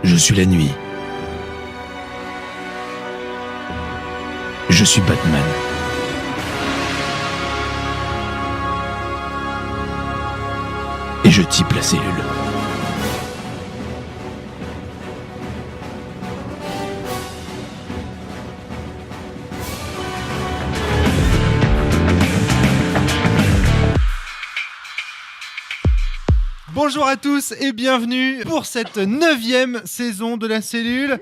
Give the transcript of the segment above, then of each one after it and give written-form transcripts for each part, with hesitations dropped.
Je suis la nuit. Je suis Batman. Et je type la cellule. Bonjour à tous et bienvenue pour cette 9e saison de la cellule.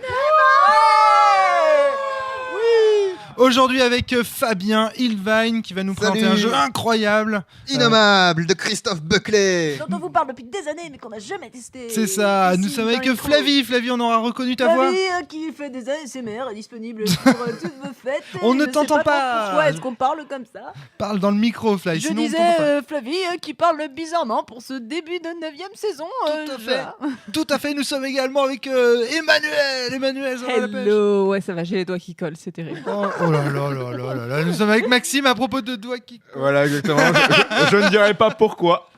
Aujourd'hui avec Fabien Ilvain qui va nous présenter un jeu incroyable. Innommable de Christophe Buckley. Dont on vous parle depuis des années mais qu'on n'a jamais testé. C'est ça, nous sommes avec Flavie. Flavie, on aura reconnu ta voix. Flavie qui fait des ASMR, est disponible pour toutes vos fêtes. On ne je t'entend sais pas. Pourquoi est-ce qu'on parle comme ça? Parle dans le micro, Flavie. Je sinon on disais t'entend pas. Flavie qui parle bizarrement pour ce début de 9e saison. Tout à fait. Tout à fait, nous sommes également avec Emmanuel. Emmanuel, ça va la pêche. Hello, ouais ça va, j'ai les doigts qui collent, c'est terrible. Oh là là là là là là. Nous sommes avec Maxime à propos de doigts qui... Voilà, exactement. Je ne dirai pas pourquoi.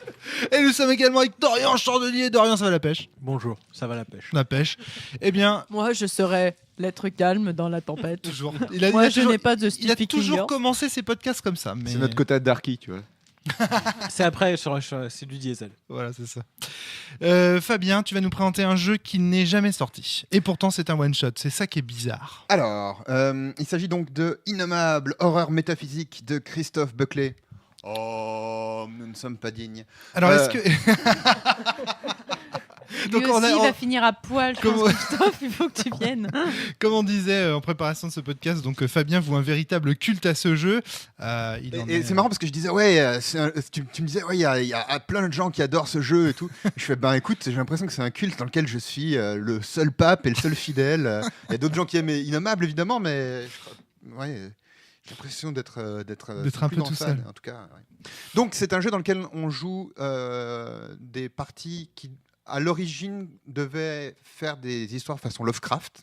Et nous sommes également avec Dorian Chandelier. Dorian, ça va la pêche? Bonjour, ça va la pêche. La pêche. Eh bien... Moi je serais l'être calme dans la tempête. Toujours. Moi je n'ai pas de Il a Stevie toujours Kinger. commencé ses podcasts comme ça. Mais... C'est notre quota d'Arky, tu vois. C'est après, c'est du diesel. Voilà, c'est ça. Fabien, tu vas nous présenter un jeu qui n'est jamais sorti. Et pourtant, c'est un one-shot. C'est ça qui est bizarre. Alors, il s'agit donc de Innommable, horreur métaphysique de Christophe Buckley. Oh, nous ne sommes pas dignes. Alors, est-ce que... Lui aussi il va finir à poil, je pense, Christophe, il faut que tu viennes. Comme on disait en préparation de ce podcast, donc Fabien voue un véritable culte à ce jeu. Et c'est marrant parce que je disais, tu me disais, ouais, il y a plein de gens qui adorent ce jeu et tout. Je fais, ben écoute, j'ai l'impression que c'est un culte dans lequel je suis le seul pape et le seul fidèle. Il y a d'autres gens qui aiment Innommable, évidemment, mais ouais, j'ai l'impression d'être un peu tout seul. En tout cas, ouais. Donc, c'est un jeu dans lequel on joue des parties qui, à l'origine, devaient faire des histoires façon Lovecraft.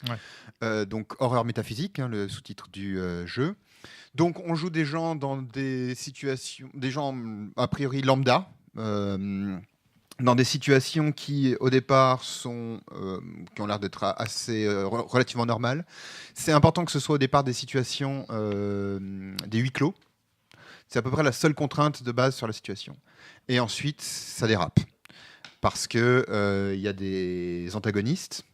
Ouais. Donc, horreur métaphysique, hein, le sous-titre du jeu. Donc, on joue des gens dans des situations, des gens a priori lambda, dans des situations qui, au départ, qui ont l'air d'être assez relativement normales. C'est important que ce soit au départ des situations des huis clos. C'est à peu près la seule contrainte de base sur la situation. Et ensuite, ça dérape. Parce que y a des antagonistes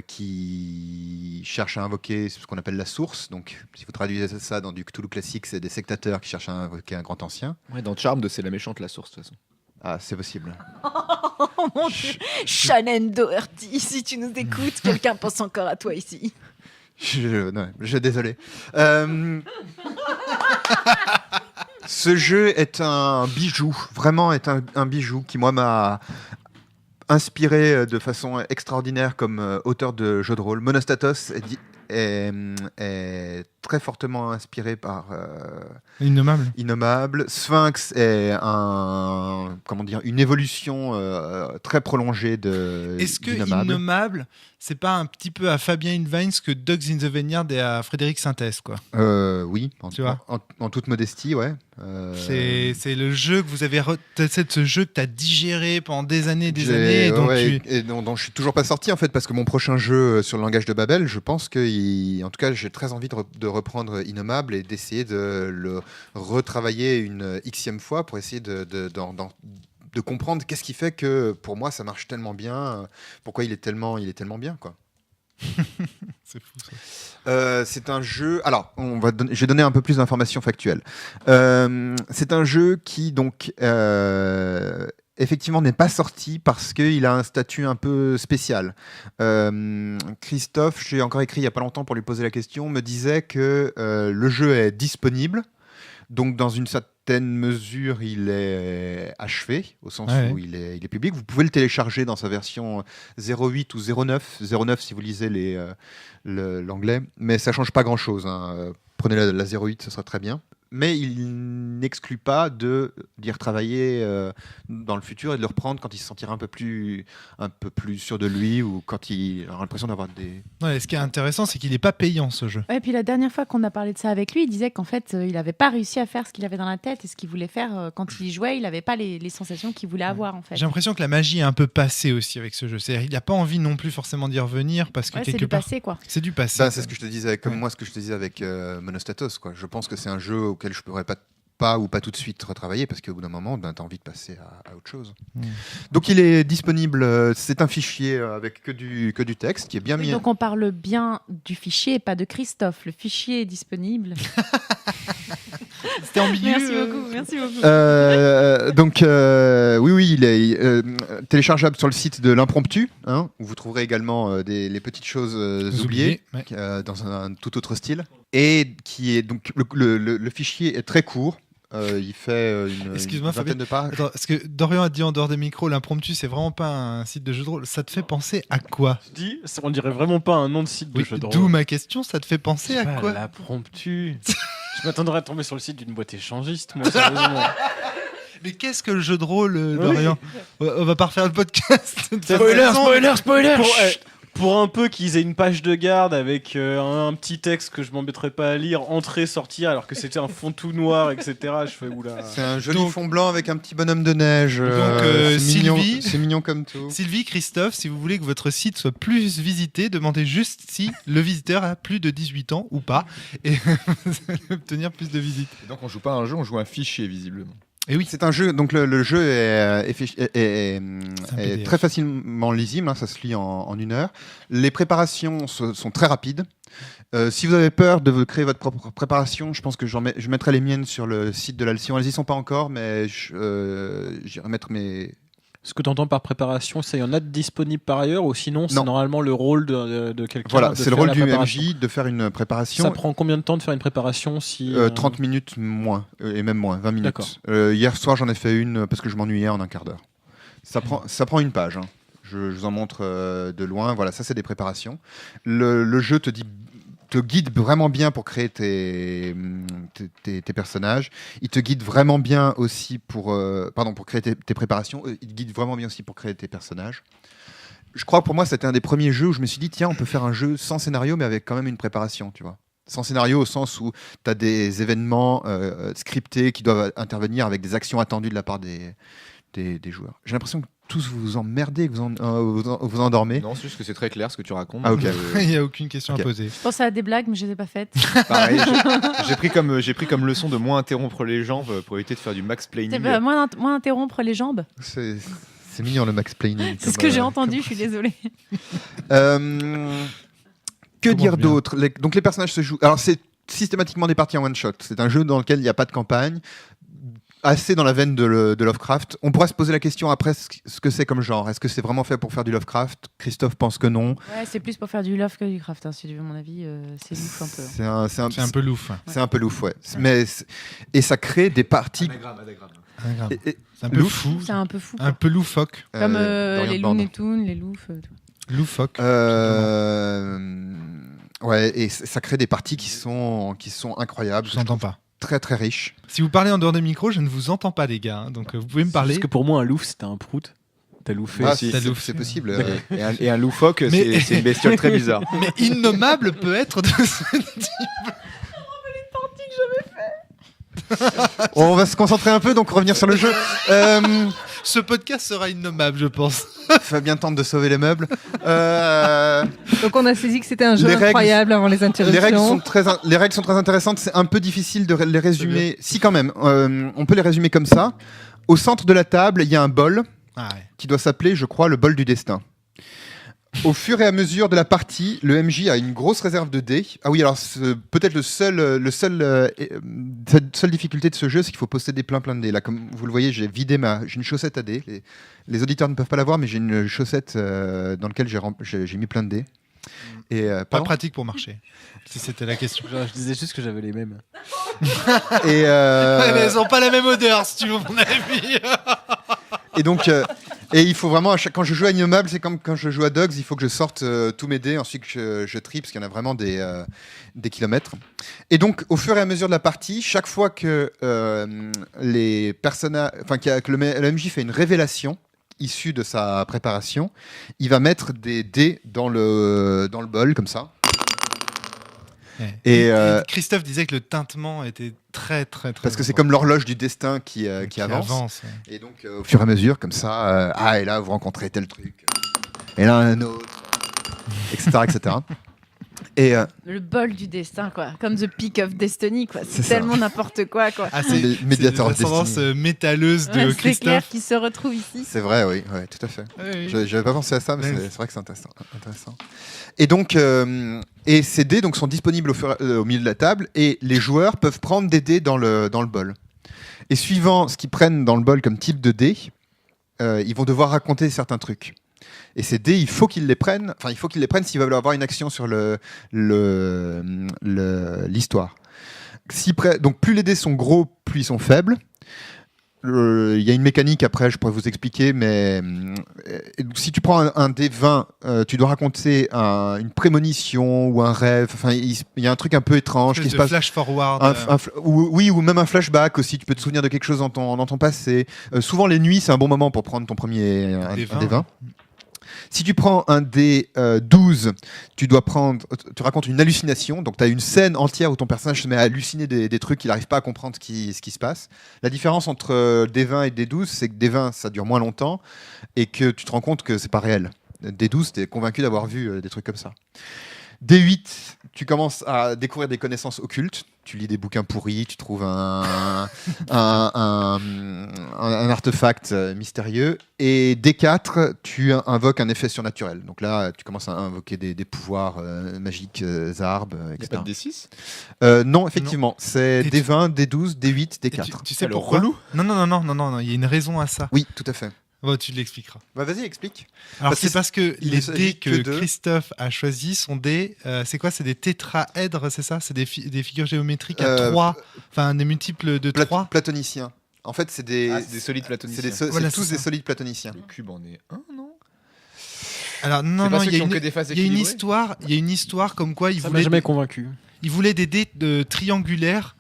qui cherchent à invoquer ce qu'on appelle la source. Donc, si vous traduisez ça dans du Cthulhu classique, c'est des sectateurs qui cherchent à invoquer un grand ancien. Ouais, dans Charmed, c'est la méchante la source, de toute façon. Ah, c'est possible. Oh mon Dieu, Shannon Doherty, si tu nous écoutes, quelqu'un pense encore à toi ici. Je désolé. Ce jeu est un bijou, vraiment est un bijou qui, moi, m'a inspiré de façon extraordinaire comme auteur de jeux de rôle. Monostatos est très fortement inspiré par Innommable. Sphinx est une évolution très prolongée de Est-ce que d'Innommable. Innommable, c'est pas un petit peu à Fabien Ilvain ce que Dogs in the Vineyard est à Frédéric Sintès, quoi? Oui, Tu vois, en toute modestie, ouais. C'est le jeu que vous avez c'est ce jeu que tu as digéré pendant des années et des années. Et donc dont je suis toujours pas sorti, en fait, parce que mon prochain jeu sur le langage de Babel, je pense que, en tout cas, j'ai très envie de reprendre Innommable et d'essayer de le retravailler une xème fois pour essayer de comprendre qu'est-ce qui fait que, pour moi, ça marche tellement bien, pourquoi il est tellement bien, quoi. C'est fou, ça. C'est un jeu. Alors, je vais donner un peu plus d'informations factuelles. C'est un jeu qui, donc, effectivement, n'est pas sorti parce qu'il a un statut un peu spécial. Christophe, j'ai encore écrit il n'y a pas longtemps pour lui poser la question, me disait que le jeu est disponible. Donc, dans une certaine mesure, il est achevé, au sens où il est public. Vous pouvez le télécharger dans sa version 08 ou 09. 09 si vous lisez l'anglais. Mais ça ne change pas grand-chose. Hein. Prenez la 08, ce sera très bien. mais il n'exclut pas d'y retravailler dans le futur et de le reprendre quand il se sentira un peu plus sûr de lui ou quand il aura l'impression d'avoir des... Ouais, ce qui est intéressant, c'est qu'il n'est pas payant ce jeu. Ouais, et puis la dernière fois qu'on a parlé de ça avec lui, il disait qu'en fait, il n'avait pas réussi à faire ce qu'il avait dans la tête et ce qu'il voulait faire quand il y jouait. Il n'avait pas les sensations qu'il voulait avoir en fait. J'ai l'impression que la magie est un peu passée aussi avec ce jeu. C'est-à-dire, il n'a pas envie non plus forcément d'y revenir parce que Ouais, c'est quelque du part, passé quoi. c'est du passé. Ça, c'est ce que je te disais, comme Ouais. moi, ce que je te disais avec Monostatos, quoi. Je pense que c'est un jeu auquel je ne pourrais pas ou pas tout de suite retravailler parce qu'au bout d'un moment, tu as envie de passer à autre chose. Donc il est disponible, c'est un fichier avec que du texte qui est bien Oui, mis. donc on parle bien du fichier et pas de Christophe. Le fichier est disponible. C'était ambigu. Merci beaucoup. Donc oui, il est téléchargeable sur le site de l'Impromptu, hein, où vous trouverez également les petites choses oubliées ouais. dans un tout autre style, et qui est donc le fichier est très court. Il fait Excuse-moi, une vingtaine de pages. Attends, parce que Dorian a dit en dehors des micros, l'impromptu, c'est vraiment pas un site de jeu de rôle. Ça te fait penser à quoi? Je dis, on dirait vraiment pas un nom de site de Oui, jeu de rôle. d'où ma question, ça te fait penser à quoi? L'impromptu. Je m'attendrais à tomber sur le site d'une boîte échangiste, moi, sérieusement. Mais qu'est-ce que le jeu de rôle, Dorian? On va pas refaire le podcast. Spoiler pour un peu qu'ils aient une page de garde avec un petit texte que je m'embêterais pas à lire, entrer, sortir, alors que c'était un fond tout noir, etc. Je fais oula. C'est un joli Donc- fond blanc avec un petit bonhomme de neige. Donc, c'est mignon, Sylvie- c'est mignon comme tout. Sylvie, Christophe, si vous voulez que votre site soit plus visité, demandez juste si le visiteur a plus de 18 ans ou pas, et vous allez obtenir plus de visites. Et donc on joue pas à un jeu, on joue à un fichier visiblement. Et oui, C'est un jeu, donc le jeu est PDF. très facilement lisible, hein, ça se lit en 1 heure. Les préparations sont très rapides. Si vous avez peur de créer votre propre préparation, je pense que je mettrai les miennes sur le site de l'Alcyon. Elles y sont pas encore, mais j'irai mettre mes... Ce que tu entends par préparation, c'est qu'il y en a de disponibles par ailleurs, ou sinon c'est Non. normalement le rôle de quelqu'un. Voilà, de c'est le faire rôle la du préparation. MJ de faire une préparation. Ça prend combien de temps de faire une préparation si 30 minutes moins, et même moins, 20 minutes. D'accord. Hier soir, j'en ai fait une parce que je m'ennuyais en un quart d'heure. Ça prend une page. Hein. Je vous en montre de loin. Voilà, ça, c'est des préparations. Le jeu te guide vraiment bien pour créer tes personnages. Il te guide vraiment bien aussi pour créer tes préparations. Il te guide vraiment bien aussi pour créer tes personnages. Je crois que pour moi, c'était un des premiers jeux où je me suis dit, tiens, on peut faire un jeu sans scénario, mais avec quand même une préparation, tu vois. Sans scénario au sens où tu as des événements scriptés qui doivent intervenir avec des actions attendues de la part des joueurs. J'ai l'impression que tous vous vous emmerdez, que vous endormez. Non, c'est juste que c'est très clair ce que tu racontes. Ah, ok. il n'y a aucune question Ok. à poser. Je pensais à des blagues, mais je les ai pas faites. Pareil, j'ai pris comme leçon de moins interrompre les jambes pour éviter de faire du max C'est planning. moins interrompre les jambes. C'est mignon le max planning. C'est ce que j'ai entendu, je suis désolée. Que Comment dire bien. d'autre Donc les personnages se jouent. Alors c'est systématiquement des parties en one shot. C'est un jeu dans lequel il n'y a pas de campagne. Assez dans la veine de Lovecraft. On pourrait se poser la question après ce que c'est comme genre. Est-ce que c'est vraiment fait pour faire du Lovecraft? Christophe pense que non. Ouais, c'est plus pour faire du love que du craft, hein, si tu veux mon avis. C'est louf un peu. C'est C'est un peu louf. hein. C'est un peu louf, ouais. Et ça crée des parties. Ah, grave. Et- C'est un peu Louf. fou. C'est un peu fou. Un peu loufoque. Comme Dorian les Borde. Looney Tunes, les loufs. Loufoque. Ouais, et ça crée des parties qui sont incroyables. Je vous entends pas. Très très riches. Si vous parlez en dehors des micros, je ne vous entends pas, les gars. hein. Donc vous pouvez me parler. Parce que pour moi, un louf, c'était un prout. T'as louffé. Ah, si, c'est possible. Et un loufoque, Mais- c'est une bestiole très bizarre. Mais innommable peut être de ce type. On va se concentrer un peu, donc revenir sur le jeu. Ce podcast sera innommable, je pense. Fabien tente de sauver les meubles. Donc on a saisi que c'était un jeu Les règles- incroyable avant les interruptions. Les règles sont très intéressantes. C'est un peu difficile de les résumer. Si, quand même. On peut les résumer comme ça. Au centre de la table, il y a un bol Ah ouais. qui doit s'appeler, je crois, le bol du destin. Au fur et à mesure de la partie, le MJ a une grosse réserve de dés. Ah oui, alors peut-être la seule difficulté de ce jeu, c'est qu'il faut posséder plein de dés. Là, comme vous le voyez, j'ai une chaussette à dés. Les auditeurs ne peuvent pas la voir, mais j'ai une chaussette dans laquelle j'ai mis plein de dés. Et, Pas pardon pratique pour marcher. Si c'était la question. Je disais juste que j'avais les mêmes. Et, Ouais, mais elles ont pas la même odeur, si tu veux mon avis. et donc, Et il faut vraiment, quand je joue à Innommable, c'est comme quand je joue à Dogs, il faut que je sorte tous mes dés, ensuite je trie, parce qu'il y en a vraiment des kilomètres. Et donc, au fur et à mesure de la partie, chaque fois que les personnages, enfin, que le MJ fait une révélation issue de sa préparation, il va mettre des dés dans le bol, comme ça. Et Christophe disait que le tintement était très très très. Parce que c'est comme l'horloge du destin qui avance. Et donc au fur et à mesure, comme ça, et là vous rencontrez tel truc, et là un autre, etc., etc. Et Le bol du destin, quoi. Comme The Peak of Destiny, quoi. C'est C'est ça. tellement n'importe quoi, quoi. Ah, c'est Le médiateur c'est of l'ascendance Destiny. métalleuse de Ouais, c'est Christophe. clair qu'il se retrouve ici. c'est vrai, oui, tout à fait. Oui. J'avais pas pensé à ça, mais Ouais. c'est vrai que c'est intéressant. Et donc, et ces dés donc, sont disponibles au milieu de la table, et les joueurs peuvent prendre des dés dans le bol. Et suivant ce qu'ils prennent dans le bol comme type de dés, ils vont devoir raconter certains trucs. Et ces dés, il faut qu'ils les prennent. Enfin, il faut qu'ils les prennent s'ils veulent avoir une action sur l'histoire. Donc, plus les dés sont gros, plus ils sont faibles. Il y a une mécanique après, je pourrais vous expliquer, mais si tu prends un dé 20, tu dois raconter une prémonition ou un rêve. Enfin, il y a un truc un peu étrange qui se passe. Flash forward. Ou même un flashback aussi. Tu peux te souvenir de quelque chose dans ton passé. Souvent, les nuits, c'est un bon moment pour prendre ton premier un Des des 20. 20. Si tu prends un dé 12, tu racontes une hallucination. Donc, tu as une scène entière où ton personnage se met à halluciner des trucs qu'il n'arrive pas à comprendre ce qui se passe. La différence entre des 20 et des 12, c'est que des 20, ça dure moins longtemps et que tu te rends compte que c'est pas réel. Des 12, tu es convaincu d'avoir vu des trucs comme ça. Des 8, tu commences à découvrir des connaissances occultes. Tu lis des bouquins pourris, tu trouves un artefact mystérieux. Et des 4, tu invoques un effet surnaturel. Donc là, tu commences à invoquer des pouvoirs magiques, arbres, Il n'y a etc. pas de D6 Non, effectivement, c'est Et des tu- 20, des 12, des 8, des Et 4. tu sais Alors, pourquoi relou. Non, il y a une raison à ça. Oui, tout à fait. Bon, tu l'expliqueras. Bah, vas-y, explique. Alors Parce que c'est parce que il les ne s'agit dés que que de- Christophe a choisis sont des, c'est quoi? C'est des tétraèdres, c'est ça? C'est des figures géométriques à Euh, 3, enfin des multiples de 3. Platoniciens. En fait, c'est des, des solides platoniciens. c'est Voilà, tous c'est des ça. solides platoniciens. Le cube en est un, non Alors C'est non, pas non, ceux il y qui a ont une, que des faces il y a une équilibrées histoire, il y a une histoire comme quoi Ça m'a jamais convaincu. il voulait des dés triangulaires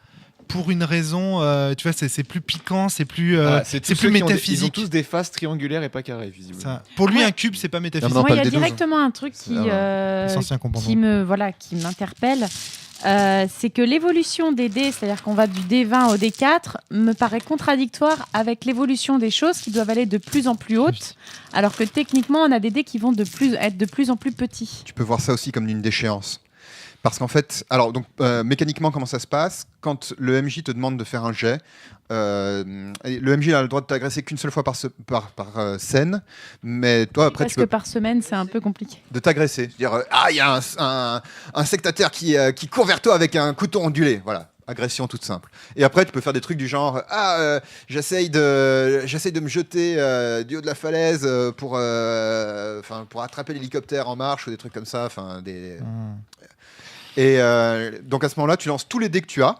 pour une raison, tu vois, c'est plus piquant, c'est plus, c'est c'est tous plus ceux qui ont ils ont métaphysique. tous des faces triangulaires et pas carrées, visiblement. Ça. Pour lui, Ouais. un cube, c'est pas métaphysique. Non, Moi, pas il y a le D12. directement un truc qui, Les anciens comprendront. qui m'interpelle. C'est que l'évolution des dés, c'est-à-dire qu'on va du D20 au D4, me paraît contradictoire avec l'évolution des choses qui doivent aller de plus en plus hautes, alors que techniquement, on a des dés qui vont être de plus en plus petits. Tu peux voir ça aussi comme une déchéance. Parce qu'en fait, alors donc mécaniquement comment ça se passe? Quand le MJ te demande de faire un jet, le MJ a le droit de t'agresser qu'une seule fois par scène, mais toi après Parce tu peux que par semaine, c'est un peu compliqué. de t'agresser, dire il y a un sectataire qui court vers toi avec un couteau ondulé, voilà. Agression toute simple. Et après, tu peux faire des trucs du genre j'essaye de me jeter du haut de la falaise pour attraper l'hélicoptère en marche ou des trucs comme ça. Et donc à ce moment-là, tu lances tous les dés que tu as.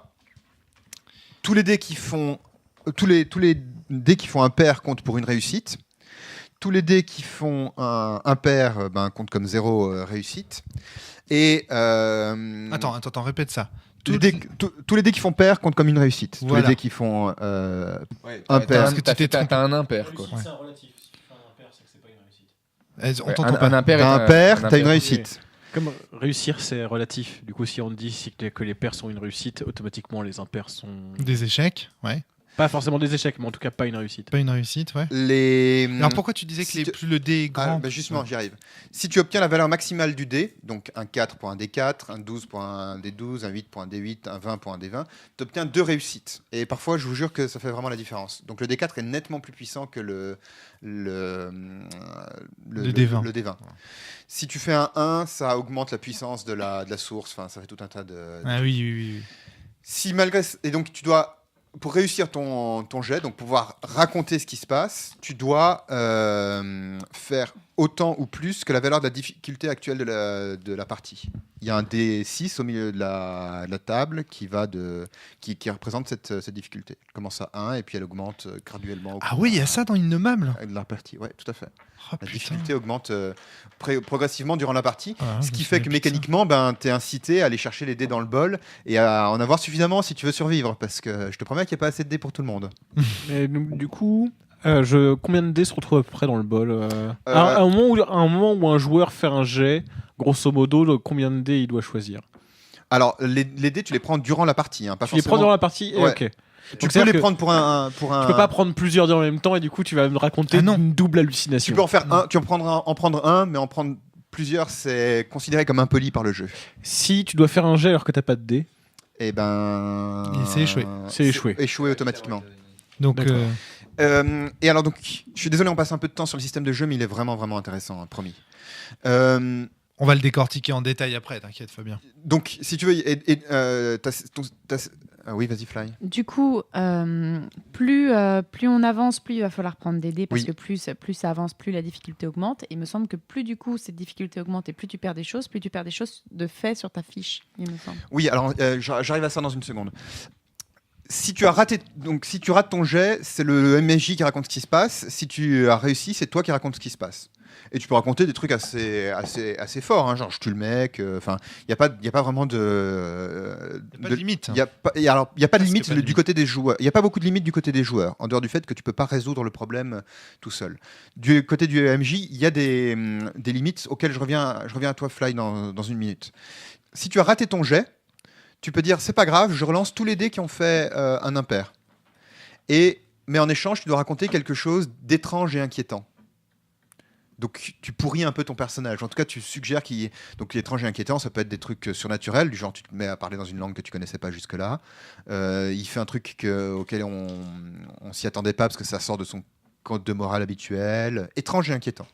Tous les dés qui font un pair comptent pour une réussite. Tous les dés qui font un impair comptent comme 0 réussite. Et Attends, répète ça. tous les dés qui font pair comptent comme une réussite. Tous Voilà. les dés qui font Ouais, Impair. Parce que tu t'es trompé. t'as un impair, quoi. C'est un relatif. Si tu fais un impair, c'est que c'est pas une réussite. On t'entend pas. Un impair est t'as un un pair, t'as impair. une réussite. Comme réussir, c'est relatif. Du coup, si on dit que les pairs sont une réussite, automatiquement les impairs sont Des échecs, ouais. pas forcément des échecs, mais en tout cas pas une réussite. Pas une réussite, ouais. Les... Alors pourquoi tu disais que si tu- plus le dé est grand justement, j'y arrive. Si tu obtiens la valeur maximale du dé, donc un 4 pour un D4, un 12 pour un D12, un 8 pour un D8, un 20 pour un D20, tu obtiens 2 réussites. Et parfois, je vous jure que ça fait vraiment la différence. Donc le D4 est nettement plus puissant que le D20. le D20. Si tu fais un 1, ça augmente la puissance de la source. Enfin, ça fait tout un tas de... Ah oui. Si malgré... Et donc, tu dois... Pour réussir ton jet, donc pouvoir raconter ce qui se passe, tu dois faire autant ou plus que la valeur de la difficulté actuelle de la partie. Il y a un D6 au milieu de la table qui représente cette difficulté. Elle commence à 1 et puis elle augmente graduellement. Ah oui, il y a ça dans Innommable. De la partie, ouais, tout à fait. Oh, La putain. difficulté augmente progressivement durant la partie, Ah, ce je qui me fait souviens que plus de ça. mécaniquement, tu es incité à aller chercher les dés dans le bol et à en avoir suffisamment si tu veux survivre, parce que je te promets qu'il n'y a pas assez de dés pour tout le monde. Mais du coup, combien de dés se retrouvent à peu près dans le bol à un moment où un joueur fait un jet, grosso modo, combien de dés il doit choisir? Alors, les dés, tu les prends durant la partie, hein, pas Tu les forcément. prends dans la partie Ouais. Ok. Tu Donc, peux les c'est-à-dire que prendre pour un. Tu peux pas prendre plusieurs dés en même temps et du coup, tu vas me raconter Ah non. une double Tu hallucination. peux en faire un, tu en prendre un, mais en prendre plusieurs, c'est considéré comme impoli par le jeu. Si tu dois faire un jet alors que t'as pas de dés, Et ben. Et c'est échoué. C'est échoué. Échoué automatiquement. Donc, D'accord. Et alors, donc, je suis désolé, on passe un peu de temps sur le système de jeu, mais il est vraiment, vraiment intéressant, hein, promis. on va le décortiquer en détail après, t'inquiète, Fabien. Donc, si tu veux. Ah oui, vas-y, Fly. Du coup, plus on avance, plus il va falloir prendre des dés parce Oui. que plus ça avance, plus la difficulté augmente. Et il me semble que plus du coup cette difficulté augmente et plus tu perds des choses de fait sur ta fiche, il me semble. Oui, alors, j'arrive à ça dans une seconde. Si tu rates ton jet, c'est le MJ qui raconte ce qui se passe. Si tu as réussi, c'est toi qui racontes ce qui se passe. Et tu peux raconter des trucs assez forts, hein, genre je tue le mec. Enfin, il y a pas vraiment de. Pas de limite. Il y a pas de Presque limite pas de du côté des joueurs. Il n'y a pas beaucoup de limites du côté des joueurs, en dehors du fait que tu peux pas résoudre le problème tout seul. Du côté du MJ, il y a des limites auxquelles je reviens à toi, Fly, dans une minute. Si tu as raté ton jet, tu peux dire c'est pas grave, je relance tous les dés qui ont fait un impair. Mais en échange, tu dois raconter quelque chose d'étrange et inquiétant. Donc tu pourris un peu ton personnage. En tout cas, tu suggères qu'il y ait... Donc l'étrange et inquiétant, ça peut être des trucs surnaturels, du genre tu te mets à parler dans une langue que tu connaissais pas jusque-là. Il fait un truc auquel on s'y attendait pas parce que ça sort de son code de morale habituel. Étrange et inquiétant.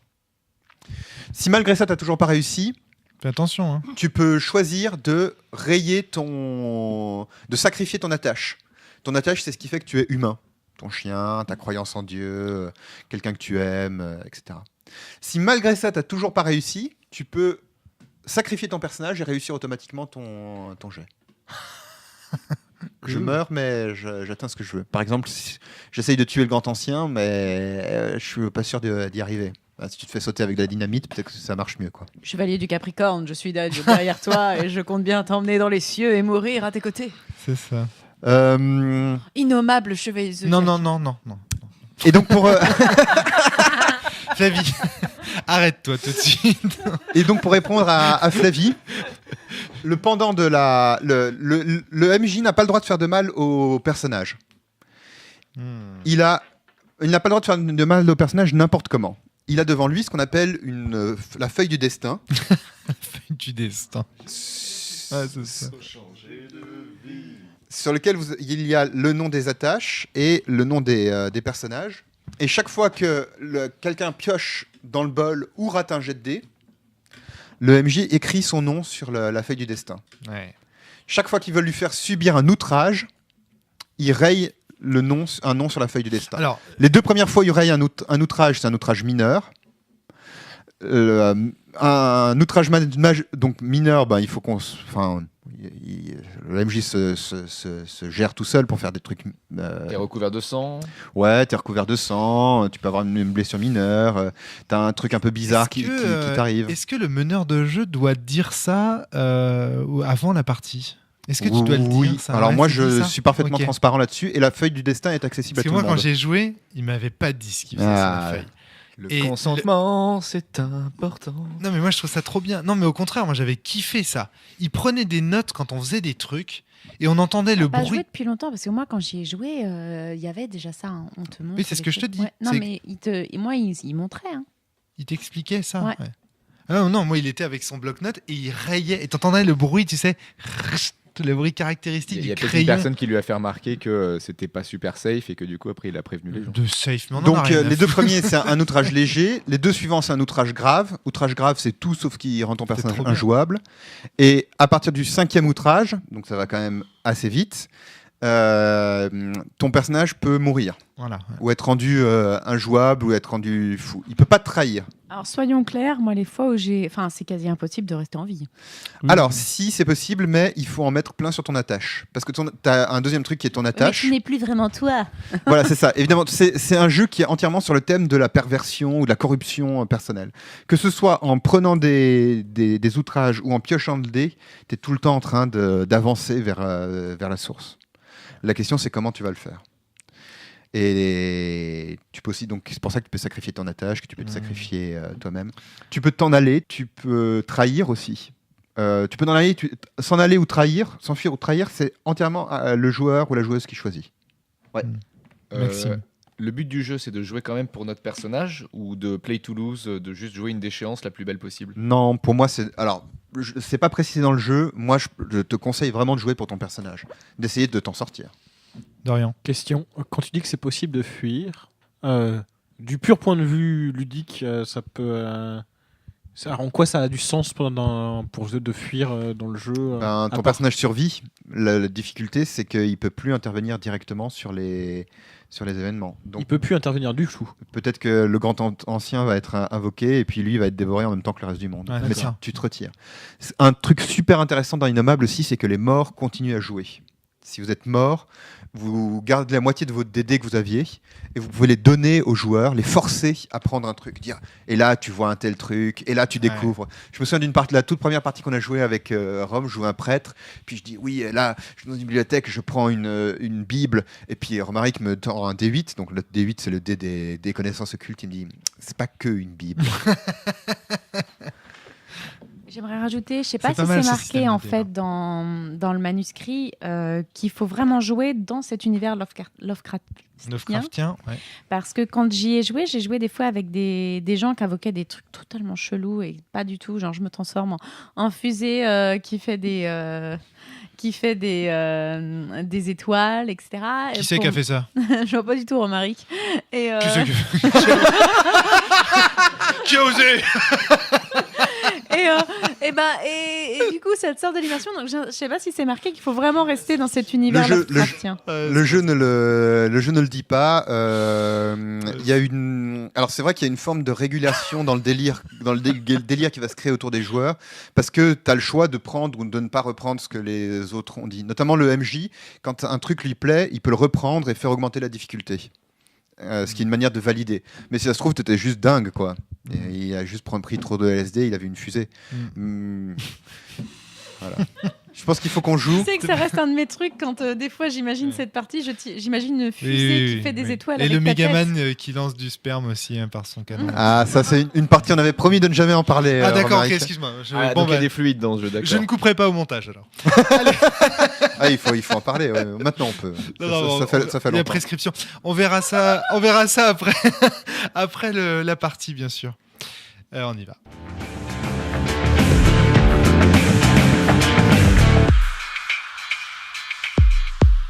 Si malgré ça, tu n'as toujours pas réussi, Fais attention, hein. tu peux choisir de de sacrifier ton attache. Ton attache, c'est ce qui fait que tu es humain. Ton chien, ta croyance en Dieu, quelqu'un que tu aimes, etc. Si malgré ça, tu n'as toujours pas réussi, tu peux sacrifier ton personnage et réussir automatiquement ton jet. Je meurs, mais j'atteins ce que je veux. Par exemple, si j'essaye de tuer le grand ancien, mais je suis pas sûr d'y arriver. Si tu te fais sauter avec de la dynamite, peut-être que ça marche mieux, quoi. Chevalier du Capricorne, je suis derrière toi et je compte bien t'emmener dans les cieux et mourir à tes côtés. C'est ça. Innommable chevalier. Non. Et donc pour Flavie, arrête-toi tout de suite. Et donc pour répondre à Flavie, le pendant de le MJ n'a pas le droit de faire de mal au personnage. Il n'a pas le droit de faire de mal au personnage n'importe comment. Il a devant lui ce qu'on appelle la feuille du destin. Feuille du destin. Ouais, c'est ça. Sur lequel il y a le nom des attaches et le nom des personnages. Et chaque fois que quelqu'un pioche dans le bol ou rate un jet de dés, le MJ écrit son nom sur la feuille du destin. Ouais. Chaque fois qu'ils veulent lui faire subir un outrage, il raye un nom sur la feuille du destin. Alors, Les 2 premières fois, il raye un outrage, c'est un outrage mineur. Un outrage donc mineur, il faut qu'on... le MJ se gère tout seul pour faire des trucs... T'es recouvert de sang. Ouais, t'es recouvert de sang, tu peux avoir une blessure mineure, t'as un truc un peu bizarre qui t'arrive. Est-ce que le meneur de jeu doit dire ça avant la partie? Est-ce que tu dois le dire Oui, ça? alors Ouais, moi tu dis je ça suis parfaitement Ok. transparent là-dessus et la feuille du destin est accessible Parce à que tout le moi, quand monde. j'ai joué, il m'avait pas dit ce qu'il faisait sur la feuille. Le Et consentement, c'est important. Non, mais moi, je trouve ça trop bien. Non, mais au contraire, moi, j'avais kiffé ça. Il prenait des notes quand on faisait des trucs et on entendait le Pas bruit. joué depuis longtemps parce que moi quand j'y ai joué, il y avait déjà ça. Hein. On te montre. Oui, c'est ce des que je te trucs. dis. Ouais. Non C'est- mais il montrait. Hein. Il t'expliquait ça. Ouais. Ah non, moi, il était avec son bloc-notes et il rayait. Et t'entendais le bruit, tu sais, le bruit caractéristique Il y du a peut-être une crayon. personne qui lui a fait remarquer que c'était pas super safe et que du coup après il a prévenu les gens. De safe, mais on en a Donc rien à les 2 foutre. premiers c'est un outrage léger, les 2 suivants c'est un outrage grave. Outrage grave c'est tout sauf qui rend ton personnage trop bien. injouable. Et à partir du 5e outrage, donc ça va quand même assez vite, ton personnage peut mourir, Voilà. ou être rendu injouable, ou être rendu fou. Il peut pas te trahir. Alors soyons clairs, moi les fois où c'est quasi impossible de rester en vie. Alors, si c'est possible, mais il faut en mettre plein sur ton attache. Parce que tu as un deuxième truc qui est ton Mais attache. tu n'es plus vraiment toi. Voilà, c'est ça. Évidemment, c'est un jeu qui est entièrement sur le thème de la perversion ou de la corruption personnelle. Que ce soit en prenant des outrages ou en piochant le dé, tu es tout le temps en train d'avancer vers la source. La question, c'est comment tu vas le faire. Et tu peux aussi, donc c'est pour ça que tu peux sacrifier ton attache, que tu peux te sacrifier toi-même. Tu peux t'en aller, tu peux trahir aussi. Tu peux s'en aller ou trahir, s'enfuir ou trahir, c'est entièrement le joueur ou la joueuse qui choisit. Ouais. Maxime. Le but du jeu, c'est de jouer quand même pour notre personnage ou de play to lose, de juste jouer une déchéance la plus belle possible? Non, pour moi, c'est pas précisé dans le jeu. Moi, je te conseille vraiment de jouer pour ton personnage, d'essayer de t'en sortir. Dorian. Question. Quand tu dis que c'est possible de fuir, du pur point de vue ludique, ça peut. En quoi ça a du sens pour de fuir dans le jeu Ton personnage survit. La difficulté, c'est qu'il peut plus intervenir directement sur les événements. Donc, il peut plus intervenir du tout. peut-être que le grand ancien va être invoqué et puis lui va être dévoré en même temps que le reste du monde. Ouais, Mais d'accord. tu te retires. Un truc super intéressant dans Innommable aussi, c'est que les morts continuent à jouer. Si vous êtes mort, vous gardez la moitié de vos dés que vous aviez et vous pouvez les donner aux joueurs, les forcer à prendre un truc. Dire, et là, tu vois un tel truc, et là, tu découvres. Je me souviens d'une partie, la toute première partie qu'on a jouée avec Rome, je jouais un prêtre, puis je dis, oui, et là, je suis dans une bibliothèque, je prends une Bible, et puis Romaric me tend un D8, donc le D8, c'est le dé des connaissances occultes, il me dit, c'est pas que une Bible. J'aimerais rajouter, je sais pas C'est si pas mal, c'est ce marqué système en de dés, fait dans le manuscrit qu'il faut vraiment jouer dans cet univers Lovecraftien. Lovecraftien, ouais. Parce que quand j'y ai joué, j'ai joué des fois avec des gens qui invoquaient des trucs totalement chelous et pas du tout. Genre, je me transforme en fusée qui fait des étoiles, etc. Qui c'est qui a fait ça? Je vois pas du tout Romaric. Et Qui c'est qui Qui a osé? et du coup, cette sorte d'animation, donc je sais pas si c'est marqué qu'il faut vraiment rester dans cet univers Lovecraftien. Le jeu ne le dit pas. Il y a alors c'est vrai qu'il y a une forme de régulation dans le délire qui va se créer autour des joueurs, parce que tu as le choix de prendre ou de ne pas reprendre ce que les autres ont dit. Notamment le MJ, quand un truc lui plaît, il peut le reprendre et faire augmenter la difficulté. Ce qui est une manière de valider. Mais si ça se trouve, tu étais juste dingue, quoi. Et il a juste pris trop de LSD, il a vu une fusée. Voilà. Je pense qu'il faut qu'on joue. Tu sais que ça reste un de mes trucs quand des fois j'imagine cette partie, j'imagine une fusée qui fait des étoiles. Et avec le ta tête. Megaman qui lance du sperme aussi par son canon. Ah, ça c'est une partie, on avait promis de ne jamais en parler. Ah d'accord, ok, Romaric. excuse-moi. Donc il y a des fluides dans ce jeu, d'accord. Je ne couperai pas au montage alors. Ah, il faut en parler. Ouais. Maintenant, on peut. Ça fait Il y a longtemps. prescription. On verra ça après, après la partie, bien sûr. On y va.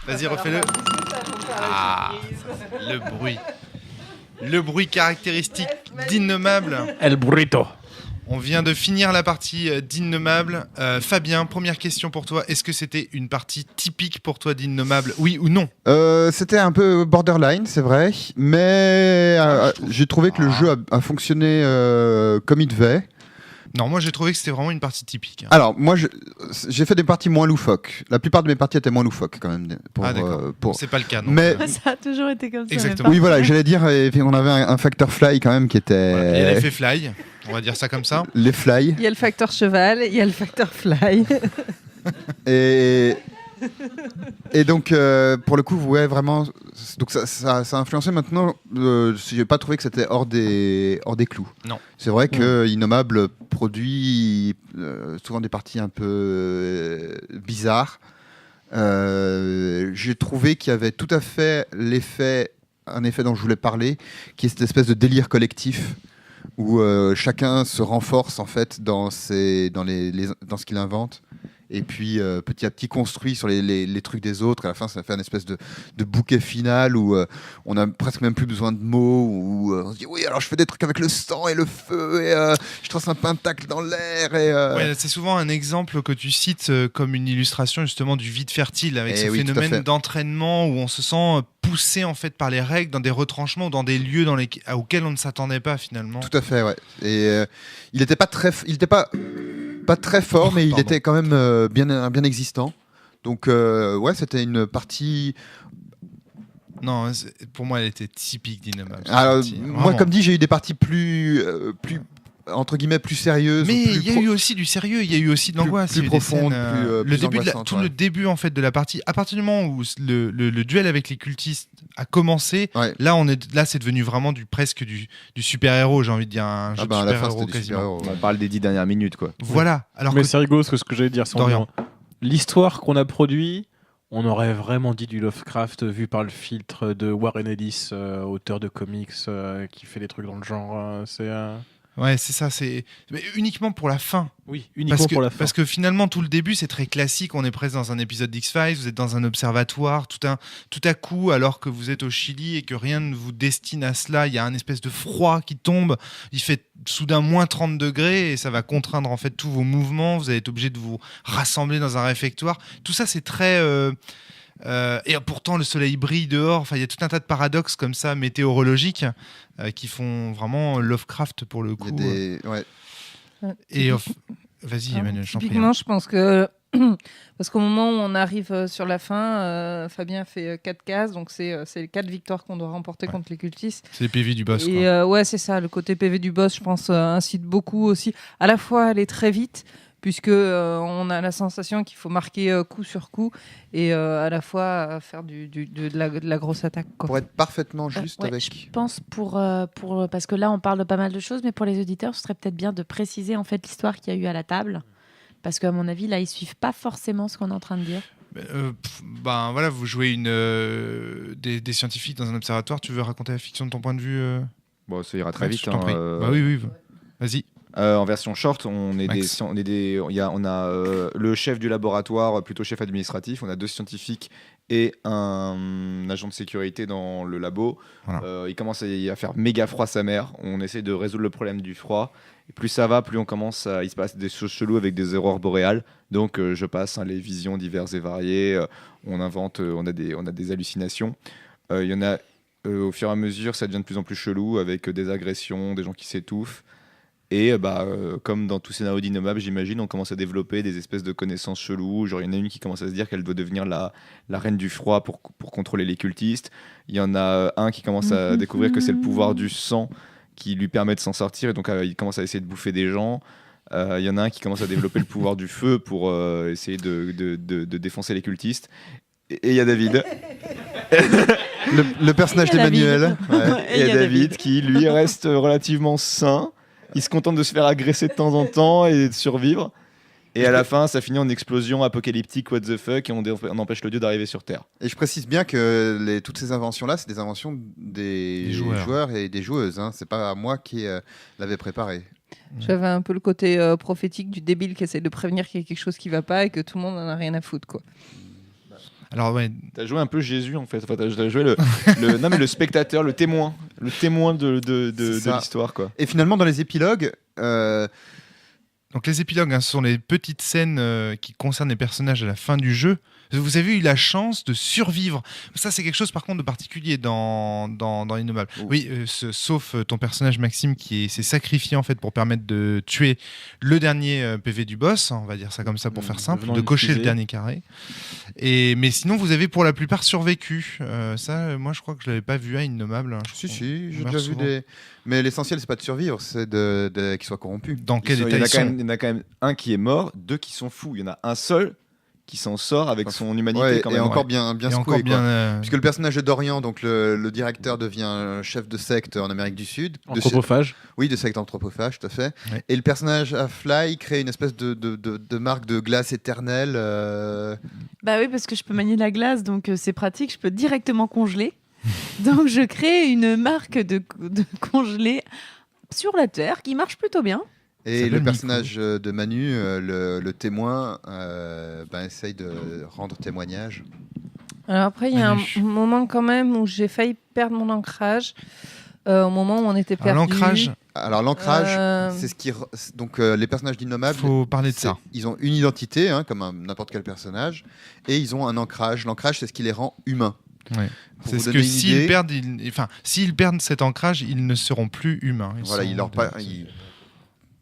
Vas-y, refais-le. Ah, le bruit. Le bruit caractéristique d'Innommable. El burrito. On vient de finir la partie d'Innommable. Fabien, première question pour toi. Est-ce que c'était une partie typique pour toi d'Innommable? Oui ou non? C'était un peu borderline, c'est vrai, mais j'ai trouvé que le jeu a fonctionné comme il devait. Non, moi j'ai trouvé que c'était vraiment une partie typique. Alors, moi j'ai fait des parties moins loufoques. La plupart de mes parties étaient moins loufoques quand même. D'accord. C'est pas le cas. Donc, Mais Ça a toujours été comme ça. Exactement. mais oui, voilà, j'allais dire, on avait un facteur fly quand même qui était. voilà. Il y a l'effet fly, on va dire ça comme ça. Les fly. Il y a le facteur cheval, il y a le facteur fly. Et donc, pour le coup, ouais, vraiment. Donc, ça a influencé maintenant. J'ai pas trouvé que c'était hors des clous. Non. C'est vrai que Innommable produit souvent des parties un peu bizarres. J'ai trouvé qu'il y avait tout à fait un effet dont je voulais parler, qui est cette espèce de délire collectif où chacun se renforce en fait dans ce qu'il invente. et puis petit à petit construit sur les trucs des autres. À la fin, ça fait une espèce de bouquet final où on a presque même plus besoin de mots, où on se dit oui, alors je fais des trucs avec le sang et le feu, et je trace un pentacle dans l'air. Ouais, c'est souvent un exemple que tu cites comme une illustration justement du vide fertile, avec ce oui, phénomène d'entraînement où on se sent poussé en fait par les règles dans des retranchements ou dans des lieux auxquels on ne s'attendait pas finalement. Tout à fait, ouais. Et il n'était pas très fort, mais il était quand même bien existant. Donc ouais, c'était une partie. Non, pour moi, elle était typique d'Innommable. Alors, moi, comme dit, j'ai eu des parties plus entre guillemets plus sérieuses. Mais il y a eu aussi du sérieux, il y a eu aussi de l'angoisse, plus profonde, le début tout le début en fait de la partie. À partir du moment où le duel avec les cultistes a commencé, là c'est devenu vraiment presque du super-héros, j'ai envie de dire, un jeu de super-héros quasiment. On parle des 10 dernières minutes, quoi. Voilà. Alors mais c'est rigolo ce que j'allais dire. Dorian. L'histoire qu'on a produit, on aurait vraiment dit du Lovecraft vu par le filtre de Warren Ellis, auteur de comics qui fait des trucs dans le genre. Ouais, c'est ça, mais uniquement pour la fin. Oui, uniquement pour la fin. Parce que finalement, tout le début, c'est très classique. On est presque dans un épisode d'X-Files, vous êtes dans un observatoire. Tout à coup, alors que vous êtes au Chili et que rien ne vous destine à cela, il y a un espèce de froid qui tombe. Il fait soudain moins 30 degrés et ça va contraindre en fait tous vos mouvements. Vous allez être obligé de vous rassembler dans un réfectoire. Tout ça, c'est très... et pourtant le soleil brille dehors, il y a tout un tas de paradoxes comme ça météorologiques qui font vraiment Lovecraft pour le coup. Et vas-y Emmanuel, je t'en prie. Typiquement, je pense que parce qu'au moment où on arrive sur la fin, Fabien fait 4 cases, donc c'est les 4 victoires qu'on doit remporter contre les cultistes. C'est les PV du boss. Et ouais, c'est ça, le côté PV du boss, je pense, incite beaucoup aussi à la fois à aller très vite, puisque on a la sensation qu'il faut marquer coup sur coup et à la fois faire de la grosse attaque, quoi. Pour être parfaitement juste avec... Je pense parce que là on parle de pas mal de choses, mais pour les auditeurs ce serait peut-être bien de préciser en fait l'histoire qu'il y a eu à la table, parce qu'à mon avis là ils suivent pas forcément ce qu'on est en train de dire. Voilà, vous jouez des scientifiques dans un observatoire. Tu veux raconter la fiction de ton point de vue Bon, ça ira très vite. Oui, vas-y. En version short, on a le chef du laboratoire, plutôt chef administratif. On a 2 scientifiques et un agent de sécurité dans le labo. Voilà. Il commence à faire méga froid sa mère. On essaie de résoudre le problème du froid. Et plus ça va, plus il se passe des choses cheloues avec des aurores boréales. Donc je passe les visions diverses et variées. On invente, on a des hallucinations. Il y en a au fur et à mesure, ça devient de plus en plus chelou avec des agressions, des gens qui s'étouffent. Et comme dans tout scénario d'Innommable, j'imagine, on commence à développer des espèces de connaissances cheloues. Genre, il y en a une qui commence à se dire qu'elle doit devenir la reine du froid pour contrôler les cultistes. Il y en a un qui commence à découvrir que c'est le pouvoir du sang qui lui permet de s'en sortir. Et donc, il commence à essayer de bouffer des gens. Il y en a un qui commence à développer le pouvoir du feu pour essayer de défoncer les cultistes. Et il y a David. le personnage d'Emmanuel. Et il y a David qui, lui, reste relativement sain. Il se contente de se faire agresser de temps en temps et de survivre. Et à la fin, ça finit en explosion apocalyptique, what the fuck, et on empêche le dieu d'arriver sur Terre. Et je précise bien que toutes ces inventions-là, c'est des inventions des joueurs et des joueuses. Hein. C'est pas moi qui l'avais préparé. J'avais un peu le côté prophétique du débile qui essaie de prévenir qu'il y a quelque chose qui va pas et que tout le monde en a rien à foutre, quoi. Alors ouais, t'as joué un peu Jésus en fait. Enfin, t'as joué non mais le spectateur, le témoin de l'histoire, quoi. Et finalement dans les épilogues, donc les épilogues, ce sont les petites scènes qui concernent les personnages à la fin du jeu. Vous avez eu la chance de survivre. Ça, c'est quelque chose par contre de particulier dans Innommable. Oui, sauf ton personnage Maxime qui s'est sacrifié en fait pour permettre de tuer le dernier PV du boss, on va dire ça comme ça pour faire simple, de cocher le dernier carré. Mais sinon, vous avez pour la plupart survécu. Ça, moi, je crois que je l'avais pas vu à Innommable. Si, j'ai déjà vu des. Mais l'essentiel, c'est pas de survivre, c'est qu'il soit corrompu. Dans quel état il y en a quand même un qui est mort, 2 qui sont fous. Il y en a un seul qui s'en sort avec son humanité, quand même. Et encore bien secoué, bien, puisque le personnage de Dorian, donc le directeur, devient chef de secte en Amérique du Sud. Anthropophage. Oui, de secte anthropophage, tout à fait. Ouais. Et le personnage à Fly crée une espèce de marque de glace éternelle. Bah oui, parce que je peux manier la glace, donc c'est pratique, je peux directement congeler. Donc je crée une marque de congelé sur la Terre qui marche plutôt bien. Et s'appelle le Nico. personnage de Manu, le témoin, essaye de rendre témoignage. Alors après, il y a un Manu. moment quand même où j'ai failli perdre mon ancrage. Au moment où on était perdu. L'ancrage, Alors l'ancrage, c'est ce qui... Donc les personnages d'Innommables, faut parler de ça. ils ont une identité, comme n'importe quel personnage, et ils ont un ancrage. L'ancrage, c'est ce qui les rend humains. Ouais. Pour C'est vous ce que donner une idée- s'ils perdent cet ancrage, ils ne seront plus humains. Voilà,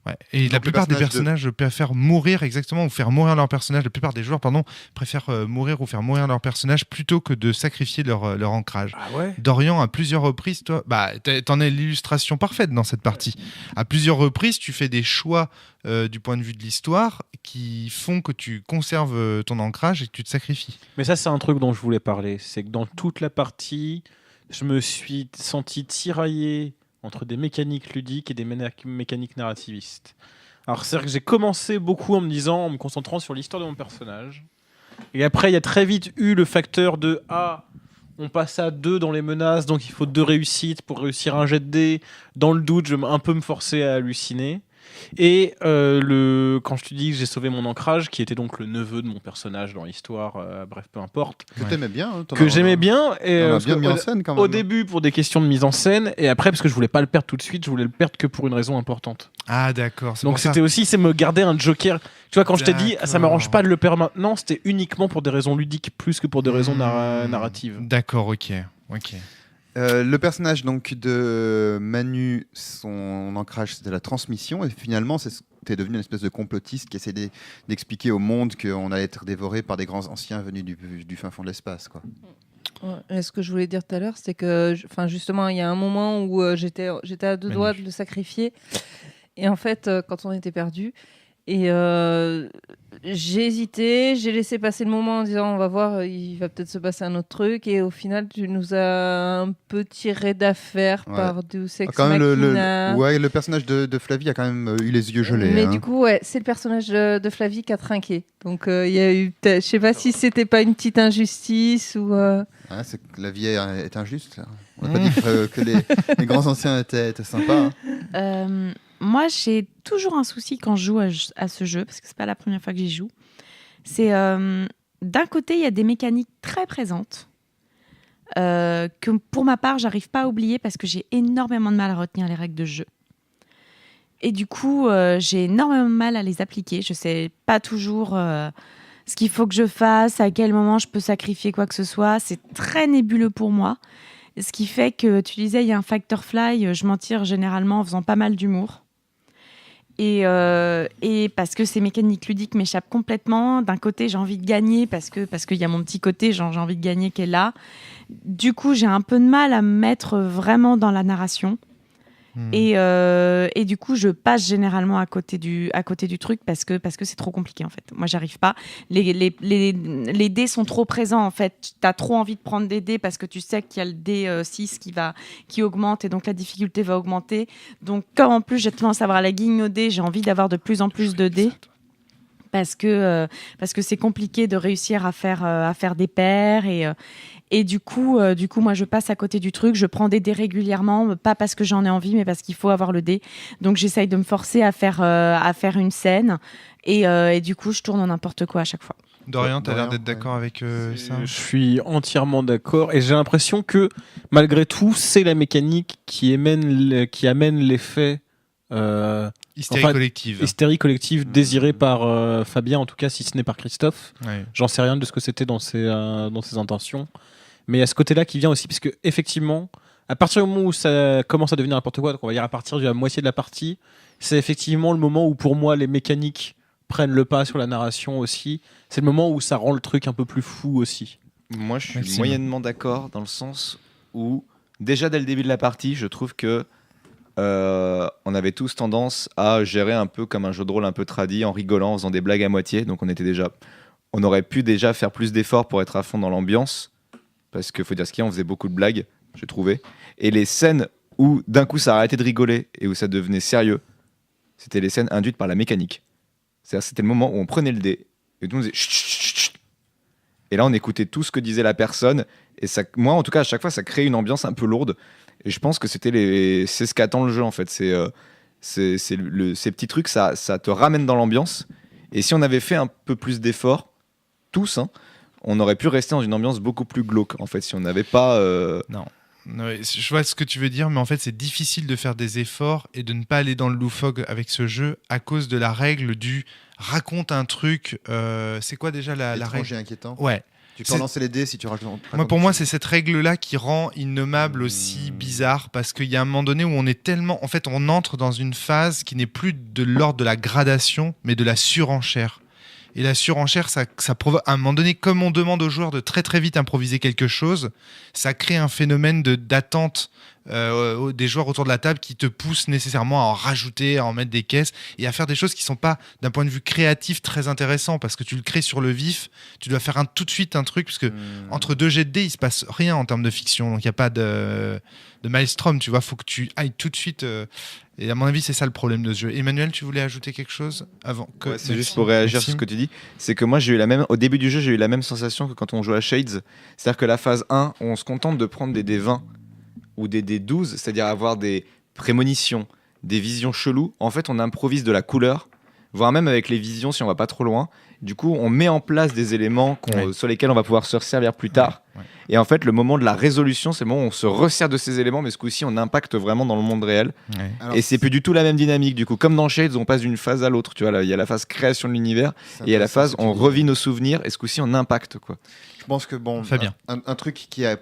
Ouais. Et Donc, la le plupart des personnage personnages préfèrent mourir exactement ou faire mourir leur personnage. La plupart des joueurs, préfèrent mourir ou faire mourir leur personnage plutôt que de sacrifier leur ancrage. Ah ouais. Dorian, à plusieurs reprises, toi, t'en es l'illustration parfaite dans cette partie. À plusieurs reprises, tu fais des choix du point de vue de l'histoire qui font que tu conserves ton ancrage et que tu te sacrifies. Mais ça, c'est un truc dont je voulais parler. C'est que dans toute la partie, je me suis senti tiraillé entre des mécaniques ludiques et des mécaniques narrativistes. Alors, c'est vrai que j'ai commencé beaucoup en me concentrant sur l'histoire de mon personnage. Et après, il y a très vite eu le facteur de on passe à 2 dans les menaces, donc il faut 2 réussites pour réussir un jet de dés. Dans le doute, je vais un peu me forcer à halluciner. Et quand je te dis que j'ai sauvé mon ancrage, qui était donc le neveu de mon personnage dans l'histoire, bref, peu importe. Que t'aimais bien. Que j'aimais bien. Et, On a parce bien que mis en scène quand même. au début, pour des questions de mise en scène, et après, parce que je voulais pas le perdre tout de suite, je voulais le perdre que pour une raison importante. Ah d'accord. Donc c'était aussi, c'est me garder un joker. Tu vois, quand je t'ai dit, ça D'accord. m'arrange pas de le perdre maintenant, c'était uniquement pour des raisons ludiques plus que pour des raisons narratives. D'accord, ok. Le personnage donc de Manu, son ancrage c'était la transmission, et finalement t'es devenu une espèce de complotiste qui essaie d'expliquer au monde qu'on allait être dévoré par des grands anciens venus du fin fond de l'espace, quoi. Ouais, et ce que je voulais dire tout à l'heure, c'est que, justement, il y a un moment où j'étais à 2 doigts de le sacrifier. Et en fait, quand on était perdu, et j'ai hésité, j'ai laissé passer le moment en disant on va voir, il va peut-être se passer un autre truc. Et au final, tu nous as un peu tiré d'affaire par Deus Ex Quand même, Machina. le personnage de Flavie a quand même eu les yeux gelés. Mais du coup, c'est le personnage de Flavie qui a trinqué. Donc il y a eu, je sais pas si c'était pas une petite injustice ou. C'est que la vie est injuste. Là. On n'a pas dit que les grands anciens étaient sympas. Moi, j'ai toujours un souci quand je joue à ce jeu, parce que c'est pas la première fois que j'y joue. C'est d'un côté, il y a des mécaniques très présentes que pour ma part, j'arrive pas à oublier parce que j'ai énormément de mal à retenir les règles de jeu. Et du coup, j'ai énormément de mal à les appliquer. Je sais pas toujours ce qu'il faut que je fasse, à quel moment je peux sacrifier quoi que ce soit. C'est très nébuleux pour moi. Ce qui fait que, tu disais, il y a un factor fly, je m'en tire généralement en faisant pas mal d'humour. Et parce que ces mécaniques ludiques m'échappent complètement. D'un côté, j'ai envie de gagner parce qu'il y a mon petit côté, j'ai envie de gagner qui est là. Du coup, j'ai un peu de mal à me mettre vraiment dans la narration. Et du coup, je passe généralement à côté du truc parce que c'est trop compliqué en fait. Moi, j'arrive pas. Les dés sont trop présents en fait. T'as trop envie de prendre des dés parce que tu sais qu'il y a le dé 6 qui augmente et donc la difficulté va augmenter. Donc, comme en plus j'ai tendance à avoir la guignodée, j'ai envie d'avoir de plus en plus de dés. Parce que c'est compliqué de réussir à faire des paires et du coup moi je passe à côté du truc, je prends des dés régulièrement, pas parce que j'en ai envie mais parce qu'il faut avoir le dé. Donc j'essaye de me forcer à faire une scène et du coup je tourne en n'importe quoi à chaque fois. Dorian, t'as l'air d'être d'accord avec ça. Je suis entièrement d'accord et j'ai l'impression que malgré tout, c'est la mécanique qui amène l'effet hystérie collective désirée par Fabien, en tout cas si ce n'est par Christophe. Ouais. J'en sais rien de ce que c'était dans ses intentions. Mais il y a ce côté-là qui vient aussi, parce que effectivement, à partir du moment où ça commence à devenir n'importe quoi, donc on va dire à partir de la moitié de la partie, c'est effectivement le moment où pour moi les mécaniques prennent le pas sur la narration aussi. C'est le moment où ça rend le truc un peu plus fou aussi. Moi, je suis moyennement d'accord dans le sens où déjà dès le début de la partie, je trouve que on avait tous tendance à gérer un peu comme un jeu de rôle un peu tradit, en rigolant, en faisant des blagues à moitié. Donc on aurait pu déjà faire plus d'efforts pour être à fond dans l'ambiance, parce qu'il faut dire ce qu'il y a, on faisait beaucoup de blagues, j'ai trouvé. Et les scènes où d'un coup ça arrêtait de rigoler et où ça devenait sérieux, c'était les scènes induites par la mécanique. C'est-à-dire c'était le moment où on prenait le dé et tout le monde disait chut, chut, chut. Et là on écoutait tout ce que disait la personne et ça, moi en tout cas à chaque fois ça créait une ambiance un peu lourde et je pense que c'est ce qu'attend le jeu en fait. Ces petits trucs, ça te ramène dans l'ambiance. Et si on avait fait un peu plus d'efforts, tous, on aurait pu rester dans une ambiance beaucoup plus glauque, en fait, si on n'avait pas... Non. Je vois ce que tu veux dire, mais en fait, c'est difficile de faire des efforts et de ne pas aller dans le loufoque avec ce jeu à cause de la règle du raconte un truc. C'est quoi déjà la règle? Étranger inquiétant. Ouais. Tu peux lancer les dés si tu racontes. Pour moi, c'est cette règle-là qui rend Innommable aussi bizarre, parce qu'il y a un moment donné où on est tellement... En fait, on entre dans une phase qui n'est plus de l'ordre de la gradation, mais de la surenchère. Et la surenchère, ça provoque, à un moment donné, comme on demande aux joueurs de très très vite improviser quelque chose, ça crée un phénomène d'attente des joueurs autour de la table qui te pousse nécessairement à en rajouter, à en mettre des caisses et à faire des choses qui sont pas, d'un point de vue créatif, très intéressants, parce que tu le crées sur le vif, tu dois faire tout de suite un truc, parce que entre deux jets de dés, il se passe rien en termes de fiction, donc il n'y a pas de maelstrom, tu vois, faut que tu ailles tout de suite... Et à mon avis, c'est ça le problème de ce jeu. Emmanuel, tu voulais ajouter quelque chose avant que... C'est juste pour réagir sur ce que tu dis. C'est que moi, au début du jeu, j'ai eu la même sensation que quand on joue à Shades. C'est-à-dire que la phase 1, on se contente de prendre des D20 ou des D12, c'est-à-dire avoir des prémonitions, des visions cheloues. En fait, on improvise de la couleur, voire même avec les visions si on va pas trop loin. Du coup, on met en place des éléments sur lesquels on va pouvoir se resservir plus tard. Ouais. Et en fait, le moment de la résolution, c'est le moment où on se resserre de ces éléments, mais ce coup-ci, on impacte vraiment dans le monde réel. Ouais. Alors, et c'est plus du tout la même dynamique. Du coup, comme dans Shades, on passe d'une phase à l'autre. Tu vois, là, il y a la phase création de l'univers et il y a la phase on revit nos souvenirs. Et ce coup-ci, on impacte, quoi. Je pense que un truc qui a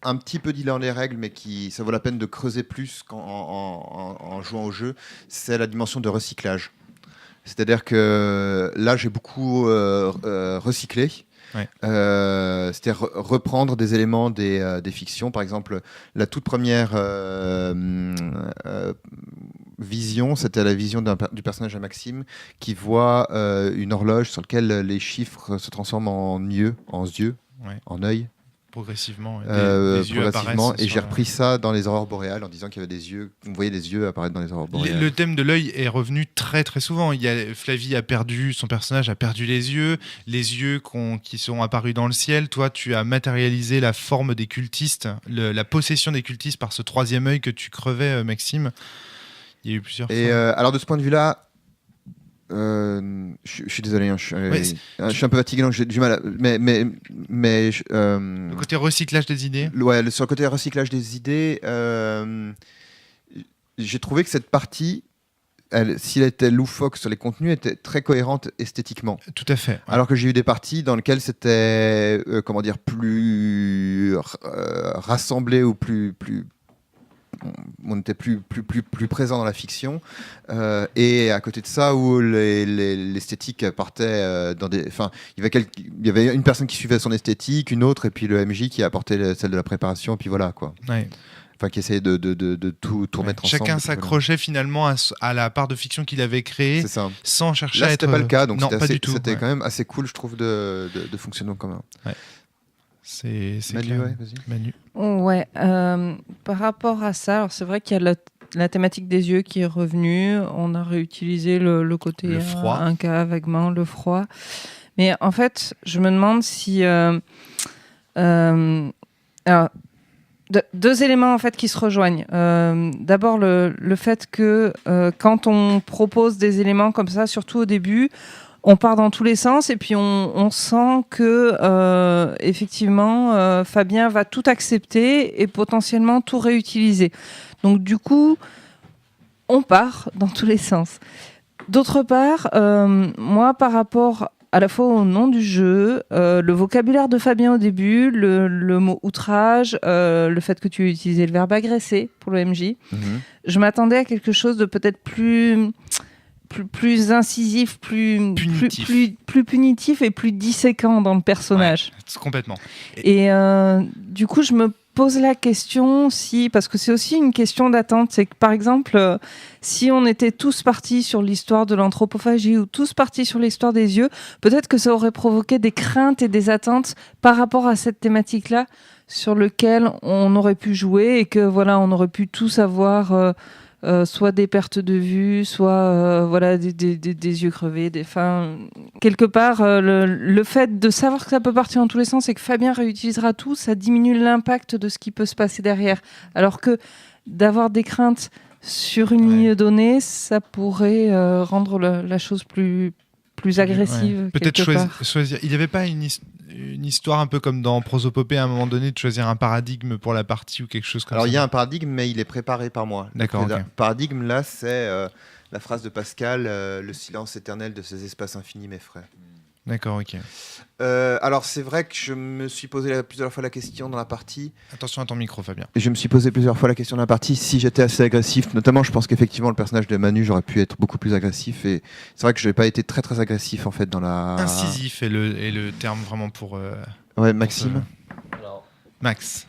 un petit peu dit dans les règles, mais ça vaut la peine de creuser plus en jouant au jeu, c'est la dimension de recyclage. C'est-à-dire que là, j'ai beaucoup recyclé. Ouais. C'est-à-dire reprendre des éléments des fictions. Par exemple, la toute première vision, c'était la vision du personnage de Maxime qui voit une horloge sur laquelle les chiffres se transforment en yeux, en œil. Progressivement, des yeux progressivement, et j'ai repris ça dans les aurores boréales en disant qu'il y avait des yeux, on voyait des yeux apparaître dans les aurores boréales. Le thème de l'œil est revenu très très souvent. Flavie son personnage a perdu les yeux qui sont apparus dans le ciel. Toi, tu as matérialisé la forme des cultistes, la possession des cultistes par ce troisième œil que tu crevais, Maxime. Il y a eu plusieurs. Et alors de ce point de vue-là, je suis désolé, je suis un peu fatigué, donc j'ai du mal. Le côté recyclage des idées. Ouais, sur le côté recyclage des idées, j'ai trouvé que cette partie, s'il était loufoque sur les contenus, était très cohérente esthétiquement. Tout à fait. Ouais. Alors que j'ai eu des parties dans lesquelles c'était, plus rassemblé ou plus on était plus présent dans la fiction, et à côté de ça où l'esthétique partait dans des, enfin il y avait une personne qui suivait son esthétique, une autre, et puis le MJ qui apportait celle de la préparation, et puis voilà quoi. Ouais. Enfin, qui essayait de tout remettre ensemble. Chacun s'accrochait finalement à la part de fiction qu'il avait créée, sans chercher à être... Là, c'était pas le cas, donc c'était quand même assez cool, je trouve, de fonctionner en commun. Ouais. C'est Manu, clair. Ouais, vas-y. Manu. Ouais, par rapport à ça, alors c'est vrai qu'il y a la thématique des yeux qui est revenue. On a réutilisé le côté le froid. Un cas vaguement, le froid. Mais en fait, je me demande si... alors, deux éléments en fait qui se rejoignent. D'abord le fait que quand on propose des éléments comme ça, surtout au début, on part dans tous les sens et puis on sent que effectivement Fabien va tout accepter et potentiellement tout réutiliser. Donc du coup, on part dans tous les sens. D'autre part, moi par rapport à la fois au nom du jeu, le vocabulaire de Fabien au début, le mot outrage, le fait que tu aies utilisé le verbe agresser pour le MJ, je m'attendais à quelque chose de peut-être plus incisif, plus punitif et plus disséquant dans le personnage. Ouais, complètement. Et du coup, je me pose la question parce que c'est aussi une question d'attente, c'est que par exemple, si on était tous partis sur l'histoire de l'anthropophagie ou tous partis sur l'histoire des yeux, peut-être que ça aurait provoqué des craintes et des attentes par rapport à cette thématique-là sur lequel on aurait pu jouer et que voilà, on aurait pu tous avoir soit des pertes de vue, soit des yeux crevés, quelque part le fait de savoir que ça peut partir dans tous les sens et que Fabien réutilisera tout, ça diminue l'impact de ce qui peut se passer derrière, alors que d'avoir des craintes sur une ligne donnée, ça pourrait rendre la chose plus agressive. Ouais. Peut-être quelque part. choisir. Il n'y avait pas une histoire un peu comme dans Prosopopée à un moment donné de choisir un paradigme pour la partie ou quelque chose comme ça. Alors il y a un paradigme, mais il est préparé par moi. D'accord. Le paradigme là, c'est la phrase de Pascal le silence éternel de ces espaces infinis m'effraie. D'accord, ok. Alors c'est vrai que je me suis posé plusieurs fois la question dans la partie. Attention à ton micro, Fabien. Je me suis posé plusieurs fois la question dans la partie si j'étais assez agressif. Notamment, je pense qu'effectivement le personnage de Manu, j'aurais pu être beaucoup plus agressif. Et c'est vrai que je n'ai pas été très très agressif en fait dans la. Incisif est le terme vraiment pour. Ouais, Maxime. Max.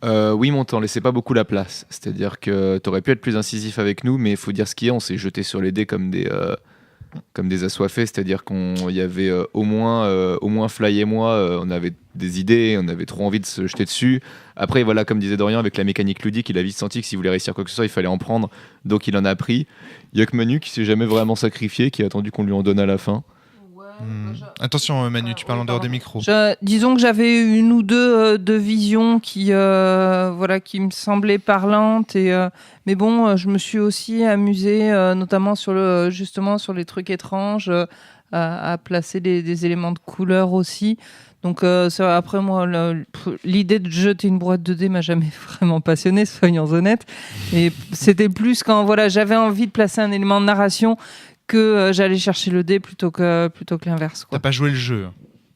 Oui, mon temps, laissez pas beaucoup la place. C'est-à-dire que tu aurais pu être plus incisif avec nous, mais il faut dire ce qui est. On s'est jeté sur les dés comme des assoiffés. C'est-à-dire qu'il y avait au moins Fly et moi, on avait des idées, on avait trop envie de se jeter dessus. Après, voilà, comme disait Dorian, avec la mécanique ludique, il a vite senti que s'il voulait réussir quoi que ce soit, il fallait en prendre. Donc il en a pris. Il y a que Manu qui s'est jamais vraiment sacrifié, qui a attendu qu'on lui en donne à la fin. Attention Manu, tu parles en dehors des micros. Disons que j'avais une ou deux de visions qui me semblaient parlantes mais bon, je me suis aussi amusée notamment sur les trucs étranges à placer des éléments de couleur aussi. Donc après moi l'idée de jeter une boîte de dés m'a jamais vraiment passionnée, soyons honnêtes. Et c'était plus quand j'avais envie de placer un élément de narration que j'allais chercher le dé plutôt que l'inverse. T'as pas joué le jeu.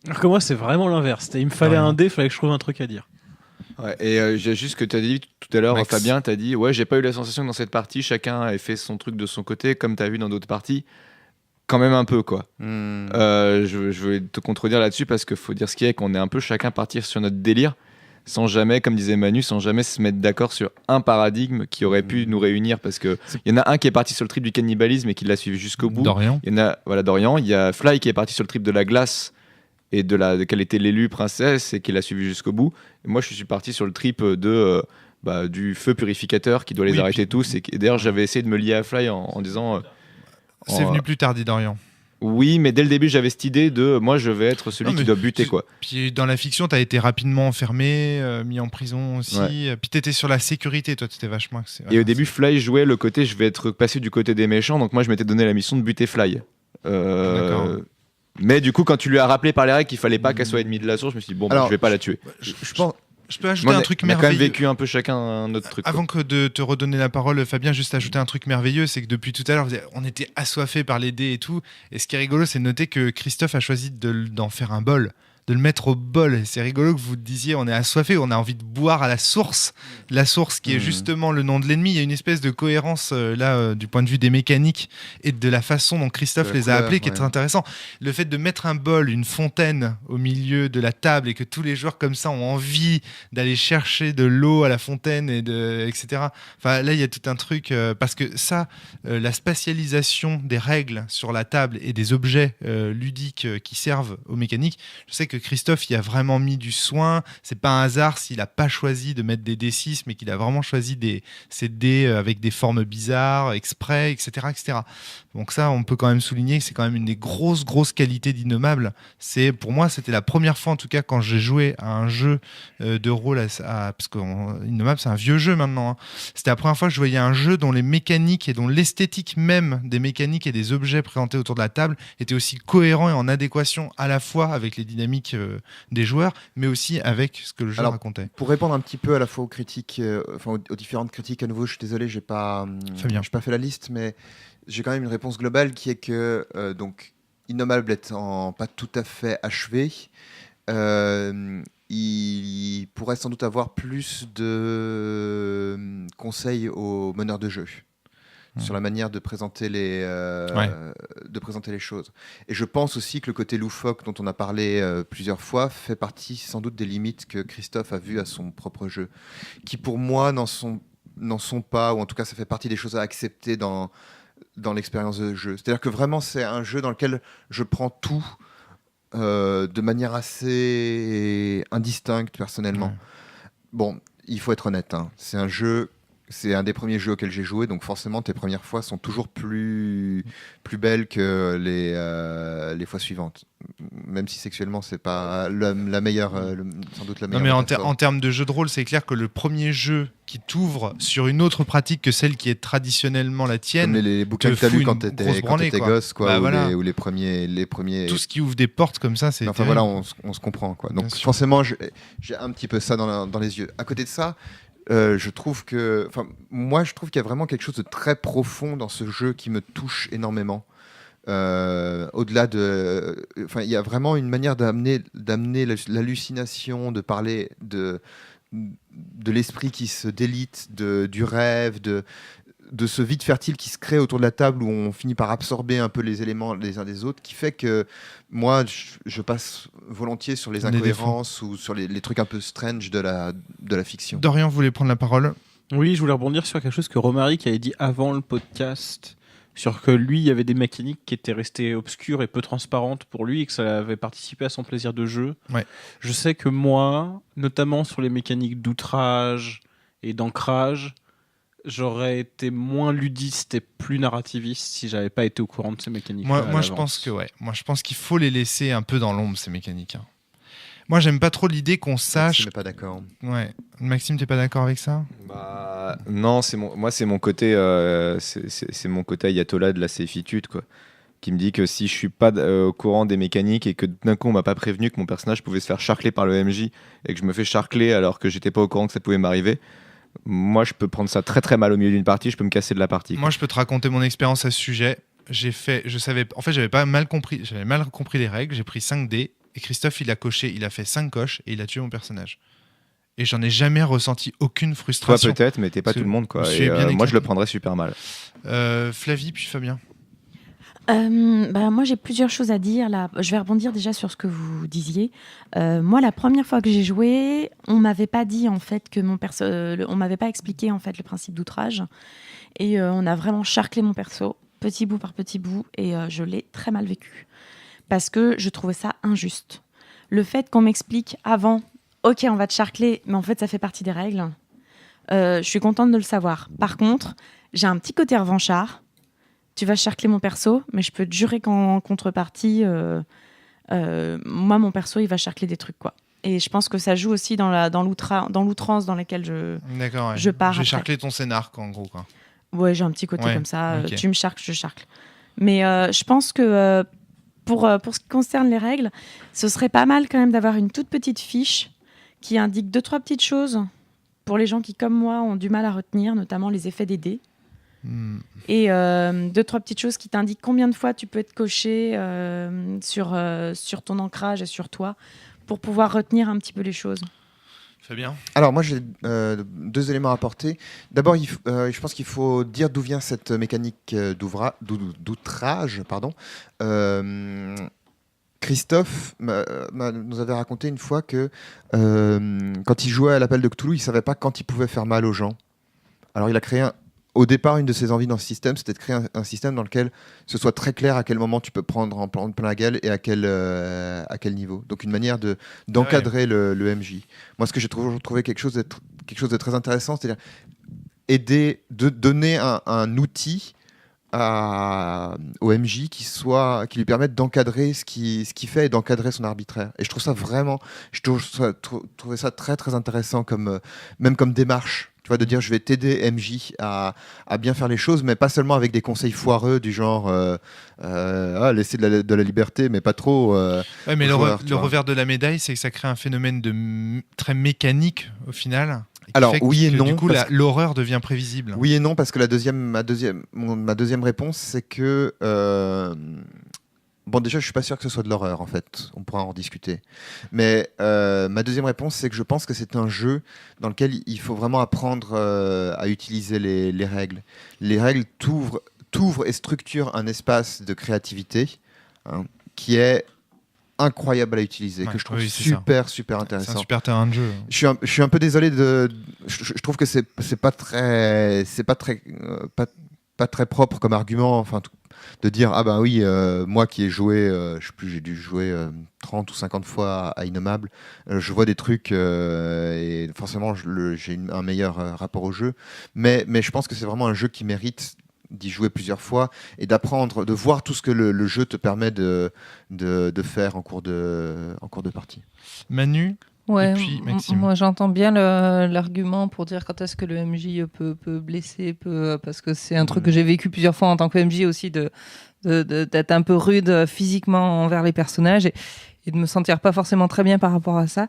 Alors que moi, c'est vraiment l'inverse. Il me fallait un dé, il fallait que je trouve un truc à dire. Ouais, et j'ai juste que tu as dit tout à l'heure, Max. Fabien, tu as dit ouais, j'ai pas eu la sensation que dans cette partie, chacun ait fait son truc de son côté, comme tu as vu dans d'autres parties. Quand même un peu, quoi. Je vais te contredire là-dessus parce qu'il faut dire ce qu'il y a, qu'on est un peu chacun partir sur notre délire, sans jamais, comme disait Manu, sans jamais se mettre d'accord sur un paradigme qui aurait pu nous réunir, parce qu'il y en a un qui est parti sur le trip du cannibalisme et qui l'a suivi jusqu'au bout. Dorian. Il y en a, Dorian. Il y a Fly qui est parti sur le trip de la glace et de quelle était l'élu princesse et qui l'a suivi jusqu'au bout. Et moi, je suis parti sur le trip du feu purificateur qui doit les arrêter tous. Et d'ailleurs, j'avais essayé de me lier à Fly en disant... C'est venu plus tard, dit Dorian. Oui, mais dès le début, j'avais cette idée de moi, je vais être celui qui doit buter, quoi. Puis dans la fiction, t'as été rapidement enfermé, mis en prison aussi. Ouais. Puis t'étais sur la sécurité, toi, t'étais vachement. Et au début, Fly jouait le côté je vais être passé du côté des méchants, donc moi, je m'étais donné la mission de buter Fly. Mais du coup, quand tu lui as rappelé par les règles qu'il fallait pas qu'elle soit ennemie de la source, je me suis dit bon, je vais pas la tuer. Je peux ajouter un truc merveilleux. On a quand même vécu un peu chacun un autre truc. Avant que de te redonner la parole, Fabien, juste ajouter un truc merveilleux, c'est que depuis tout à l'heure, on était assoiffés par les dés et tout. Et ce qui est rigolo, c'est de noter que Christophe a choisi d'en faire un bol, de le mettre au bol. Et c'est rigolo que vous disiez, on est assoiffé, on a envie de boire à la source qui est justement le nom de l'ennemi. Il y a une espèce de cohérence du point de vue des mécaniques et de la façon dont Christophe les a appelés qui est très intéressant. Le fait de mettre un bol, une fontaine au milieu de la table et que tous les joueurs comme ça ont envie d'aller chercher de l'eau à la fontaine etc. Enfin, là, il y a tout un truc parce que ça, la spatialisation des règles sur la table et des objets ludiques qui servent aux mécaniques, je sais que Christophe y a vraiment mis du soin. C'est pas un hasard s'il a pas choisi de mettre des D6, mais qu'il a vraiment choisi ces dés avec des formes bizarres, exprès, etc., etc. Donc ça, on peut quand même souligner que c'est quand même une des grosses qualités d'Innommable. Pour moi, c'était la première fois, en tout cas, quand j'ai joué à un jeu de rôle, parce que Innommable, c'est un vieux jeu maintenant. Hein. C'était la première fois que je voyais un jeu dont les mécaniques et dont l'esthétique même des mécaniques et des objets présentés autour de la table était aussi cohérent et en adéquation à la fois avec les dynamiques des joueurs, mais aussi avec ce que le jeu racontait. Pour répondre un petit peu à la fois aux critiques, aux différentes critiques, à nouveau, je suis désolé, j'ai pas fait la liste, mais j'ai quand même une réponse globale qui est que donc Innommable étant pas tout à fait achevé, il pourrait sans doute avoir plus de conseils aux meneurs de jeu sur la manière de présenter les choses. Et je pense aussi que le côté loufoque dont on a parlé plusieurs fois fait partie sans doute des limites que Christophe a vues à son propre jeu, qui pour moi n'en sont pas, ou en tout cas ça fait partie des choses à accepter dans l'expérience de jeu. C'est-à-dire que vraiment c'est un jeu dans lequel je prends tout de manière assez indistincte personnellement. Bon, il faut être honnête, hein. C'est un jeu c'est un des premiers jeux auxquels j'ai joué, donc forcément tes premières fois sont toujours plus belles que les fois suivantes. Même si sexuellement c'est pas la meilleure, sans doute la meilleure. Non mais en termes de jeu de rôle, c'est clair que le premier jeu qui t'ouvre sur une autre pratique que celle qui est traditionnellement la tienne, comme les bouquins que t'as lus quand t'étais gosse, quoi, voilà. ou les premiers. Tout ce qui ouvre des portes comme ça, c'est. Enfin voilà, on se comprend, quoi. Donc forcément, j'ai un petit peu ça dans les yeux. À côté de ça. Je trouve qu'il y a vraiment quelque chose de très profond dans ce jeu qui me touche énormément. Au-delà de, il y a vraiment une manière d'amener l'hallucination, de parler de l'esprit qui se délite, du rêve, de ce vide fertile qui se crée autour de la table où on finit par absorber un peu les éléments les uns des autres, qui fait que moi, je passe volontiers sur les incohérences ou sur les trucs un peu strange de la fiction. Dorian voulait prendre la parole. Oui, je voulais rebondir sur quelque chose que Romaric avait dit avant le podcast, sur que lui, il y avait des mécaniques qui étaient restées obscures et peu transparentes pour lui et que ça avait participé à son plaisir de jeu. Ouais. Je sais que moi, notamment sur les mécaniques d'outrage et d'ancrage, j'aurais été moins ludiste et plus narrativiste si j'avais pas été au courant de ces mécaniques. Moi je pense que Moi, je pense qu'il faut les laisser un peu dans l'ombre, ces mécaniques. Moi, j'aime pas trop l'idée qu'on sache. Maxime n'est pas d'accord. Ouais. Maxime, t'es pas d'accord avec ça ? Non, c'est mon côté, c'est mon côté ayatollah de la séfitude, quoi, qui me dit que si je suis pas au courant des mécaniques et que d'un coup on m'a pas prévenu que mon personnage pouvait se faire charcler par le MJ et que je me fais charcler alors que j'étais pas au courant que ça pouvait m'arriver. Moi, je peux prendre ça très très mal au milieu d'une partie, je peux me casser de la partie. Moi, je peux te raconter mon expérience à ce sujet. J'avais mal compris les règles. J'ai pris 5 dés et Christophe, il a fait 5 coches et il a tué mon personnage. Et j'en ai jamais ressenti aucune frustration. Toi peut-être, mais t'es pas tout le monde, quoi. Et moi, je le prendrais super mal. Flavie, puis Fabien. Moi, j'ai plusieurs choses à dire là. Je vais rebondir déjà sur ce que vous disiez. Moi, la première fois que j'ai joué, on m'avait pas dit en fait que on m'avait pas expliqué en fait le principe d'outrage, et on a vraiment charclé mon perso petit bout par petit bout, et je l'ai très mal vécu parce que je trouvais ça injuste. Le fait qu'on m'explique avant, ok, on va te charcler, mais en fait, ça fait partie des règles. Je suis contente de le savoir. Par contre, j'ai un petit côté revanchard. Tu vas charcler mon perso, mais je peux te jurer qu'en contrepartie, moi, mon perso, il va charcler des trucs, quoi. Et je pense que ça joue aussi dans l'outrance dans laquelle je pars. J'ai charclé ton scénar, en gros, quoi. Ouais, j'ai un petit côté comme ça. Okay. Tu me charcles, je charcle. Mais je pense que pour ce qui concerne les règles, ce serait pas mal quand même d'avoir une toute petite fiche qui indique 2-3 petites choses pour les gens qui, comme moi, ont du mal à retenir, notamment les effets des dés. Et 2-3 petites choses qui t'indiquent combien de fois tu peux être coché sur ton ancrage et sur toi pour pouvoir retenir un petit peu les choses. Fabien ? Alors moi j'ai 2 éléments à apporter. D'abord, je pense qu'il faut dire d'où vient cette mécanique d'outrage. Christophe nous avait raconté une fois que quand il jouait à l'appel de Cthulhu, il ne savait pas quand il pouvait faire mal aux gens. Alors il a créé au départ, une de ses envies dans ce système, c'était de créer un système dans lequel ce soit très clair à quel moment tu peux prendre plein la gueule et à quel niveau. Donc une manière d'encadrer le MJ. Moi, ce que j'ai toujours trouvé quelque chose de très intéressant, c'est-à-dire donner un outil au MJ qui lui permette d'encadrer ce qu'il fait et d'encadrer son arbitraire. Et je trouve ça vraiment, trouvais ça très très intéressant même comme démarche. Tu vois, de dire je vais t'aider MJ à bien faire les choses, mais pas seulement avec des conseils foireux du genre laisser de la liberté, mais pas trop. Mais le revers de la médaille, c'est que ça crée un phénomène très mécanique au final. Alors oui et non. Du coup, l'horreur devient prévisible. Oui et non, parce que ma deuxième réponse, c'est que bon, déjà, je suis pas sûr que ce soit de l'horreur, en fait. On pourra en discuter. Mais ma deuxième réponse, c'est que je pense que c'est un jeu dans lequel il faut vraiment apprendre à utiliser les règles. Les règles t'ouvrent et structurent un espace de créativité qui est incroyable à utiliser, que je trouve super intéressant. C'est un super terrain de jeu. Je suis un peu désolé je trouve que c'est pas très pas très propre comme argument. Enfin, de dire ah ben oui, moi qui ai joué, je sais plus, j'ai dû jouer 30 ou 50 fois à Innommable, je vois des trucs et forcément j'ai un meilleur rapport au jeu. Mais je pense que c'est vraiment un jeu qui mérite d'y jouer plusieurs fois et d'apprendre, de voir tout ce que le jeu te permet de faire en cours de partie. Manu. Ouais, et puis Maxime. moi j'entends bien l'argument pour dire quand est-ce que le MJ peut blesser, parce que c'est un truc que j'ai vécu plusieurs fois en tant que MJ aussi, d'être un peu rude physiquement envers les personnages et de me sentir pas forcément très bien par rapport à ça.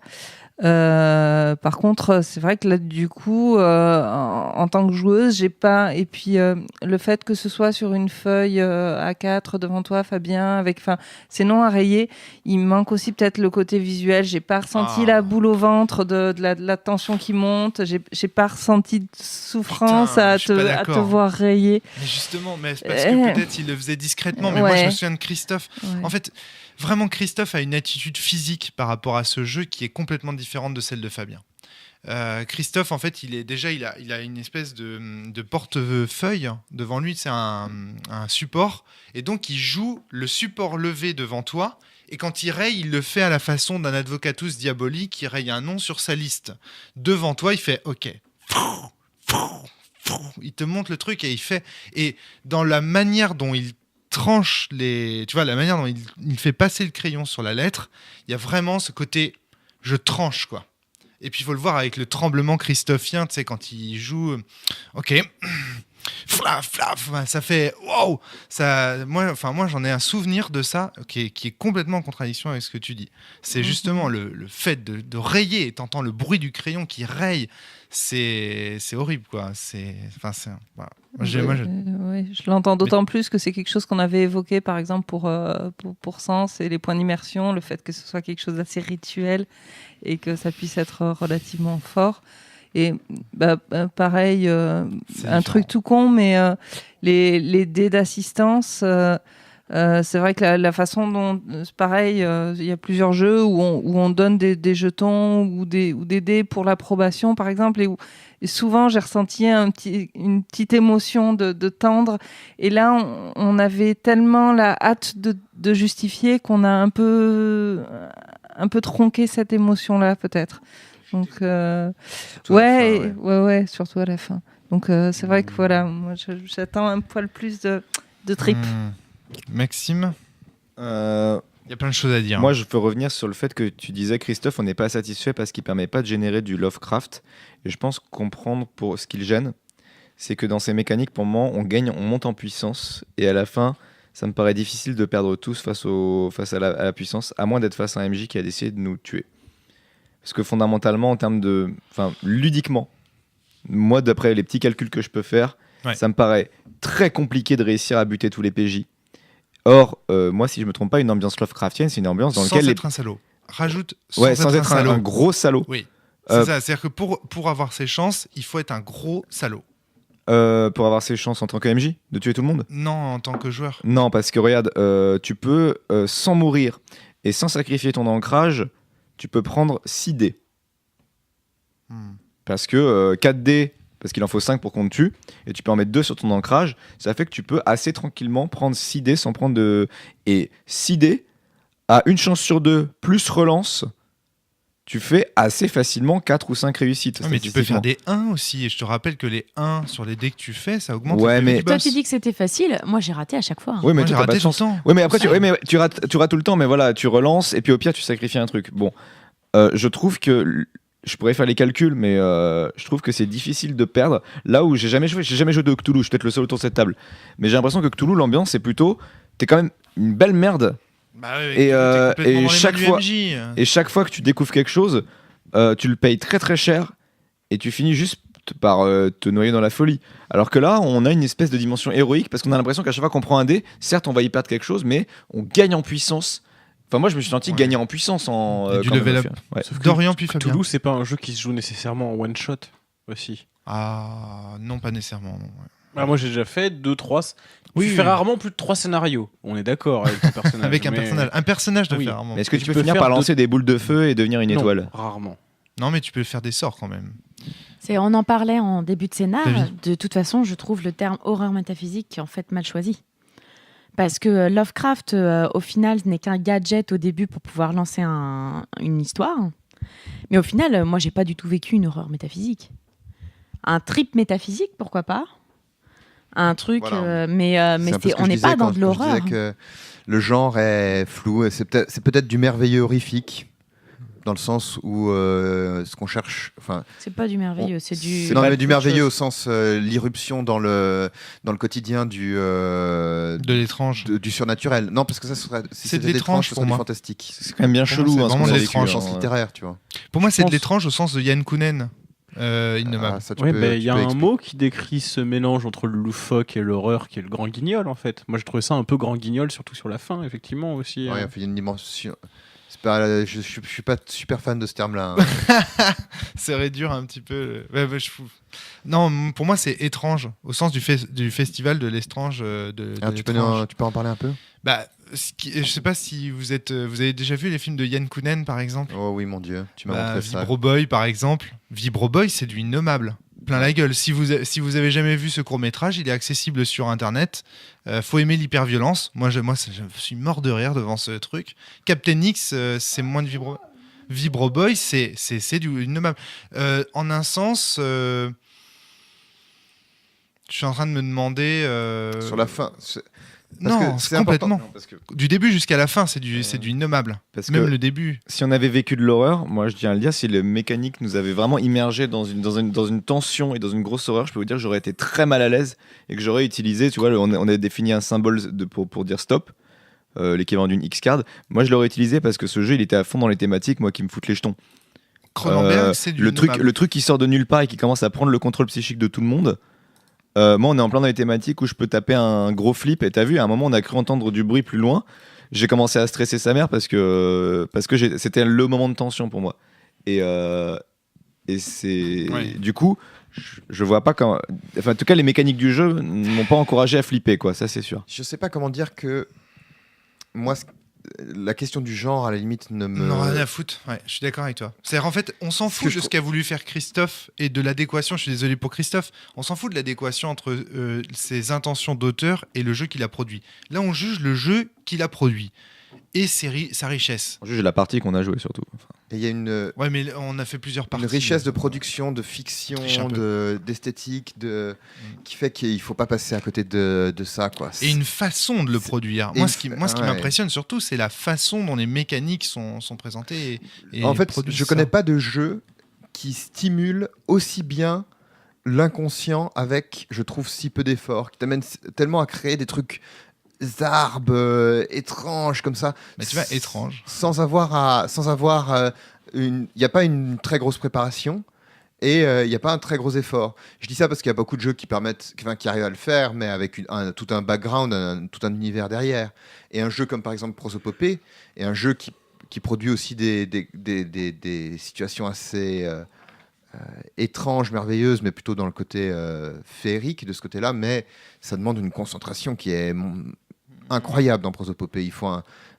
Par contre, c'est vrai que là, du coup, en tant que joueuse, j'ai pas. Et puis, le fait que ce soit sur une feuille A4 devant toi, Fabien, avec, c'est non à rayer. Il me manque aussi peut-être le côté visuel. J'ai pas ressenti la boule au ventre de la tension qui monte. J'ai pas ressenti de souffrance à te voir rayer. Mais justement, parce que peut-être il le faisait discrètement. Mais moi, je me souviens de Christophe. Ouais. En fait. Vraiment, Christophe a une attitude physique par rapport à ce jeu qui est complètement différente de celle de Fabien. Christophe, en fait, il a une espèce de portefeuille devant lui, c'est un support, et donc il joue le support levé devant toi, et quand il raye, il le fait à la façon d'un advocatus diabolique qui raye un nom sur sa liste. Devant toi, il fait « OK ». Il te montre le truc et il fait... Et dans la manière dont il tranche la manière dont il fait passer le crayon sur la lettre, il y a vraiment ce côté je tranche, quoi. Et puis il faut le voir avec le tremblement christophien, tu sais, quand il joue ok, flaf, ça fait wow, ça, moi j'en ai un souvenir de ça qui est complètement en contradiction avec ce que tu dis. C'est justement le fait de rayer, et t'entends le bruit du crayon qui raye, c'est horrible, quoi. Voilà. Je l'entends d'autant plus que c'est quelque chose qu'on avait évoqué, par exemple, pour Sens et les points d'immersion, le fait que ce soit quelque chose d'assez rituel et que ça puisse être relativement fort. Et pareil, un truc tout con, mais les dés d'assistance, c'est vrai que la façon dont, c'est pareil, il y a plusieurs jeux où on donne des jetons ou des dés pour l'approbation, par exemple, et souvent j'ai ressenti une petite émotion de tendre, et là on avait tellement la hâte de justifier qu'on a un peu tronqué cette émotion-là, peut-être. Donc surtout à la fin. Donc c'est vrai que voilà, moi j'attends un poil plus de trip. Maxime, il y a plein de choses à dire. Moi, je peux revenir sur le fait que tu disais, Christophe, on n'est pas satisfait parce qu'il ne permet pas de générer du Lovecraft. Et je pense comprendre pour ce qu'il gêne, c'est que dans ces mécaniques, pour moi, on monte en puissance. Et à la fin, ça me paraît difficile de perdre tous face à la puissance, à moins d'être face à un MJ qui a décidé de nous tuer. Parce que fondamentalement, en termes de... Enfin, ludiquement, moi, d'après les petits calculs que je peux faire, ça me paraît très compliqué de réussir à buter tous les PJ. Or, moi, si je me trompe pas, une ambiance Lovecraftienne, c'est une ambiance dans laquelle... Sans être un salaud. Rajoute sans être un gros salaud. Oui, c'est ça. C'est-à-dire que pour avoir ses chances, il faut être un gros salaud. Pour avoir ses chances en tant que MJ, de tuer tout le monde ? Non, en tant que joueur. Non, parce que regarde, tu peux, sans mourir et sans sacrifier ton ancrage, tu peux prendre 6 dés. Parce que 4 dés... parce qu'il en faut 5 pour qu'on te tue, et tu peux en mettre 2 sur ton ancrage, ça fait que tu peux assez tranquillement prendre 6 dés sans prendre de... Et 6 dés, à une chance sur 2, plus relance, tu fais assez facilement 4 ou 5 réussites. Mais tu peux faire des 1 aussi, et je te rappelle que les 1 sur les dés que tu fais, ça augmente le mais toi tu dis que c'était facile, moi j'ai raté à chaque fois. Oui, mais moi, j'ai raté tout le temps. Oui, mais après tu rates tout le temps, mais voilà, tu relances, et puis au pire tu sacrifies un truc. Bon, je trouve que... Je pourrais faire les calculs, mais je trouve que c'est difficile de perdre. Là où j'ai jamais joué de Cthulhu, je suis peut-être le seul autour de cette table. Mais j'ai l'impression que Cthulhu, l'ambiance, c'est plutôt... T'es quand même une belle merde. Et chaque fois que tu découvres quelque chose, tu le payes très très cher et tu finis juste par te noyer dans la folie. Alors que là, on a une espèce de dimension héroïque parce qu'on a l'impression qu'à chaque fois qu'on prend un dé, certes, on va y perdre quelque chose, mais on gagne en puissance. Enfin, moi, je me suis senti gagner en puissance du level up. Dorian puis Fabien. Toulouse, c'est pas un jeu qui se joue nécessairement en one shot aussi. Ah, non, pas nécessairement. Non. Ah, moi, j'ai déjà fait 2-3. Tu fais rarement plus de 3 scénarios. On est d'accord avec ton personnage. Avec un personnage. Un personnage de faire rarement. Mais est-ce que tu peux finir par lancer des boules de feu et devenir une étoile ? Rarement. Non, mais tu peux faire des sorts quand même. On en parlait en début de scénar. David. De toute façon, je trouve le terme horreur métaphysique en fait mal choisi. Parce que Lovecraft, au final, n'est qu'un gadget au début pour pouvoir lancer une histoire. Mais au final, moi, j'ai pas du tout vécu une horreur métaphysique. Un trip métaphysique, pourquoi pas ? Un truc, Voilà. mais on n'est pas dans de l'horreur. Je disais que le genre est flou. Et c'est peut-être du merveilleux horrifique, dans le sens où ce qu'on cherche. Enfin, C'est pas du merveilleux, c'est du. non, mais du merveilleux au sens l'irruption dans le quotidien De l'étrange. du surnaturel. Non, parce que ça serait si C'est de c'était l'étrange ce pour serait du moi. fantastique. C'est quand même bien Pour moi, chelou. c'est hein, ce vraiment qu'on a de vécu, L'étrange l'étrange, au hein. sens littéraire, tu vois. Pour moi, Je c'est de pense- l'étrange au sens de Yann Kounen, Innommable. Ah, ça, tu Oui, peux- il tu y a peux un expliquer. mot qui décrit ce mélange entre le loufoque et l'horreur qui est le grand guignol en fait. Moi je trouvais ça un peu grand guignol, surtout sur la fin effectivement aussi. Ouais, il y a une dimension. C'est pas, je suis pas super fan de ce terme-là. hein. C'est réduire un petit peu. Non, pour moi, c'est étrange, au sens du festival de l'estrange. Alors, tu peux en parler un peu? Bah, je sais pas si vous avez déjà vu les films de Yann Kounen, par exemple. Oh oui, mon Dieu, tu m'as montré ça. Vibro Boy, par exemple. Vibro Boy, c'est du Innommable. Plein la gueule. Si vous avez jamais vu ce court-métrage, il est accessible sur Internet. Faut aimer l'hyperviolence. Moi, je suis mort de rire devant ce truc. Captain X, c'est moins de Vibro Boy, c'est du Innommable. En un sens, je suis en train de me demander... Sur la fin. Non, c'est complètement. important. Parce que Du début jusqu'à la fin, c'est du Innommable. Parce Même que le début. si on avait vécu de l'horreur, moi je tiens à le dire, si le mécanique nous avait vraiment immergé dans une tension et dans une grosse horreur, je peux vous dire que j'aurais été très mal à l'aise et que j'aurais utilisé, tu vois, on a défini un symbole pour dire stop, l'équivalent d'une X-card. Moi je l'aurais utilisé parce que ce jeu il était à fond dans les thématiques, moi qui me foutent les jetons. Cronenberg, c'est du le truc Innommable. qui sort de nulle part et qui commence à prendre le contrôle psychique de tout le monde. Moi, on est en plein dans les thématiques où je peux taper un gros flip. Et t'as vu, à un moment, on a cru entendre du bruit plus loin. J'ai commencé à stresser sa mère parce que c'était le moment de tension pour moi. Et c'est Ouais. du coup, je vois pas quand. Enfin, en tout cas, les mécaniques du jeu m'ont pas encouragé à flipper, quoi. Ça, c'est sûr. je sais pas comment dire que moi, la question du genre, à la limite, ne me. Non, rien à foutre. Ouais, je suis d'accord avec toi. C'est-à-dire, en fait, on s'en fout que je de ce qu'a voulu faire Christophe et de l'adéquation. Je suis désolé pour Christophe. On s'en fout de l'adéquation entre ses intentions d'auteur et le jeu qu'il a produit. Là, on juge le jeu qu'il a produit et sa richesse. On juge la partie qu'on a jouée surtout. Enfin, Et il y a une Ouais, mais on a fait plusieurs parties. richesse de production, de fiction, Triche un peu. d'esthétique, qui fait qu'il faut pas passer à côté de ça, quoi. Et une façon de le produire. Et Moi, une ce qui ouais. m'impressionne surtout, c'est la façon dont les mécaniques sont présentées. Et En fait, produisent je ça. connais pas de jeu qui stimule aussi bien l'inconscient avec, je trouve, si peu d'efforts, qui t'amène tellement à créer des trucs étranges comme ça. Mais tu vois, étrange. Sans avoir il n'y a pas une très grosse préparation et il n'y a pas un très gros effort. Je dis ça parce qu'il y a beaucoup de jeux qui arrivent à le faire, mais avec tout un background, tout un univers derrière. Et un jeu comme par exemple Prosopopée, et un jeu qui produit aussi des situations assez étranges, merveilleuses, mais plutôt dans le côté féerique de ce côté-là, mais ça demande une concentration qui est incroyable dans Prosopopée. Il faut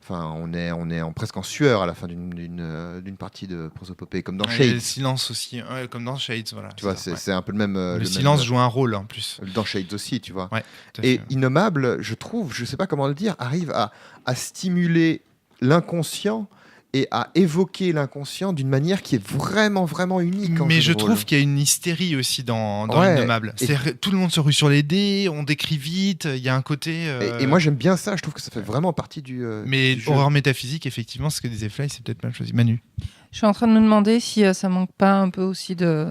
on est presque en sueur à la fin d'une partie de Prosopopée, comme dans Ouais, Shades. le silence aussi, ouais, comme dans Shades. Voilà, Tu vois, ça, ouais. c'est un peu le même. Le silence joue un rôle en plus. Dans Shades aussi, tu vois. Ouais, tout à Et fait. Innommable, je trouve, je sais pas comment le dire, arrive à stimuler l'inconscient et à évoquer l'inconscient d'une manière qui est vraiment, vraiment unique. en Mais jeu je de rôle. trouve qu'il y a une hystérie aussi dans Ouais. Innommable. Et- C'est-à-dire, tout le monde se rue sur les dés, on décrit vite, il y a un côté. Et moi, j'aime bien ça. Je trouve que ça fait vraiment partie du. Mais du jeu. horreur métaphysique, effectivement, ce que disait Fly, c'est peut-être mal choisi. Manu. Je suis en train de me demander si ça manque pas un peu aussi de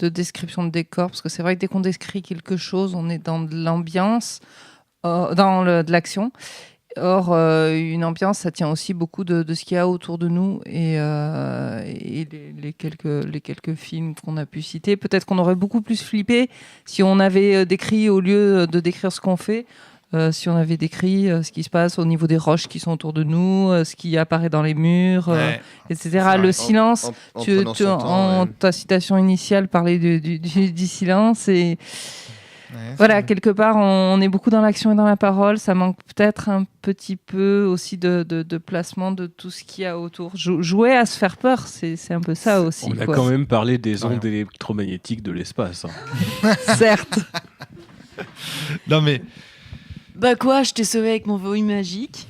description de décor, parce que c'est vrai que dès qu'on décrit quelque chose, on est dans de l'ambiance, de l'action. Or, une ambiance, ça tient aussi beaucoup de ce qu'il y a autour de nous et les quelques films qu'on a pu citer. Peut-être qu'on aurait beaucoup plus flippé si on avait décrit, au lieu de décrire ce qu'on fait, si on avait décrit ce qui se passe au niveau des roches qui sont autour de nous, ce qui apparaît dans les murs, Ouais. etc. C'est vrai. Le silence, En prenant son temps, ouais. ta citation initiale parlait du silence et Voilà, quelque part, on est beaucoup dans l'action et dans la parole. Ça manque peut-être un petit peu aussi de placement de tout ce qu'il y a autour. Jouer à se faire peur, c'est un peu ça aussi. On a quand même parlé des ondes électromagnétiques de l'espace. Certes. Non mais... Bah quoi, je t'ai sauvé avec mon vomi magique.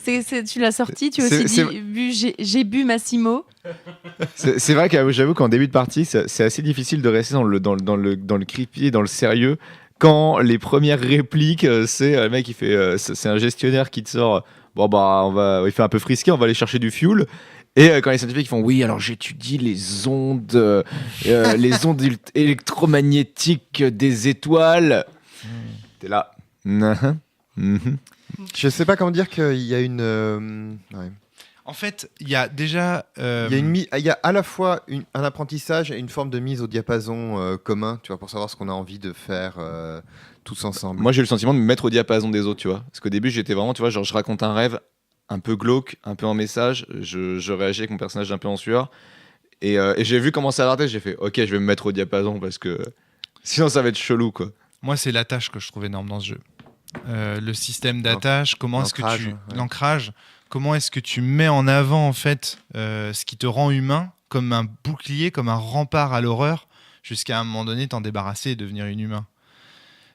Tu l'as sorti, tu as aussi dit j'ai bu Massimo. C'est vrai que j'avoue qu'en début de partie, c'est assez difficile de rester dans le creepy, dans le sérieux. Quand les premières répliques, c'est le mec qui fait, c'est un gestionnaire qui te sort. Bon bah il fait un peu frisqué, on va aller chercher du fuel. Et quand les scientifiques font oui, alors j'étudie les ondes électromagnétiques des étoiles. T'es là. Je sais pas comment dire qu'il y a une. En fait, il y a déjà. Il y a à la fois un apprentissage et une forme de mise au diapason commun, tu vois, pour savoir ce qu'on a envie de faire tous ensemble. Moi, j'ai eu le sentiment de me mettre au diapason des autres, tu vois. Parce qu'au début, j'étais vraiment, tu vois, genre je raconte un rêve un peu glauque, un peu en message. Je réagis avec mon personnage un peu en sueur. Et j'ai vu comment ça arrêtait. J'ai fait, ok, je vais me mettre au diapason parce que sinon, ça va être chelou, quoi. Moi, c'est l'attache que je trouve énorme dans ce jeu. Le système d'attache, comment est-ce que l'ancrage, comment est-ce que tu mets en avant en fait ce qui te rend humain comme un bouclier, comme un rempart à l'horreur, jusqu'à un moment donné t'en débarrasser et devenir inhumain.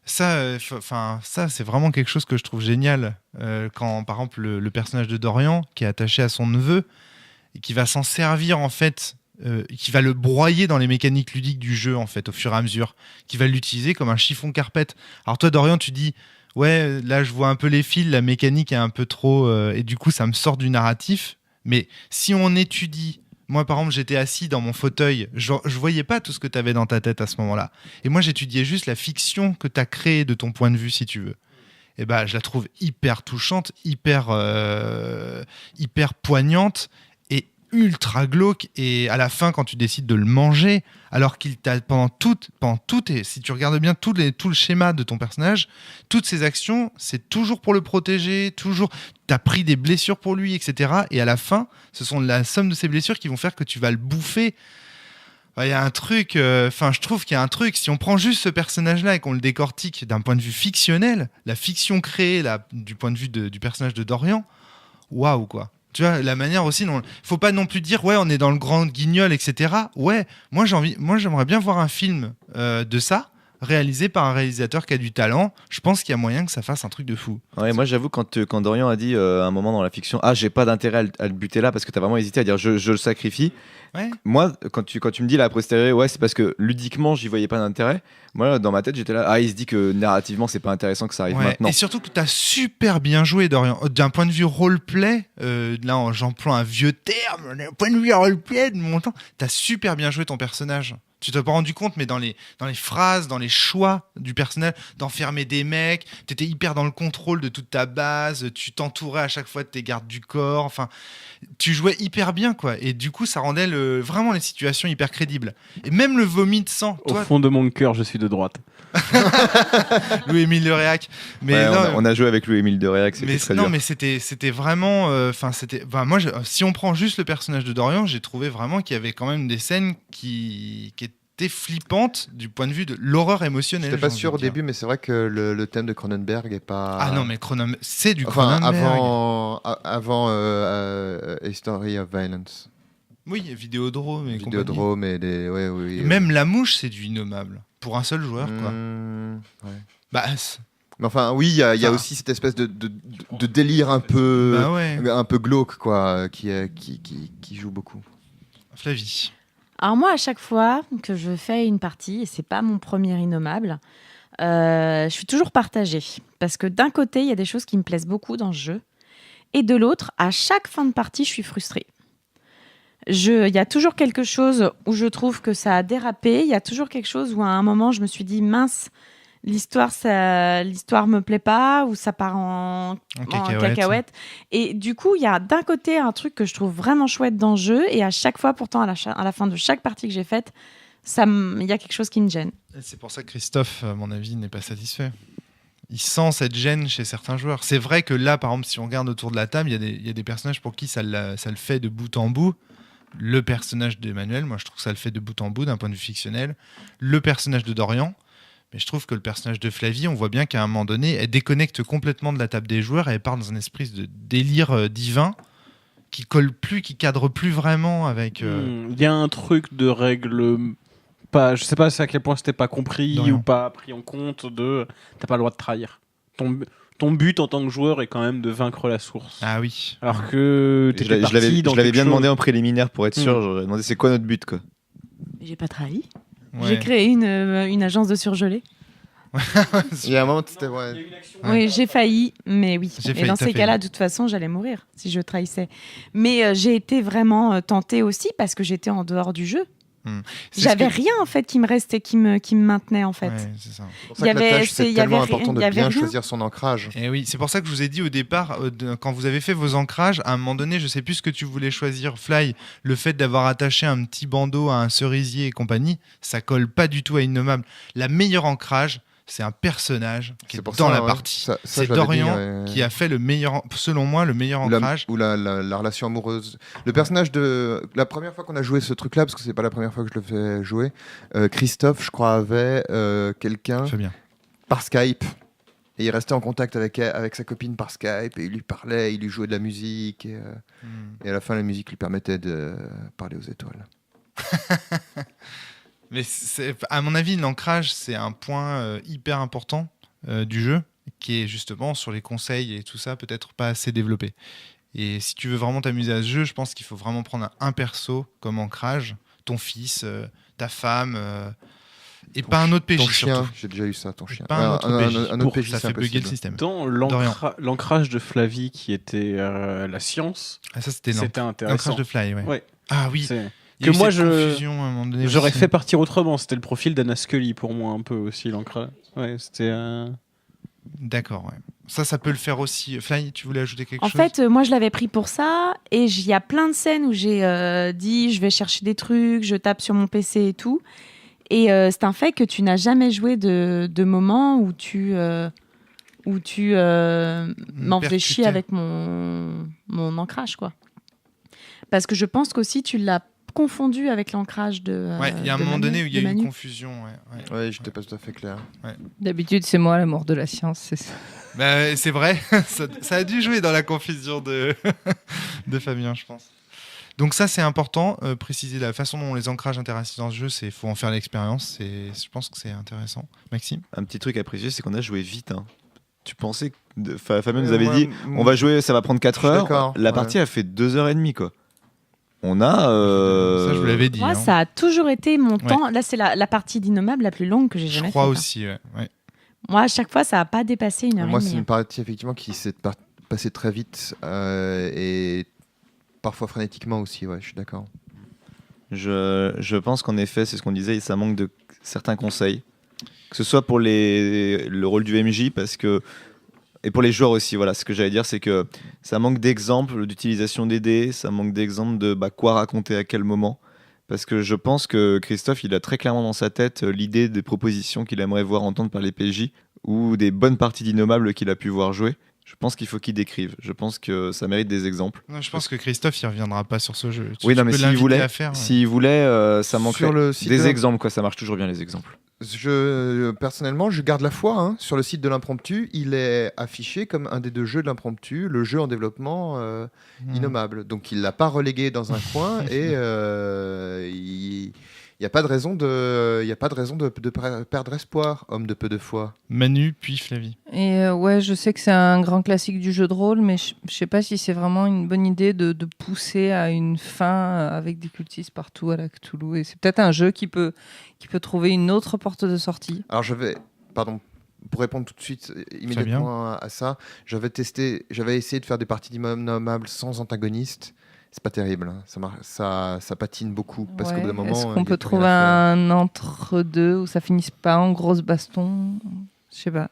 Ça, c'est vraiment quelque chose que je trouve génial quand, par exemple, le personnage de Dorian qui est attaché à son neveu et qui va s'en servir en fait. Qui va le broyer dans les mécaniques ludiques du jeu en fait au fur et à mesure, qui va l'utiliser comme un chiffon carpette. Alors toi Dorian, tu dis ouais, là je vois un peu les fils, la mécanique est un peu trop et du coup ça me sort du narratif. Mais si on étudie, moi par exemple j'étais assis dans mon fauteuil, je voyais pas tout ce que tu avais dans ta tête à ce moment-là. Et moi j'étudiais juste la fiction que tu as créée de ton point de vue si tu veux. Et bah je la trouve hyper touchante, hyper poignante. Ultra glauque, et à la fin quand tu décides de le manger alors qu'il t'a pendant tout et si tu regardes bien tout le schéma de ton personnage, toutes ses actions c'est toujours pour le protéger, toujours t'as pris des blessures pour lui, etc. Et à la fin ce sont la somme de ces blessures qui vont faire que tu vas le bouffer. Il y a un truc, je trouve qu'il y a un truc, si on prend juste ce personnage-là et qu'on le décortique d'un point de vue fictionnel, la fiction créée là, du point de vue du personnage de Dorian, waouh quoi. Tu vois, la manière aussi, faut pas non plus dire ouais, on est dans le grand guignol, etc. Ouais, moi j'aimerais bien voir un film de ça, réalisé par un réalisateur qui a du talent. Je pense qu'il y a moyen que ça fasse un truc de fou. Ouais, moi j'avoue, quand Dorian a dit à un moment dans la fiction, j'ai pas d'intérêt à le buter là parce que t'as vraiment hésité à dire je le sacrifie. Ouais. Moi, quand tu me dis la posteriori, ouais, c'est parce que ludiquement j'y voyais pas d'intérêt. Moi, dans ma tête, j'étais là, il se dit que narrativement c'est pas intéressant que ça arrive maintenant. Et surtout que t'as super bien joué, Dorian. D'un point de vue roleplay, là j'emploie un vieux terme, d'un point de vue roleplay de mon temps, t'as super bien joué ton personnage. Tu t'es pas rendu compte, mais dans les phrases, dans les choix du personnage, d'enfermer des mecs, t'étais hyper dans le contrôle de toute ta base, tu t'entourais à chaque fois de tes gardes du corps, enfin, tu jouais hyper bien, quoi. Et du coup, ça rendait vraiment les situations hyper crédibles. Et même le vomi de sang. Au fond de mon cœur, je suis de droite. Louis-Émile de Réac. Mais ouais, non, on a joué avec Louis-Émile de Réac, c'était très dur. Non, mais c'était vraiment... moi, si on prend juste le personnage de Dorian, j'ai trouvé vraiment qu'il y avait quand même des scènes qui étaient flippantes du point de vue de l'horreur émotionnelle. J'étais pas sûr au début, mais c'est vrai que le thème de Cronenberg est pas... Ah non, mais c'est du Cronenberg. Avant History of Violence. Oui, Vidéodrome et Vidéodrome et des... Oui, même La Mouche, c'est du innommable. Pour un seul joueur, quoi. Ouais. Bah... Mais enfin, oui, il y a aussi cette espèce de délire un peu, un peu glauque, quoi, qui joue beaucoup. Flavie. Alors moi, à chaque fois que je fais une partie, et c'est pas mon premier innommable, je suis toujours partagée. Parce que d'un côté, il y a des choses qui me plaisent beaucoup dans ce jeu. Et de l'autre, à chaque fin de partie, je suis frustrée. Il y a toujours quelque chose où je trouve que ça a dérapé. Il y a toujours quelque chose où à un moment, je me suis dit, mince, l'histoire me plaît pas, ou ça part en cacahuète. Et du coup, il y a d'un côté un truc que je trouve vraiment chouette dans le jeu, et à chaque fois, pourtant, à la fin de chaque partie que j'ai faite, il y a quelque chose qui me gêne. Et c'est pour ça que Christophe, à mon avis, n'est pas satisfait. Il sent cette gêne chez certains joueurs. C'est vrai que là, par exemple, si on regarde autour de la table, il y a des personnages pour qui ça le fait de bout en bout. Le personnage d'Emmanuel, moi je trouve que ça le fait de bout en bout d'un point de vue fictionnel. Le personnage de Dorian, Mais je trouve que le personnage de Flavie, on voit bien qu'à un moment donné, elle déconnecte complètement de la table des joueurs et elle part dans un esprit de délire divin qui colle plus, qui cadre plus vraiment avec. Il y a un truc de règle. Je sais pas à quel point c'était pas compris ou pas pris en compte de. T'as pas le droit de trahir. Ton but en tant que joueur est quand même de vaincre la source. Ah oui. Alors que je l'avais bien demandé en préliminaire pour être sûr. J'aurais demandé c'est quoi notre but quoi. J'ai pas trahi. Ouais. J'ai créé une agence de surgelés. Il y a un moment, c'était Oui, j'ai failli, mais oui. J'ai Et failli, dans t'as ces cas-là, failli. de toute façon, j'allais mourir si je trahissais. Mais j'ai été vraiment tentée aussi parce que j'étais en dehors du jeu. C'est J'avais ce que- rien en fait qui me restait, qui me maintenait en fait. Ouais, c'est ça. C'est pour ça que la tâche, c'est il y tellement avait important de il y avait bien rien. choisir son ancrage. Et oui, c'est pour ça que je vous ai dit au départ, quand vous avez fait vos ancrages, à un moment donné, je sais plus ce que tu voulais choisir, Fly, le fait d'avoir attaché un petit bandeau à un cerisier et compagnie, ça colle pas du tout à Innommable. La meilleure ancrage, c'est un personnage qui est C'est pour dans ça, la ouais. partie. Ça, C'est je l'avais Dorian dit, ouais. qui a fait le meilleur, selon moi, le meilleur Ou la- ancrage. Ou la relation amoureuse. Le personnage de. La première fois qu'on a joué ce truc-là, parce que c'est pas la première fois que je le fais jouer, Christophe, je crois, avait quelqu'un Fabien. par Skype. Et il restait en contact avec sa copine par Skype. Et il lui parlait, il lui jouait de la musique. Et à la fin, la musique lui permettait de parler aux étoiles. Mais à mon avis, l'ancrage, c'est un point hyper important du jeu, qui est justement sur les conseils et tout ça, peut-être pas assez développé. Et si tu veux vraiment t'amuser à ce jeu, je pense qu'il faut vraiment prendre un perso comme ancrage, ton fils, ta femme, et pas un autre PJ Ton chien, surtout. j'ai déjà eu ça, ton chien. Pas un autre PJ. un autre PJ, Ça c'est fait bugger impossible. le système. Dans Dorian. l'ancrage de Flavie qui était la science, Ah, ça, c'était intéressant. l'ancrage de Fly, ouais. Ouais. Ah oui. C'est- Il y a que eu moi, cette confusion à un moment donné J'aurais aussi. fait partir autrement. C'était le profil d'Anna Scully pour moi un peu aussi l'ancrage. Ouais, c'était. D'accord, ouais. Ça peut le faire aussi. Fly, tu voulais ajouter quelque En chose? fait, moi, je l'avais pris pour ça. Et il y a plein de scènes où j'ai dit je vais chercher des trucs, je tape sur mon PC et tout. Et c'est un fait que tu n'as jamais joué de moment où tu m'en faisais chier Percuté. avec mon ancrage, quoi. Parce que je pense qu'aussi tu l'as confondu avec l'ancrage de. Ouais, il y a un de moment Manu- donné où il y a de eu une Manu. confusion. Ouais. Ouais, j'étais pas tout à fait clair. D'habitude, c'est moi l'amour de la science, c'est ça. Bah, c'est vrai, ça a dû jouer dans la confusion de, de Fabien, je pense. Donc ça, c'est important, préciser la façon dont les ancrages interagissent dans ce jeu, il faut en faire l'expérience, je pense que c'est intéressant. Maxime? Un petit truc à préciser, c'est qu'on a joué vite. Hein. Tu pensais que Fabien nous avait dit Ouais, on va jouer, ça va prendre 4 je suis heures. d'accord, La ouais. partie a fait 2h30 quoi. On a. Ça, je vous l'avais dit. Moi, hein. ça a toujours été mon temps. Là, c'est la partie d'Innommable la plus longue que j'ai Je jamais crois faite. aussi, ouais. Moi, à chaque fois, ça n'a pas dépassé 1h30. Moi, c'est une partie effectivement qui s'est passée très vite et parfois frénétiquement aussi, ouais, je suis d'accord. Je pense qu'en effet, c'est ce qu'on disait, ça manque de certains conseils. Que ce soit pour le rôle du MJ, parce que. Et pour les joueurs aussi, voilà, ce que j'allais dire, c'est que ça manque d'exemples d'utilisation des dés, ça manque d'exemples de quoi raconter à quel moment. Parce que je pense que Christophe, il a très clairement dans sa tête l'idée des propositions qu'il aimerait voir entendre par les PJ ou des bonnes parties d'Innommable qu'il a pu voir jouer. Je pense qu'il faut qu'il décrive. Je pense que ça mérite des exemples. Non, je pense que Christophe, il reviendra pas sur ce jeu. Oui, non, mais peux s'il l'inviter voulait, à faire, ouais. s'il voulait, ça manquerait Sur le site des de- exemples, quoi. Ça marche toujours bien les exemples. Personnellement, je garde la foi. Hein. Sur le site de l'impromptu, il est affiché comme un des 2 jeux de l'impromptu, le jeu en développement Innommable. Donc il l'a pas relégué dans un coin et il n'y a pas de raison de perdre espoir, homme de peu de foi. Manu, puis Flavie. Et ouais, je sais que c'est un grand classique du jeu de rôle, mais je sais pas si c'est vraiment une bonne idée de pousser à une fin avec des cultistes partout à la Cthulhu. Et c'est peut-être un jeu qui peut trouver une autre porte de sortie. Alors pour répondre tout de suite immédiatement à ça, j'avais essayé de faire des parties d'Innommable sans antagoniste. C'est pas terrible, hein. Ça patine beaucoup parce qu'au bout d'un moment. Est-ce il y qu'on a peut plus rien trouver à faire. un entre-deux où ça finisse pas en grosse baston? Je sais pas.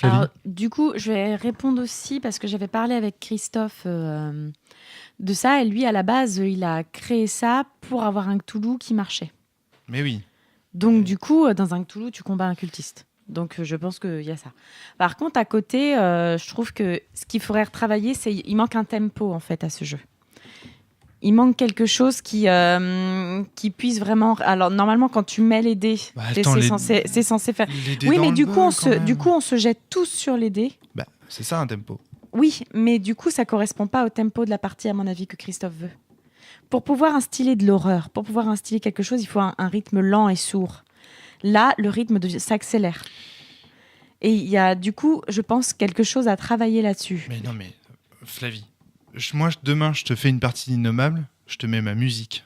Alors, du coup, je vais répondre aussi parce que j'avais parlé avec Christophe de ça. Et lui, à la base, il a créé ça pour avoir un Cthulhu qui marchait. Mais oui. Donc, du coup, dans un Cthulhu, tu combats un cultiste. Donc, je pense qu'il y a ça. Par contre, à côté, je trouve que ce qu'il faudrait retravailler, c'est il manque un tempo, en fait, à ce jeu. Il manque quelque chose qui puisse vraiment. Alors normalement, quand tu mets les dés, c'est censé faire. Oui, mais du coup, on se jette tous sur les dés. Bah, c'est ça un tempo. Oui, mais du coup, ça correspond pas au tempo de la partie, à mon avis, que Christophe veut. Pour pouvoir instiller de l'horreur, pour pouvoir instiller quelque chose, il faut un rythme lent et sourd. Là, le rythme s'accélère. Et il y a, du coup, je pense, quelque chose à travailler là-dessus. Mais non, mais Flavie, demain, je te fais une partie d'Innommable, je te mets ma musique.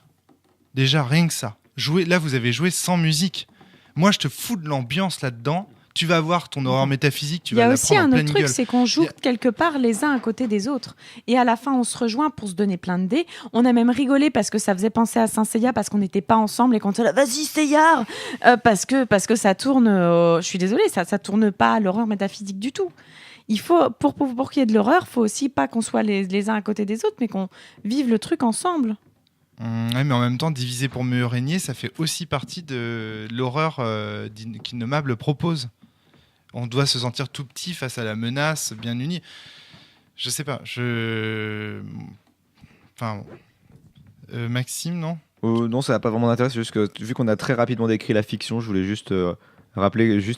Déjà, rien que ça. Là, vous avez joué sans musique. Moi, je te fous de l'ambiance là-dedans. Tu vas voir ton horreur métaphysique, tu vas la prendre en pleine gueule. Il y a aussi un autre truc, c'est qu'on joue quelque part les uns à côté des autres. Et à la fin, on se rejoint pour se donner plein de dés. On a même rigolé parce que ça faisait penser à Saint-Seiya, parce qu'on n'était pas ensemble et qu'on était là, vas-y Seiya parce que ça tourne, je suis désolée, ça tourne pas à l'horreur métaphysique du tout. Il faut, pour qu'il y ait de l'horreur, il faut aussi pas qu'on soit les uns à côté des autres, mais qu'on vive le truc ensemble. Ouais, mais en même temps, diviser pour mieux régner, ça fait aussi partie de l'horreur qu'Innommable propose. On doit se sentir tout petit face à la menace, bien uni. Je sais pas. Maxime, non Non, ça n'a pas vraiment d'intérêt. C'est juste que vu qu'on a très rapidement décrit la fiction, je voulais juste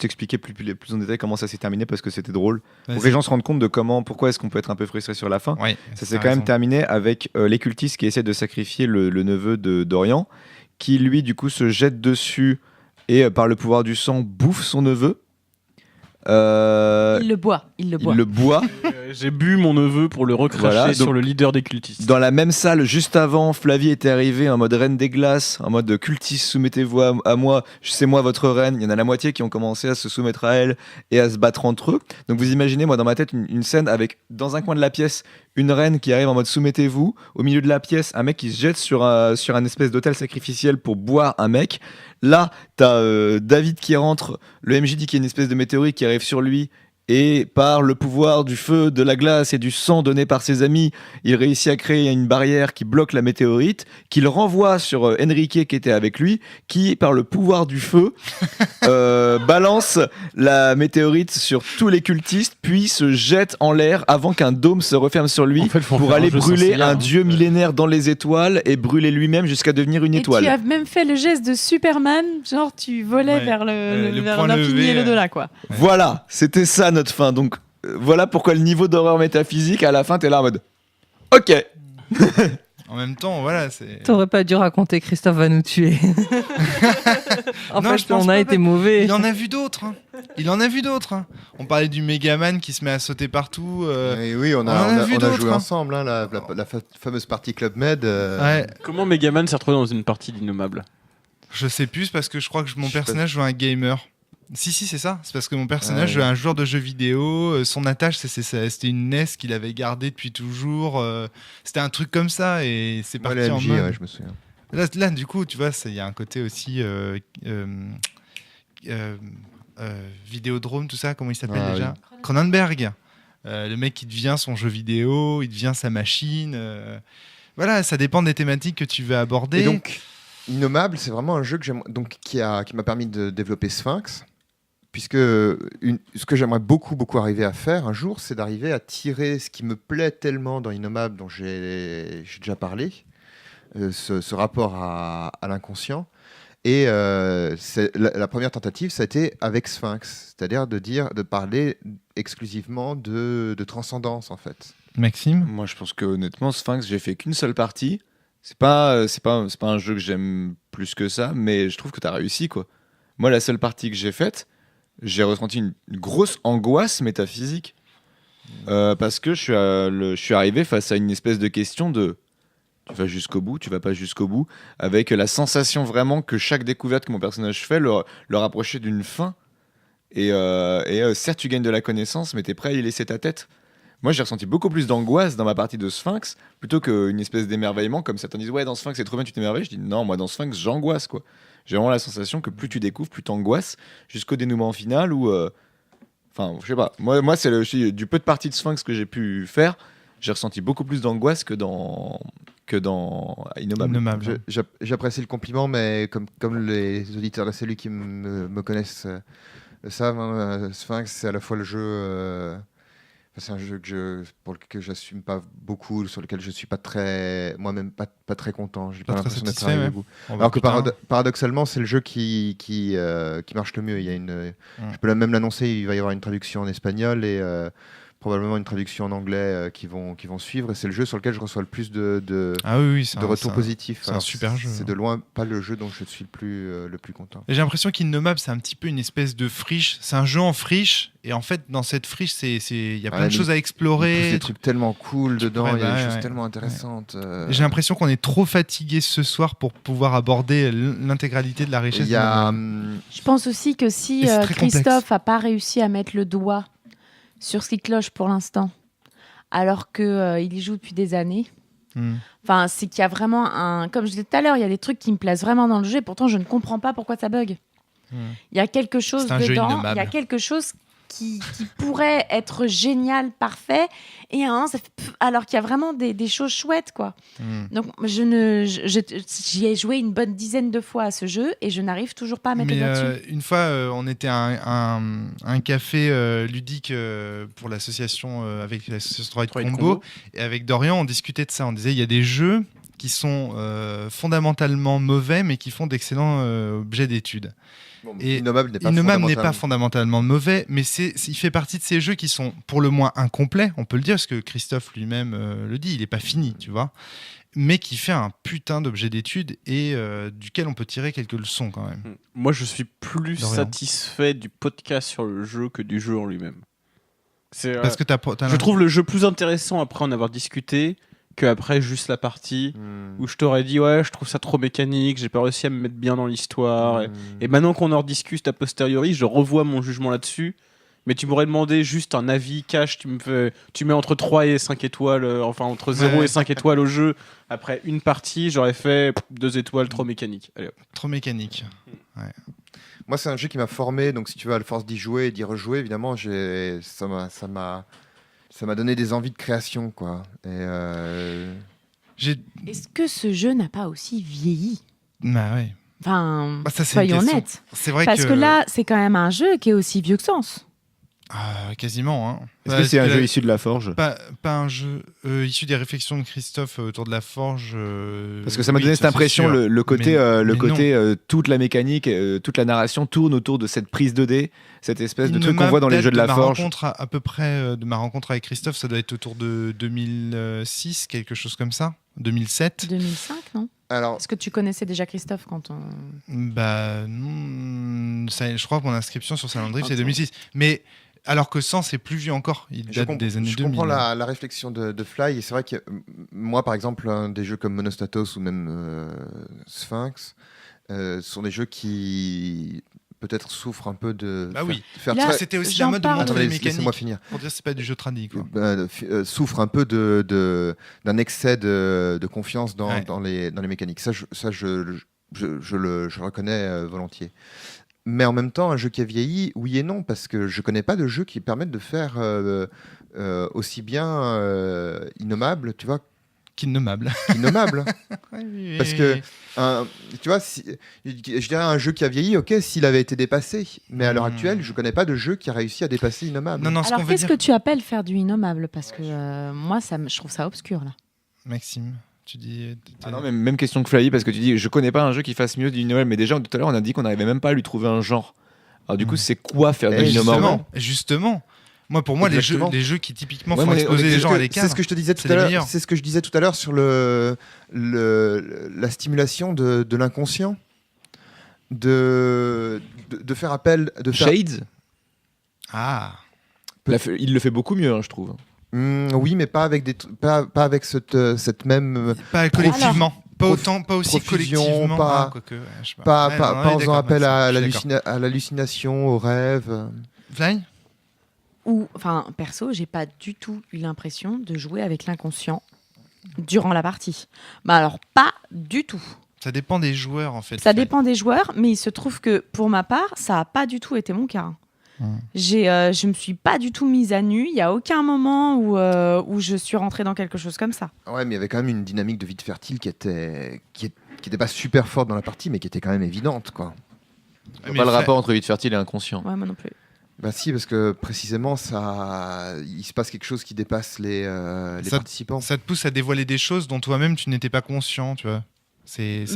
expliquer plus en détail comment ça s'est terminé parce que c'était drôle. Pour que les gens se rendent compte de pourquoi est-ce qu'on peut être un peu frustré sur la fin. Ouais, ça s'est quand même terminé avec les cultistes qui essaient de sacrifier le neveu de Dorian, qui lui du coup se jette dessus et par le pouvoir du sang bouffe son neveu. Il le boit. J'ai bu mon neveu pour le recracher sur le leader des cultistes. Dans la même salle, juste avant, Flavie était arrivée en mode reine des glaces, en mode cultiste, soumettez-vous à moi, c'est moi votre reine. Il y en a la moitié qui ont commencé à se soumettre à elle et à se battre entre eux. Donc vous imaginez, moi dans ma tête, une scène avec, dans un coin de la pièce, une reine qui arrive en mode soumettez-vous, au milieu de la pièce, un mec qui se jette sur un espèce d'hôtel sacrificiel pour boire un mec. Là, t'as David qui rentre, le MJ dit qu'il y a une espèce de météorite qui arrive sur lui, et par le pouvoir du feu, de la glace et du sang donné par ses amis, il réussit à créer une barrière qui bloque la météorite, qu'il renvoie sur Enrique qui était avec lui, qui, par le pouvoir du feu, balance la météorite sur tous les cultistes, puis se jette en l'air avant qu'un dôme se referme sur lui, pour aller brûler un dieu millénaire dans les étoiles et brûler lui-même jusqu'à devenir une étoile. Et tu as même fait le geste de Superman, genre tu volais vers l'infini et l'au-delà, quoi. Voilà, c'était ça notre fin. Donc voilà pourquoi le niveau d'horreur métaphysique à la fin t'es là en mode ok. En même temps, voilà, c'est. T'aurais pas dû raconter Christophe va nous tuer. fait, on a été mauvais. Il en a vu d'autres. On parlait du Megaman qui se met à sauter partout. Et oui, on a joué ensemble, hein, la fameuse partie Club Med. Ouais. Comment Megaman s'est retrouvé dans une partie d'Innommable ? Je sais plus parce que je crois que mon personnage joue un gamer. Si, c'est ça. C'est parce que mon personnage est un joueur de jeux vidéo. Son attache, c'était une NES qu'il avait gardée depuis toujours. C'était un truc comme ça et c'est parti en mode. Ouais, je me souviens. Là, du coup, tu vois, il y a un côté aussi Vidéodrome, tout ça. Comment il s'appelle déjà ? Cronenberg. Le mec qui devient son jeu vidéo, il devient sa machine. Voilà, ça dépend des thématiques que tu veux aborder. Et donc, Innommable, c'est vraiment un jeu que qui m'a permis de développer Sphinx. Puisque ce que j'aimerais beaucoup arriver à faire un jour, c'est d'arriver à tirer ce qui me plaît tellement dans Innommable, dont j'ai déjà parlé, ce rapport à l'inconscient. Et la première tentative, ça a été avec Sphinx, c'est-à-dire de parler exclusivement de transcendance, en fait. Maxime ? Moi, je pense que honnêtement, Sphinx, j'ai fait qu'une seule partie. C'est pas un jeu que j'aime plus que ça, mais je trouve que tu as réussi, quoi. Moi, la seule partie que j'ai faite, j'ai ressenti une grosse angoisse métaphysique parce que je suis arrivé face à une espèce de question de tu vas jusqu'au bout, tu vas pas jusqu'au bout, avec la sensation vraiment que chaque découverte que mon personnage fait le rapprochait d'une fin. Et certes, tu gagnes de la connaissance, mais tu es prêt à y laisser ta tête. Moi, j'ai ressenti beaucoup plus d'angoisse dans ma partie de Sphinx plutôt qu'une espèce d'émerveillement, comme certains disent ouais, dans Sphinx c'est trop bien, tu t'émerveilles. Je dis non, moi dans Sphinx j'angoisse, quoi. J'ai vraiment la sensation que plus tu découvres, plus t'angoisses jusqu'au dénouement final où enfin, je sais pas. Moi c'est du peu de parties de Sphinx que j'ai pu faire, j'ai ressenti beaucoup plus d'angoisse que dans Innommable. J'apprécie le compliment, mais comme les auditeurs de la cellule qui me connaissent le savent, Sphinx c'est à la fois le jeu C'est un jeu pour lequel j'assume pas beaucoup, sur lequel je suis pas très, moi-même pas très content. J'ai pas l'impression d'être arrivé au bout. Alors que paradoxalement, c'est le jeu qui marche le mieux. Il y a je peux même l'annoncer, il va y avoir une traduction en espagnol et probablement une traduction en anglais qui vont suivre. Et c'est le jeu sur lequel je reçois le plus de retours positifs. C'est un super jeu. C'est de loin pas le jeu dont je suis le plus content. Et j'ai l'impression qu'Innommable, c'est un petit peu une espèce de friche. C'est un jeu en friche. Et en fait, dans cette friche, il y a plein de choses à explorer. Il y a des trucs tellement cool dedans, il y a des choses tellement intéressantes. J'ai l'impression qu'on est trop fatigué ce soir pour pouvoir aborder l'intégralité de la richesse. Je pense aussi que si Christophe n'a pas réussi à mettre le doigt sur ce qui cloche pour l'instant, alors qu'il y joue depuis des années. Enfin, c'est qu'il y a vraiment comme je disais tout à l'heure, il y a des trucs qui me plaisent vraiment dans le jeu et pourtant je ne comprends pas pourquoi ça bug. Il y a quelque chose dedans, il y a quelque chose qui pourrait être génial, parfait, et alors qu'il y a vraiment des choses chouettes, quoi. Donc j'y ai joué une bonne dizaine de fois à ce jeu et je n'arrive toujours pas à mettre le doigt dessus. Une fois, on était à un café ludique pour l'association avec l'association Droit de Combo, et avec Dorian, on discutait de ça. On disait il y a des jeux qui sont fondamentalement mauvais, mais qui font d'excellents objets d'étude. Bon, et Innommable n'est pas fondamentalement mauvais, mais il fait partie de ces jeux qui sont pour le moins incomplets, on peut le dire, parce que Christophe lui-même le dit, il n'est pas fini, tu vois, mais qui fait un putain d'objet d'étude et duquel on peut tirer quelques leçons quand même. Moi, je suis plus satisfait du podcast sur le jeu que du jeu en lui-même. Parce que je trouve le jeu plus intéressant après en avoir discuté qu'après juste la partie où je t'aurais dit ouais, je trouve ça trop mécanique, j'ai pas réussi à me mettre bien dans l'histoire, et maintenant qu'on en rediscute a posteriori, je revois mon jugement là-dessus. Mais tu m'aurais demandé juste un avis cash, tu mets entre 3 et 5 étoiles, enfin entre 0 et 5 étoiles au jeu, après une partie, j'aurais fait 2 étoiles, trop mécanique. Allez, hop. Trop mécanique. Ouais. Moi, c'est un jeu qui m'a formé, donc si tu veux, à la force d'y jouer et d'y rejouer, évidemment, ça m'a donné des envies de création, quoi. Est-ce que ce jeu n'a pas aussi vieilli ? Bah ouais. Enfin, soyons honnêtes. C'est vrai parce que là, c'est quand même un jeu qui est aussi vieux que Sens. Quasiment. Hein. Est-ce que c'est un jeu issu de la Forge ? Pas un jeu issu des réflexions de Christophe autour de la Forge. Parce que ça m'a donné cette impression, le côté, toute la mécanique, toute la narration tourne autour de cette prise 2D, cette espèce de truc qu'on voit dans les jeux de la Forge. À peu près de ma rencontre avec Christophe, ça doit être autour de 2006, quelque chose comme ça. 2007. 2005, non ? Alors, est-ce que tu connaissais déjà Christophe quand on... Bah non, je crois que mon inscription sur Salon de Drift c'est 2006. Mais alors que Sens c'est plus vieux encore, il date des années 2000. Je comprends la réflexion de Fly, et c'est vrai que moi par exemple, des jeux comme Monostatos ou même Sphinx sont des jeux qui peut-être souffrent un peu de... Bah oui, là, c'était aussi la mode de montrer les mécaniques. Laissez-moi finir. Pour dire que c'est pas du jeu tradi, quoi. Souffre un peu d'un excès de confiance dans les mécaniques. Ça, je le reconnais volontiers. Mais en même temps, un jeu qui a vieilli, oui et non, parce que je connais pas de jeux qui permettent de faire aussi bien Innommable, tu vois, qu'Innommable. Oui. Parce que, tu vois, je dirais un jeu qui a vieilli, ok, s'il avait été dépassé. Mais à l'heure actuelle, je connais pas de jeu qui a réussi à dépasser Innommable. Non, alors, qu'est-ce que tu appelles faire du Innommable ? Parce que moi, je trouve ça obscur, là. Maxime, tu dis... non, mais même question que Flavie, parce que tu dis, je connais pas un jeu qui fasse mieux du Innommable. Mais déjà, tout à l'heure, on a dit qu'on n'arrivait même pas à lui trouver un genre. Alors du coup, c'est quoi faire du Innommable ? Justement. Pour moi, les jeux qui typiquement font exposer les gens à l'écart. C'est ce que je te disais tout à l'heure. C'est ce que je disais tout à l'heure sur la stimulation de l'inconscient, de faire appel. Shades. Ah. Il le fait beaucoup mieux, hein, je trouve. Oui, mais pas avec cette même. Pas collectivement. Pas aussi collectivement. Pas en faisant appel à l'hallucination, au rêve. Fly ? Perso, j'ai pas du tout eu l'impression de jouer avec l'inconscient durant la partie. Bah alors, pas du tout. Ça dépend des joueurs, en fait. Ça dépend des joueurs, mais il se trouve que, pour ma part, ça a pas du tout été mon cas. Je me suis pas du tout mise à nu. Il y a aucun moment où je suis rentrée dans quelque chose comme ça. Ouais, mais il y avait quand même une dynamique de vide fertile qui était pas super forte dans la partie, mais qui était quand même évidente, quoi. Pas le rapport entre vide fertile et inconscient. Ouais, moi non plus. Bah si, parce que précisément, il se passe quelque chose qui dépasse les participants. Ça te pousse à dévoiler des choses dont toi-même tu n'étais pas conscient, tu vois.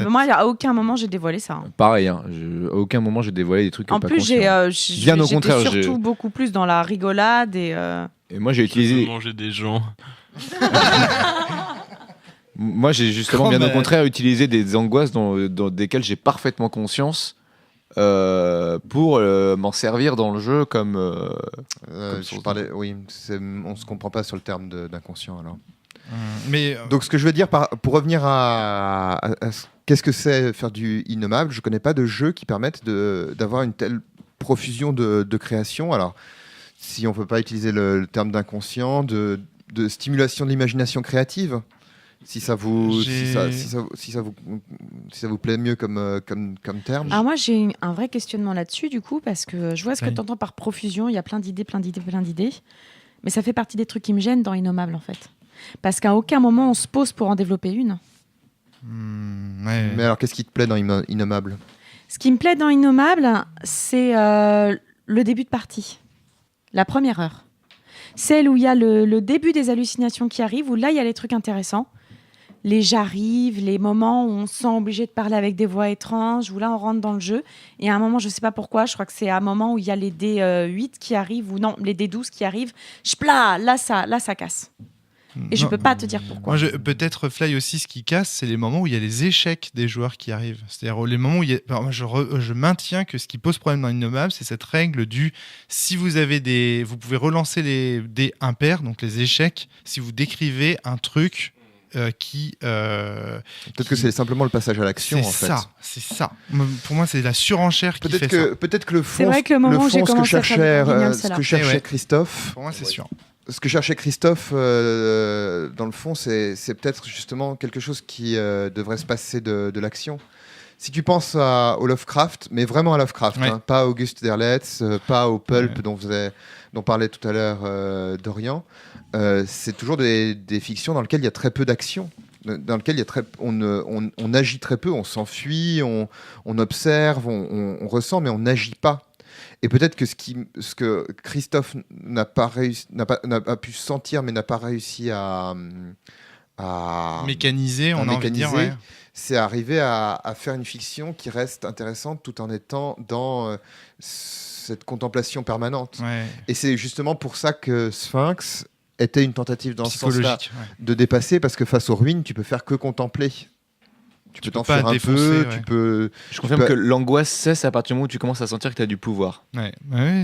Moi, à aucun moment j'ai dévoilé ça. Pareil, à aucun moment j'ai dévoilé des trucs En pas plus, conscients. Bien au contraire, j'étais surtout beaucoup plus dans la rigolade et moi j'ai utilisé. Manger des gens. Moi j'ai justement bien au contraire utilisé des angoisses dans desquelles j'ai parfaitement conscience pour m'en servir dans le jeu comme. Oui, on se comprend pas sur le terme d'inconscient alors. Mais donc ce que je veux dire pour revenir à qu'est-ce que c'est faire du innommable, je connais pas de jeu qui permette d'avoir une telle profusion de création. Alors si on peut pas utiliser le terme d'inconscient, de stimulation de l'imagination créative, si ça vous plaît mieux comme terme. Alors moi j'ai un vrai questionnement là-dessus du coup, parce que je vois ce que tu entends par profusion, il y a plein d'idées, mais ça fait partie des trucs qui me gênent dans Innommable en fait. Parce qu'à aucun moment on se pose pour en développer une. Mais alors qu'est-ce qui te plaît dans Innommable ? Ce qui me plaît dans Innommable, c'est le début de partie. La première heure. Celle où il y a le début des hallucinations qui arrivent, où là il y a les trucs intéressants. Les j'arrive, les moments où on se sent obligé de parler avec des voix étranges, où là on rentre dans le jeu. Et à un moment, je sais pas pourquoi, je crois que c'est à un moment où il y a les D8 qui arrivent, ou non, les D12 qui arrivent. Là ça casse. Et je peux pas te dire pourquoi. Peut-être Fly aussi, ce qui casse, c'est les moments où il y a les échecs des joueurs qui arrivent. C'est-à-dire les moments où je maintiens que ce qui pose problème dans Innommable, c'est cette règle du si vous avez vous pouvez relancer les dés impairs, donc les échecs, si vous décrivez un truc peut-être que c'est simplement le passage à l'action en fait. C'est ça. Pour moi, c'est la surenchère qui fait ça. Peut-être que le fond, c'est vrai que le moment où j'ai commencé à faire ce que cherchait Christophe. Pour moi, c'est sûr. Ce que cherchait Christophe, dans le fond, c'est peut-être justement quelque chose qui devrait se passer de l'action. Si tu penses au Lovecraft, mais vraiment à Lovecraft, pas à Auguste Derleth, pas au Pulp dont parlait tout à l'heure Dorian, c'est toujours des fictions dans lesquelles il y a très peu d'action, dans lesquelles on agit très peu, on s'enfuit, on observe, on ressent, mais on n'agit pas. Et peut-être que ce que Christophe n'a pas pu sentir, mais n'a pas réussi à mécaniser, c'est arriver à faire une fiction qui reste intéressante tout en étant dans cette contemplation permanente. Ouais. Et c'est justement pour ça que Sphinx était une tentative dans ce sens-là de dépasser, parce que face aux ruines, tu peux faire que contempler. Tu peux t'enfuir un peu, tu peux... Je confirme que l'angoisse cesse à partir du moment où tu commences à sentir que tu as du pouvoir. Ouais,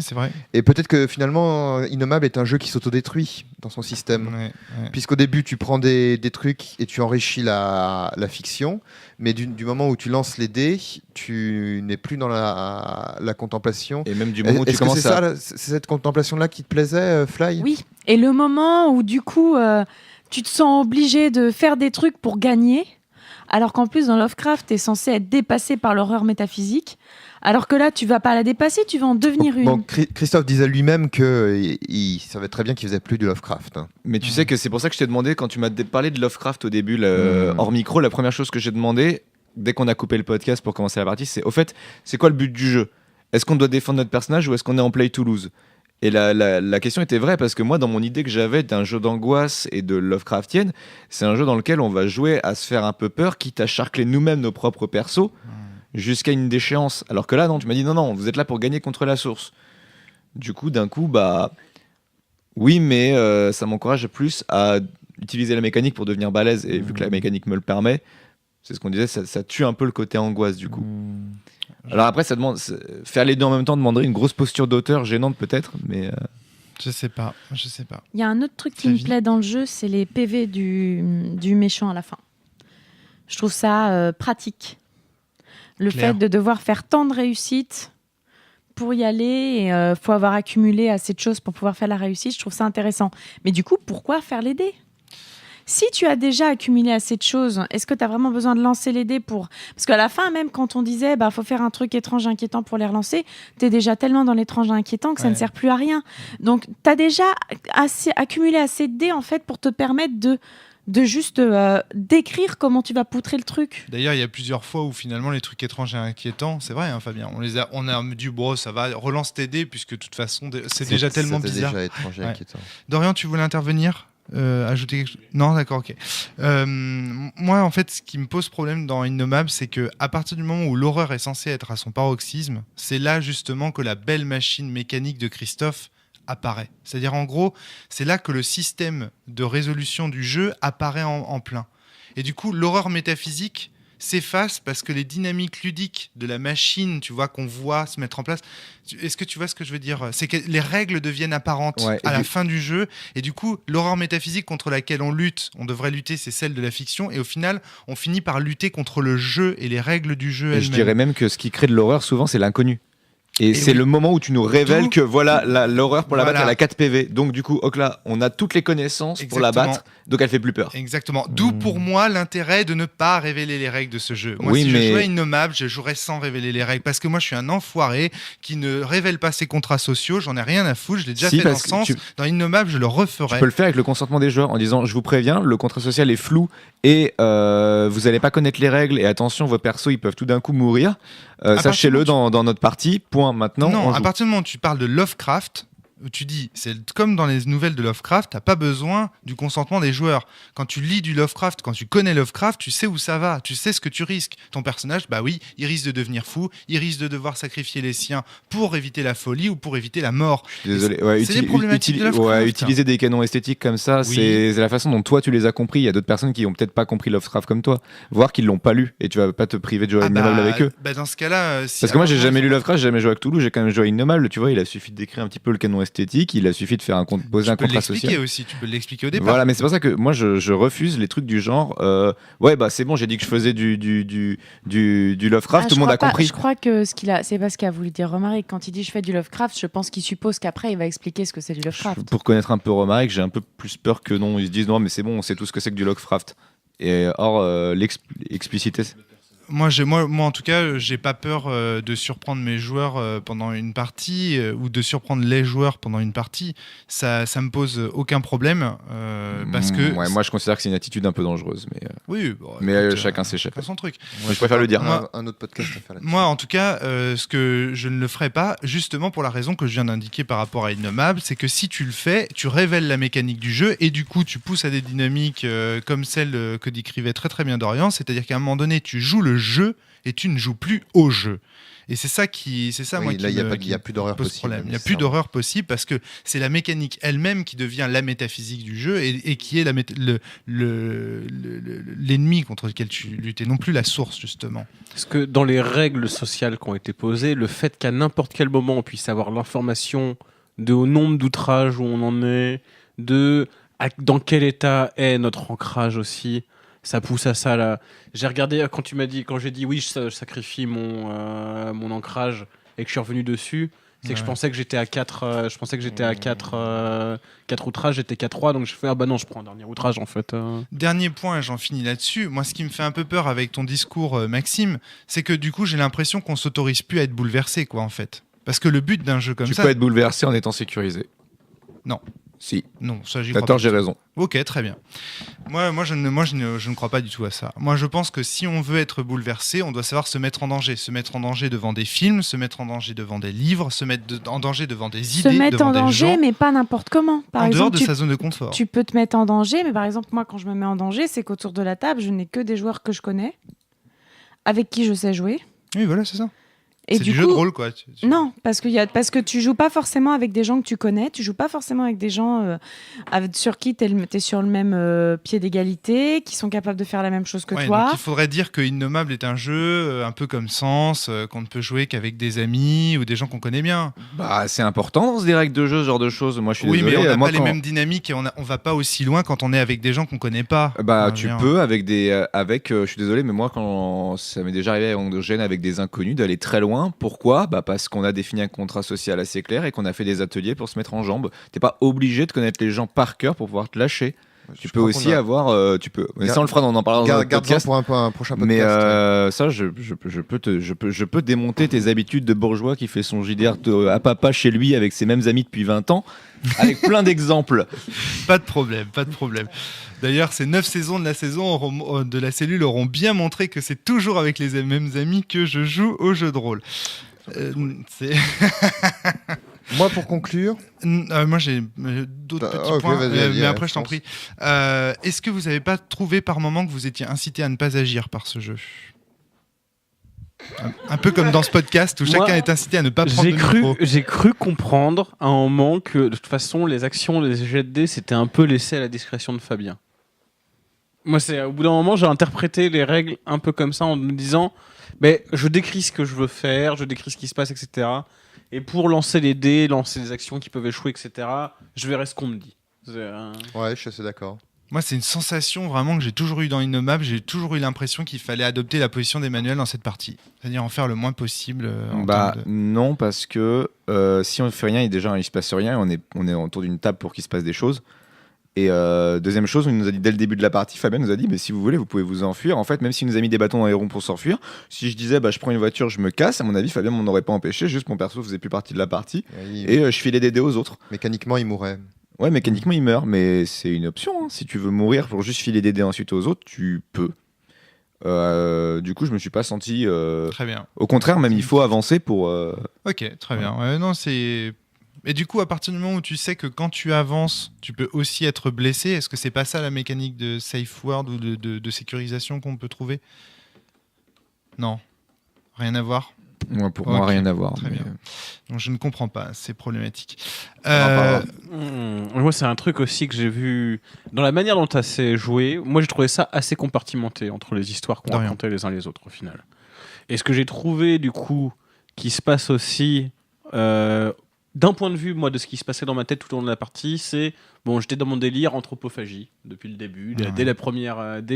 c'est vrai. Et peut-être que finalement, Innommable est un jeu qui s'autodétruit dans son système. Puisqu'au début, tu prends des trucs et tu enrichis la fiction, mais du moment où tu lances les dés, tu n'es plus dans la contemplation. Et même du moment où tu commences c'est cette contemplation-là qui te plaisait, Fly ? Oui, et le moment où du coup, tu te sens obligé de faire des trucs pour gagner, alors qu'en plus, dans Lovecraft, tu es censé être dépassé par l'horreur métaphysique, alors que là, tu vas pas la dépasser, tu vas en devenir une. Bon, Christophe disait lui-même qu'il savait très bien qu'il faisait plus du Lovecraft. Mais tu sais que c'est pour ça que je t'ai demandé, quand tu m'as parlé de Lovecraft au début, hors micro, la première chose que j'ai demandé, dès qu'on a coupé le podcast pour commencer la partie, c'est au fait, c'est quoi le but du jeu ? Est-ce qu'on doit défendre notre personnage ou est-ce qu'on est en play to lose ? Et la question était vraie, parce que moi, dans mon idée que j'avais d'un jeu d'angoisse et de Lovecraftienne, c'est un jeu dans lequel on va jouer à se faire un peu peur, quitte à charcler nous-mêmes nos propres persos, jusqu'à une déchéance. Alors que là, non, tu m'as dit non, vous êtes là pour gagner contre la source. Du coup, d'un coup, oui, mais ça m'encourage plus à utiliser la mécanique pour devenir balèze, et vu que la mécanique me le permet, c'est ce qu'on disait, ça tue un peu le côté angoisse, du coup. Alors après, ça demande faire les deux en même temps demanderait une grosse posture d'auteur gênante peut-être, mais je sais pas. Il y a un autre truc qui me plaît dans le jeu, c'est les PV du méchant à la fin. Je trouve ça pratique. Le fait de devoir faire tant de réussites pour y aller, il faut avoir accumulé assez de choses pour pouvoir faire la réussite. Je trouve ça intéressant. Mais du coup, pourquoi faire les dés ? Si tu as déjà accumulé assez de choses, est-ce que tu as vraiment besoin de lancer les dés pour... Parce qu'à la fin, même quand on disait faut faire un truc étrange et inquiétant pour les relancer, tu es déjà tellement dans l'étrange et inquiétant que ça ne sert plus à rien. Donc, tu as déjà accumulé assez de dés en fait, pour te permettre de de juste décrire comment tu vas poutrer le truc. D'ailleurs, il y a plusieurs fois où finalement les trucs étranges et inquiétants, c'est vrai, hein, Fabien, on a dit bon, ça va, relance tes dés puisque de toute façon c'est déjà tellement bizarre. Déjà étrange et inquiétant. Dorian, tu voulais intervenir, ajouter quelque chose ? Non, d'accord, ok. Moi, en fait, ce qui me pose problème dans Innommable, c'est que à partir du moment où l'horreur est censée être à son paroxysme, c'est là justement que la belle machine mécanique de Christophe apparaît. C'est-à-dire, en gros, c'est là que le système de résolution du jeu apparaît en plein. Et du coup, l'horreur métaphysique s'efface parce que les dynamiques ludiques de la machine, tu vois, qu'on voit se mettre en place. Est-ce que tu vois ce que je veux dire ? C'est que les règles deviennent apparentes à la fin du jeu. Et du coup, l'horreur métaphysique contre laquelle on devrait lutter, c'est celle de la fiction. Et au final, on finit par lutter contre le jeu et les règles du jeu elles-mêmes. Je dirais même que ce qui crée de l'horreur, souvent, c'est l'inconnu. Et c'est le moment où tu nous révèles que voilà, l'horreur pour la battre, elle a 4 PV. Donc du coup, Okla, on a toutes les connaissances pour la battre, donc elle fait plus peur. Exactement. D'où pour moi l'intérêt de ne pas révéler les règles de ce jeu. Moi, si je jouais Innommable, je jouerais sans révéler les règles. Parce que moi, je suis un enfoiré qui ne révèle pas ses contrats sociaux. J'en ai rien à foutre. Je l'ai déjà fait dans Sens. Dans Innommable, je le referais. Tu peux le faire avec le consentement des joueurs en disant, je vous préviens, le contrat social est flou et vous n'allez pas connaître les règles. Et attention, vos persos, ils peuvent tout d'un coup mourir. Sachez-le dans notre partie. Point. Maintenant, non, à partir du moment où tu parles de Lovecraft, où tu dis, c'est comme dans les nouvelles de Lovecraft, t'as pas besoin du consentement des joueurs. Quand tu lis du Lovecraft, quand tu connais Lovecraft, tu sais où ça va, tu sais ce que tu risques. Ton personnage, bah oui, il risque de devenir fou, il risque de devoir sacrifier les siens pour éviter la folie ou pour éviter la mort. Désolé, c'est des problématiques de Lovecraft. Utiliser des canons esthétiques comme ça, c'est la façon dont toi tu les as compris. Il y a d'autres personnes qui ont peut-être pas compris Lovecraft comme toi, voire qu'ils l'ont pas lu, et tu vas pas te priver de jouer à Innommable avec eux. Dans ce cas-là, parce que moi j'ai jamais lu Lovecraft, j'ai jamais joué à Cthulhu, j'ai quand même joué à Innommable. Tu vois, il a suffi de décrire un petit peu le canon esthétique, il a suffi de faire poser un contrat social. Aussi, tu peux l'expliquer au départ. Voilà, mais c'est pour ça que moi je refuse les trucs du genre. C'est bon, j'ai dit que je faisais du Lovecraft, tout le monde a compris. Je crois que c'est pas ce qu'a voulu dire Romaric quand il dit je fais du Lovecraft. Je pense qu'il suppose qu'après il va expliquer ce que c'est du Lovecraft. Pour connaître un peu Romaric, j'ai un peu plus peur que non. Ils se disent non, mais c'est bon, on sait tout ce que c'est que du Lovecraft. Et or l'expliciter. Moi, en tout cas, j'ai pas peur de surprendre mes joueurs pendant une partie ou de surprendre les joueurs pendant une partie. Ça me pose aucun problème parce que. Moi, je considère que c'est une attitude un peu dangereuse, mais. Oui. Chacun ses chefs. Son truc. Je préfère le dire. Un autre podcast à faire là-dessus. Moi, en tout cas, ce que je ne le ferai pas, justement pour la raison que je viens d'indiquer par rapport à Innommable, c'est que si tu le fais, tu révèles la mécanique du jeu et du coup, tu pousses à des dynamiques comme celle que décrivait très très bien Dorian, c'est-à-dire qu'à un moment donné, tu joues le jeu et tu ne joues plus au jeu. Et c'est ça moi qui il y a plus d'horreur possible. Il n'y a plus d'horreur possible parce que c'est la mécanique elle-même qui devient la métaphysique du jeu et qui est l'ennemi contre lequel tu luttes et non plus la source justement. Parce que dans les règles sociales qui ont été posées, le fait qu'à n'importe quel moment on puisse avoir l'information au nombre d'outrages où on en est, dans quel état est notre ancrage aussi. Ça pousse à ça là. J'ai regardé quand j'ai dit oui, je sacrifie mon ancrage et que je suis revenu dessus. C'est que je pensais que j'étais à 4 outrages, j'étais qu'à 3, donc je fais non, je prends un dernier outrage en fait. Dernier point, et j'en finis là-dessus. Moi, ce qui me fait un peu peur avec ton discours, Maxime, c'est que du coup, j'ai l'impression qu'on s'autorise plus à être bouleversé, quoi, en fait. Parce que le but d'un jeu comme ça. Tu peux être bouleversé en étant sécurisé. Non. Si. Non, ça j'y crois pas. D'accord, j'ai raison. Ok, très bien. Moi, je ne crois pas du tout à ça. Moi, je pense que si on veut être bouleversé, on doit savoir se mettre en danger. Se mettre en danger devant des films, se mettre en danger devant des livres, se mettre en danger devant des idées, se mettre devant en des danger, gens, mais pas n'importe comment. Par exemple, dehors de sa zone de confort. Tu peux te mettre en danger, mais par exemple, moi, quand je me mets en danger, c'est qu'autour de la table, je n'ai que des joueurs que je connais, avec qui je sais jouer. Oui, voilà, c'est ça. Et c'est du jeu de rôle, quoi. Non, parce que tu joues pas forcément avec des gens que tu connais, tu joues pas forcément avec des gens sur qui t'es sur le même pied d'égalité, qui sont capables de faire la même chose que toi. Donc il faudrait dire que Innommable est un jeu un peu comme Sens, qu'on ne peut jouer qu'avec des amis ou des gens qu'on connaît bien. Bah, c'est important dans ce direct de jeu, ce genre de choses. Moi, je suis désolé. Oui, mais on n'a pas les mêmes dynamiques et on va pas aussi loin quand on est avec des gens qu'on connaît pas. Bah, tu peux avec je suis désolé, mais moi, quand ça m'est déjà arrivé à gêne avec des inconnus d'aller très loin. Pourquoi ? Parce qu'on a défini un contrat social assez clair et qu'on a fait des ateliers pour se mettre en jambes. T'es pas obligé de connaître les gens par cœur pour pouvoir te lâcher. Tu peux aussi avoir, mais ça on le fera, on en parlera dans un podcast. Pour un prochain podcast. Mais ça, je peux démonter tes habitudes de bourgeois qui fait son JDR à papa chez lui avec ses mêmes amis depuis 20 ans, avec plein d'exemples. Pas de problème. D'ailleurs, ces 9 saisons de la cellule auront bien montré que c'est toujours avec les mêmes amis que je joue au jeu de rôle. Moi, pour conclure... moi, j'ai d'autres petits points, mais après, je t'en prie. Est-ce que vous n'avez pas trouvé par moment que vous étiez incité à ne pas agir par ce jeu ? Un peu comme dans ce podcast où chacun est incité à ne pas prendre le micro. J'ai cru comprendre à un moment que, de toute façon, les actions, les jets de dés, c'était un peu laissé à la discrétion de Fabien. Moi, au bout d'un moment, j'ai interprété les règles un peu comme ça en me disant je décris ce que je veux faire, je décris ce qui se passe, etc. Et pour lancer les dés, lancer les actions qui peuvent échouer, etc., je verrai ce qu'on me dit. Ouais, je suis assez d'accord. Moi, c'est une sensation vraiment que j'ai toujours eu dans Innommable. J'ai toujours eu l'impression qu'il fallait adopter la position d'Emmanuel dans cette partie. C'est-à-dire en faire le moins possible. Non, parce que si on ne fait rien, il se passe rien. On est autour d'une table pour qu'il se passe des choses. Et deuxième chose, il nous a dit dès le début de la partie, Fabien nous a dit mais si vous voulez, vous pouvez vous enfuir. En fait, même s'il nous a mis des bâtons dans les roues pour s'enfuir, si je disais je prends une voiture, je me casse, à mon avis, Fabien m'en aurait pas empêché. Juste mon perso faisait plus partie de la partie et je filais des dés aux autres. Mécaniquement, il mourrait. Ouais, mécaniquement, il meurt, mais c'est une option. Hein. Si tu veux mourir pour juste filer des dés ensuite aux autres, tu peux. Du coup, je me suis pas senti. Très bien. Au contraire, même il faut avancer pour. Ok, très bien. Non, c'est. Et du coup, à partir du moment où tu sais que quand tu avances, tu peux aussi être blessé, est-ce que c'est pas ça la mécanique de safe word ou de sécurisation qu'on peut trouver ? Non, rien à voir. Pour moi, rien à voir. Très bien. Donc, je ne comprends pas, c'est problématique. Moi, c'est un truc aussi que j'ai vu dans la manière dont tu as joué. Moi, j'ai trouvé ça assez compartimenté entre les histoires qu'on racontait les uns les autres au final. Et ce que j'ai trouvé, du coup, qui se passe aussi, d'un point de vue, moi, de ce qui se passait dans ma tête tout au long de la partie, c'est j'étais dans mon délire anthropophagie depuis le début, dès le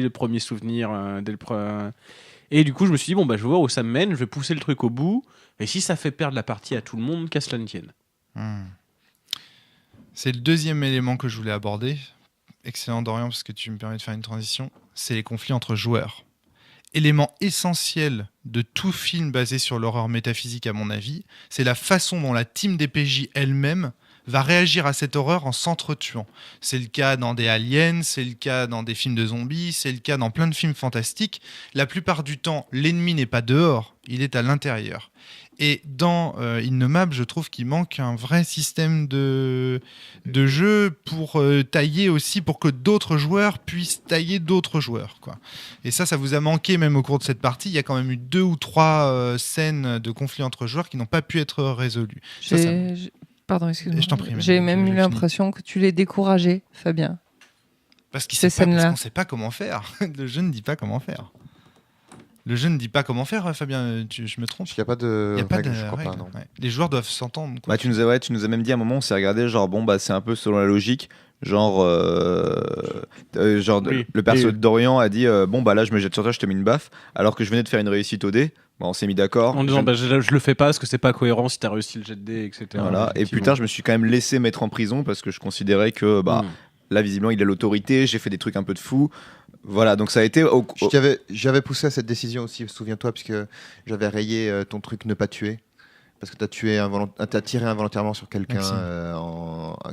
premier souvenir, et du coup, je me suis dit, je vais voir où ça me mène, je vais pousser le truc au bout, et si ça fait perdre la partie à tout le monde, qu'à cela ne tienne. C'est le deuxième élément que je voulais aborder. Excellent, Dorian, parce que tu me permets de faire une transition. C'est les conflits entre joueurs. Élément essentiel de tout film basé sur l'horreur métaphysique, à mon avis, c'est la façon dont la team des PJ elle-même va réagir à cette horreur en s'entretuant. C'est le cas dans des aliens, c'est le cas dans des films de zombies, c'est le cas dans plein de films fantastiques. La plupart du temps, l'ennemi n'est pas dehors, il est à l'intérieur. Et dans Innommable, je trouve qu'il manque un vrai système de jeu pour tailler aussi, pour que d'autres joueurs puissent tailler d'autres joueurs, quoi. Et ça vous a manqué même au cours de cette partie. Il y a quand même eu 2 ou 3 scènes de conflits entre joueurs qui n'ont pas pu être résolues. Pardon, excuse-moi. Je t'en prie. J'ai même eu l'impression que tu les décourageais, Fabien. Parce qu'on ne sait pas comment faire. Le jeu ne dit pas comment faire. Le jeu ne dit pas comment faire, Fabien, je me trompe ? Il n'y a pas de règle, je crois pas, non. Ouais. Les joueurs doivent s'entendre. Tu nous as même dit à un moment, on s'est regardé, c'est un peu selon la logique. Le perso de Dorian a dit là je me jette sur toi, je te mets une baffe, alors que je venais de faire une réussite au dé. On s'est mis d'accord. En disant je le fais pas parce que c'est pas cohérent si t'as réussi le jet de dé, etc. Voilà. Et plus tard, je me suis quand même laissé mettre en prison parce que je considérais que là, visiblement, il a l'autorité, j'ai fait des trucs un peu de fou. Voilà, donc ça a été. J'avais poussé à cette décision aussi, souviens-toi, puisque j'avais rayé ton truc ne pas tuer. Parce que t'as tiré involontairement sur quelqu'un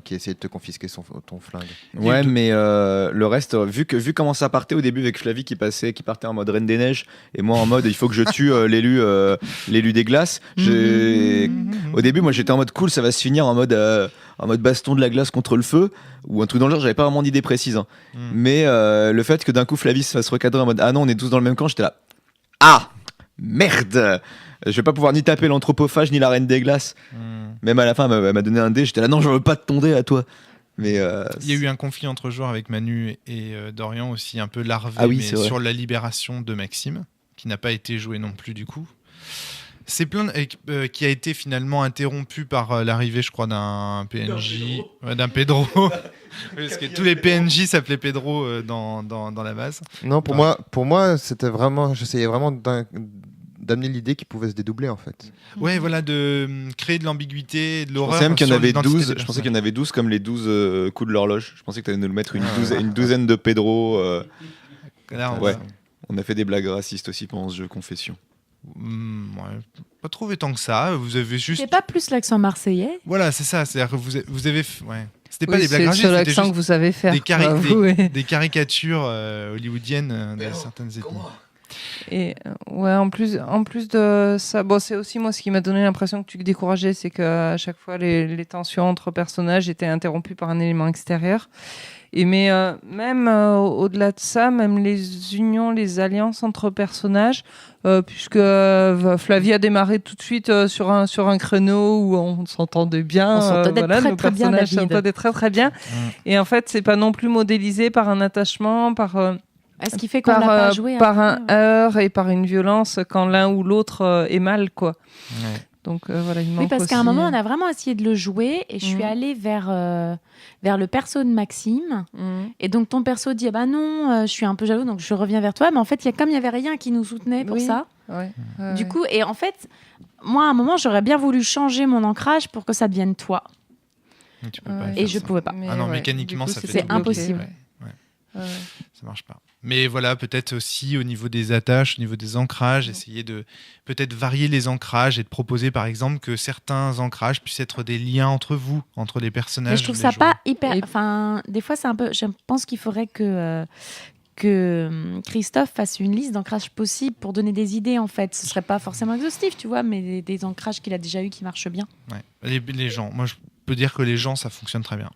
qui essayait de te confisquer ton flingue. Ouais, mais le reste, vu comment ça partait au début avec Flavie qui partait en mode Reine des Neiges, et moi en mode il faut que je tue l'élu des glaces. Au début, moi j'étais en mode cool, ça va se finir en mode baston de la glace contre le feu, ou un truc dans le genre, j'avais pas vraiment d'idée précise. Hein. Mais le fait que d'un coup Flavie se fasse recadrer en mode ah non, on est tous dans le même camp, j'étais là. Ah merde! Je vais pas pouvoir ni taper l'anthropophage ni la reine des glaces. Même à la fin, elle m'a donné un dé. J'étais là, non, je veux pas de ton dé à toi. Mais il y a eu un conflit entre joueurs avec Manu et Dorian aussi, un peu larvé, sur la libération de Maxime, qui n'a pas été joué non plus du coup. C'est qui a été finalement interrompu par l'arrivée, je crois, d'un PNJ, d'un Pedro. Parce que tous les PNJ s'appelaient Pedro dans la base. Non, pour moi, c'était vraiment, j'essayais vraiment d'amener l'idée qu'il pouvait se dédoubler en fait. Ouais, voilà, de créer de l'ambiguïté, de l'horreur. Je pensais même qu'il y en sur avait l'identité 12. des Je pensais qu'il y en personnages. avait 12 comme les 12 coups de l'horloge. Je pensais que tu allais nous le mettre une douzaine de Pedro. Là, Ouais. On a fait des blagues racistes aussi pendant ce jeu, confession. Ouais, pas trouvé tant que ça. Vous avez juste. C'est pas plus l'accent marseillais. Voilà, c'est ça. C'est-à-dire que vous avez. Ouais. C'était pas Oui, des blagues c'est le racistes, seul c'était accent juste que vous savez faire. des, quoi, des caricatures hollywoodiennes de certaines ethnies. Et ouais, en plus de ça, bon, c'est aussi moi ce qui m'a donné l'impression que tu décourageais, c'est qu'à chaque fois les tensions entre personnages étaient interrompues par un élément extérieur. Mais même au-delà de ça, même les unions, les alliances entre personnages, puisque Flavie a démarré tout de suite sur un créneau où on s'entendait bien. On s'entendait voilà, très, nos très bien, personnages David. s'entendaient très très bien. Et en fait, c'est pas non plus modélisé par un attachement, par Est-ce qui fait qu'on l'a pas joué par après, un heurt et par une violence quand l'un ou l'autre est mal, quoi. Ouais. Donc voilà, il manque Oui, parce qu'à un aussi- moment, on a vraiment essayé de le jouer et je suis allée vers le perso de Maxime. Mhm. Et donc, ton perso dit, ah bah non, je suis un peu jaloux, donc je reviens vers toi. Mais en fait, comme il n'y avait rien qui nous soutenait pour Oui. ça, Ouais. du coup, et en fait, moi, à un moment, j'aurais bien voulu changer mon ancrage pour que ça devienne toi. Mais tu peux Ouais. pas Et faire je ça. pouvais pas. Mais Ah non, ouais, mécaniquement, du coup, ça fait c'est tout bloqué. impossible. Ouais. Ouais. Ça marche pas. Mais voilà, peut-être aussi au niveau des attaches, au niveau des ancrages, essayer de peut-être varier les ancrages et de proposer par exemple que certains ancrages puissent être des liens entre vous, entre les personnages. Mais je trouve des ça joueurs. pas hyper. Et- Enfin, des fois, c'est un peu. Je pense qu'il faudrait que Christophe fasse une liste d'ancrages possibles pour donner des idées, en fait. Ce serait pas forcément exhaustif, tu vois, mais des ancrages qu'il a déjà eu qui marchent bien. Ouais. Les gens, moi je peux dire que les gens, ça fonctionne très bien.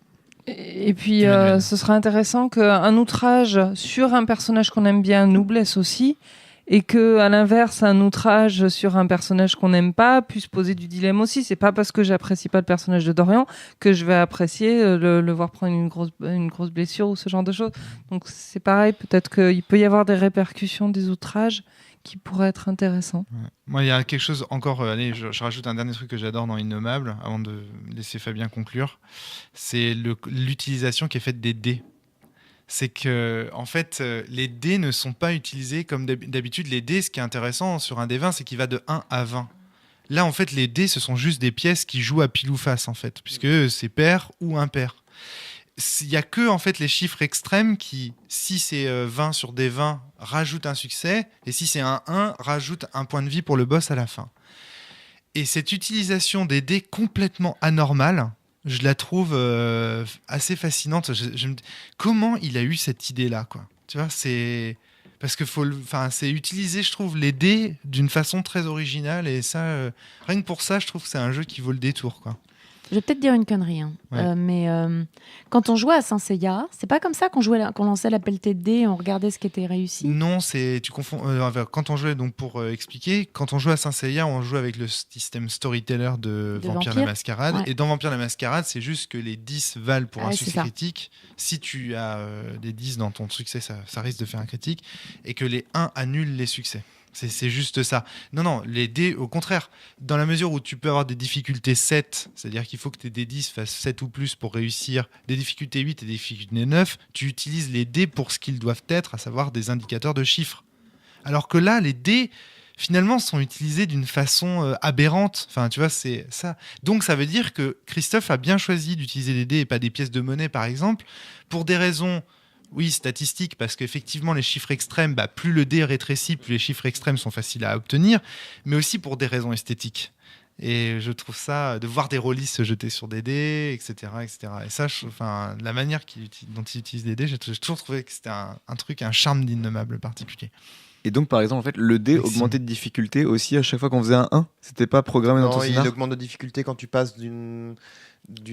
Et puis, Emmanuel. ce serait intéressant qu'un outrage sur un personnage qu'on aime bien nous blesse aussi, et que, à l'inverse, un outrage sur un personnage qu'on n'aime pas puisse poser du dilemme aussi. C'est pas parce que j'apprécie pas le personnage de Dorian que je vais apprécier le voir prendre une grosse blessure ou ce genre de choses. Donc c'est pareil, peut-être qu'il peut y avoir des répercussions des outrages qui pourraient être intéressants. Ouais. Moi, il y a quelque chose encore. Allez, je rajoute un dernier truc que j'adore dans Innommable, avant de laisser Fabien conclure. C'est l'utilisation qui est faite des dés. C'est que, en fait, les dés ne sont pas utilisés comme d'habitude. Les dés, ce qui est intéressant sur un dé 20, c'est qu'il va de 1 à 20. Là, en fait, les dés, ce sont juste des pièces qui jouent à pile ou face, en fait, puisque c'est pair ou impair. Il n'y a que en fait, les chiffres extrêmes qui, si c'est 20 sur des 20, rajoutent un succès, et si c'est un 1, rajoute un point de vie pour le boss à la fin. Et cette utilisation des dés complètement anormale, je la trouve assez fascinante. Comment il a eu cette idée-là, quoi. Tu vois, c'est... Parce que c'est utiliser, je trouve, les dés d'une façon très originale, et ça, rien que pour ça, je trouve que c'est un jeu qui vaut le détour, quoi. Je vais peut-être dire une connerie, hein. Ouais. Mais quand on jouait à Saint Seiya, c'est pas comme ça qu'on lançait la pelletée de dés, on regardait ce qui était réussi. Non, tu confonds. Quand on jouait, donc pour expliquer, quand on jouait à Saint Seiya, on jouait avec le système storyteller de Vampire la Mascarade. Ouais. Et dans Vampire la Mascarade, c'est juste que les 10 valent pour un c'est succès ça. critique. Si tu as des 10 dans ton succès, ça risque de faire un critique. Et que les 1 annulent les succès. C'est juste ça. Non, les dés, au contraire, dans la mesure où tu peux avoir des difficultés 7, c'est-à-dire qu'il faut que tes dés 10 fassent 7 ou plus pour réussir, des difficultés 8 et des difficultés 9, tu utilises les dés pour ce qu'ils doivent être, à savoir des indicateurs de chiffres. Alors que là, les dés, finalement, sont utilisés d'une façon aberrante. Enfin, tu vois, c'est ça. Donc, ça veut dire que Christophe a bien choisi d'utiliser des dés et pas des pièces de monnaie, par exemple, pour des raisons... Oui, statistique, parce qu'effectivement, les chiffres extrêmes, plus le dé rétrécit, plus les chiffres extrêmes sont faciles à obtenir, mais aussi pour des raisons esthétiques. Et je trouve ça, de voir des rôlistes se jeter sur des dés, etc. Et ça, la manière dont ils utilisent les dés, j'ai toujours trouvé que c'était un truc, un charme d'Innommable particulier. Et donc, par exemple, en fait, le dé augmentait de difficulté aussi à chaque fois qu'on faisait un 1. C'était pas programmé dans ton Non, il scénar. augmente de difficulté quand tu passes d'une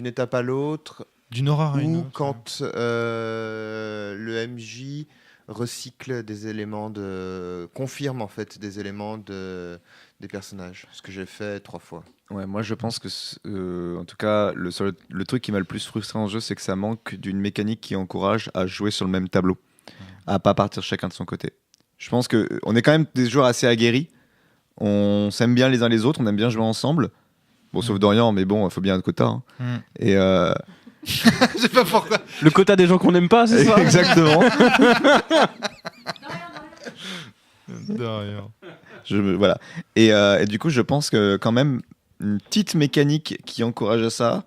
étape à l'autre. D'une horreur à une Ou autre. quand le MJ recycle des éléments confirme en fait des éléments des personnages. Ce que j'ai fait 3 fois. Ouais, moi je pense que, en tout cas, le truc qui m'a le plus frustré en jeu, c'est que ça manque d'une mécanique qui encourage à jouer sur le même tableau, à pas partir chacun de son côté. Je pense qu'on est quand même des joueurs assez aguerris, on s'aime bien les uns les autres, on aime bien jouer ensemble. Bon, sauf Dorian, mais bon, il faut bien un quota. Hein. Et Je sais pas pourquoi. Le quota des gens qu'on n'aime pas, c'est ça? Exactement. De rien. Voilà. Et du coup, je pense que quand même une petite mécanique qui encourage à ça,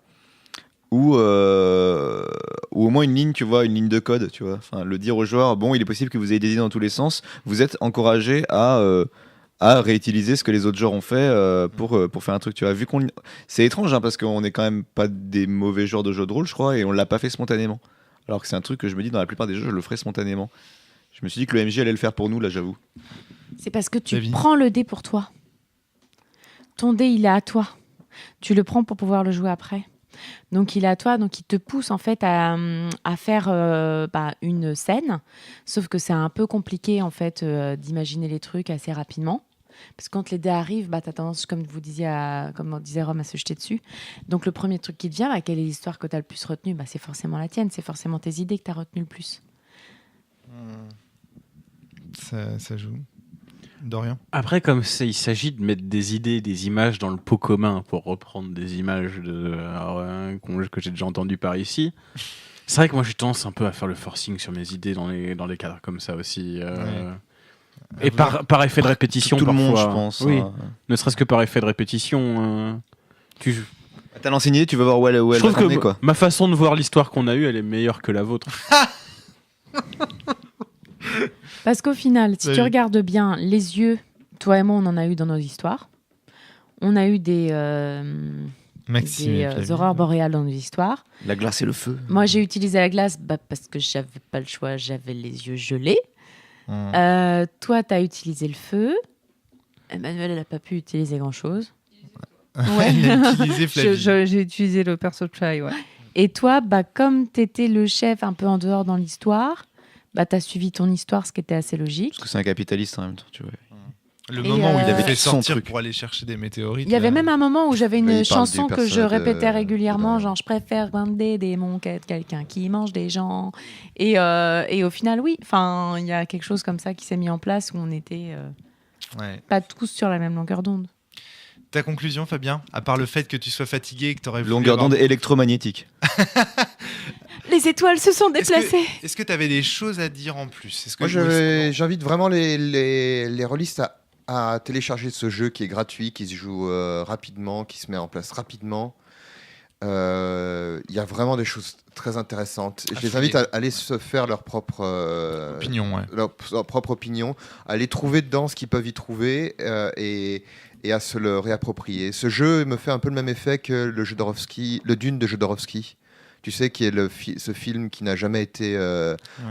ou au moins une ligne, tu vois, une ligne de code, tu vois. Enfin, le dire aux joueurs, bon, il est possible que vous ayez des idées dans tous les sens. Vous êtes encouragé à réutiliser ce que les autres joueurs ont fait pour faire un truc, tu vois. C'est étrange, hein, parce qu'on n'est quand même pas des mauvais joueurs de jeux de rôle, je crois, et on l'a pas fait spontanément. Alors que c'est un truc que je me dis, dans la plupart des jeux, je le ferais spontanément. Je me suis dit que le MJ allait le faire pour nous, là, j'avoue. C'est parce que tu David. prends le dé pour toi. Ton dé, il est à toi. Tu le prends pour pouvoir le jouer après. Donc il est à toi, donc il te pousse en fait à faire une scène. Sauf que c'est un peu compliqué en fait d'imaginer les trucs assez rapidement. Parce que quand les dés arrivent, t'as tendance, comme disait Rome, à se jeter dessus. Donc le premier truc qui te vient, quelle est l'histoire que t'as le plus retenue ? C'est forcément la tienne, c'est forcément tes idées que t'as retenues le plus. Ça joue. Dorian. Après, comme il s'agit de mettre des idées, des images dans le pot commun pour reprendre des images que j'ai déjà entendues par ici, c'est vrai que moi j'ai tendance un peu à faire le forcing sur mes idées dans les cadres comme ça aussi. Et par effet de répétition, tout le parfois. monde, je pense. Oui. Hein. Ne serait-ce que par effet de répétition. T'as lancé une idée, tu vas voir où elle Je va trouve t'emmener, que quoi. ma façon de voir l'histoire qu'on a eue, elle est meilleure que la vôtre. Parce qu'au final, si Oui. tu regardes bien les yeux, toi et moi, on en a eu dans nos histoires. On a eu des Maxime et Flavie. aurores boréales dans nos histoires. La glace et le feu. Moi, j'ai utilisé la glace parce que j'avais pas le choix, j'avais les yeux gelés. Toi, tu as utilisé le feu. Emmanuel, elle n'a pas pu utiliser grand-chose. Ouais. Il a utilisé Flavie. J'ai utilisé le perso de Chai, ouais. Et toi, comme tu étais le chef un peu en dehors dans l'histoire, tu as suivi ton histoire, ce qui était assez logique. Parce que c'est un capitaliste en même temps, tu vois. Le Et moment où il avait fait son sortir truc. pour aller chercher des météorites. Il y avait là. même un moment où j'avais une Il parle chanson du que je personnage répétais de régulièrement, Dorian. genre je préfère vendre des démons qu'être quelqu'un qui mange des gens. Et au final, oui, il y a quelque chose comme ça qui s'est mis en place où on n'était Ouais. pas tous sur la même longueur d'onde. Ta conclusion, Fabien, à part le fait que tu sois fatigué et que tu aurais voulu Longueur avoir- d'onde électromagnétique. Les étoiles se sont déplacées. Est-ce que tu avais des choses à dire en plus? Est-ce que Moi, j'invite vraiment les rôlistes à télécharger ce jeu qui est gratuit, qui se joue rapidement, qui se met en place rapidement. Il y a vraiment des choses très intéressantes. Et je les invite à aller se faire leur propre opinion, ouais. leur propre opinion, à aller trouver dedans ce qu'ils peuvent y trouver et à se le réapproprier. Ce jeu me fait un peu le même effet que le Dune de Jodorowsky. Tu sais, qui est ce film qui n'a jamais été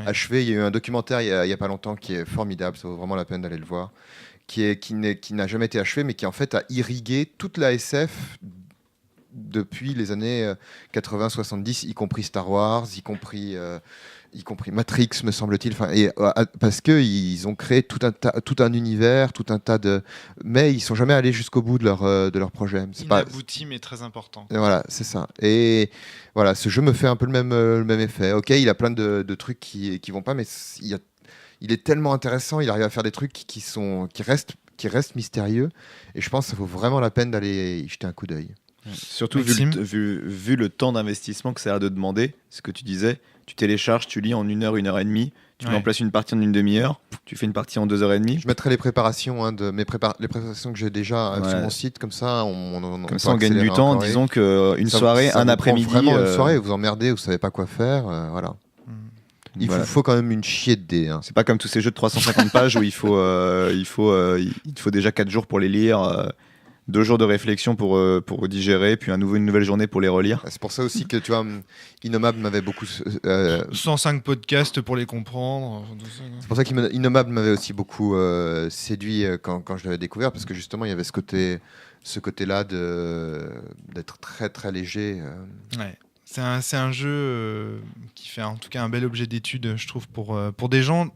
achevé. Il y a eu un documentaire il y a pas longtemps qui est formidable, ça vaut vraiment la peine d'aller le voir, qui n'a jamais été achevé, mais qui en fait a irrigué toute la SF depuis les années 80-70, y compris Star Wars, y compris Matrix, me semble-t-il. Parce qu'ils ont créé tout un univers, tout un tas de... Mais ils ne sont jamais allés jusqu'au bout de leur projet. C'est pas Inabouti, mais très important. Et voilà, c'est ça. Et voilà, ce jeu me fait un peu le même effet. Ok, il a plein de trucs qui vont pas, mais il est tellement intéressant, il arrive à faire des trucs qui restent mystérieux. Et je pense que ça vaut vraiment la peine d'aller y jeter un coup d'œil. Surtout vu le temps d'investissement que ça a l'air de demander, ce que tu disais, tu télécharges, tu lis en 1 heure, 1 heure et demie, tu mets en place une partie en une demi-heure, tu fais une partie en 2h30. Je mettrai les préparations, les préparations que j'ai déjà sur mon site, comme ça on gagne du temps, disons qu'une soirée, un après-midi. Vraiment une soirée, vous emmerdez, vous savez pas quoi faire, voilà. Il vous faut quand même une chier de dés. Hein. C'est pas comme tous ces jeux de 350 pages où il faut déjà 4 jours pour les lire. 2 jours de réflexion pour digérer, puis une nouvelle journée pour les relire. C'est pour ça aussi que tu vois, Innommable m'avait beaucoup. 105 podcasts pour les comprendre. C'est pour ça qu'Innommable m'avait aussi beaucoup séduit quand je l'avais découvert, parce que justement il y avait ce côté-là d'être très très léger. Ouais. C'est un jeu qui fait en tout cas un bel objet d'étude, je trouve, pour des gens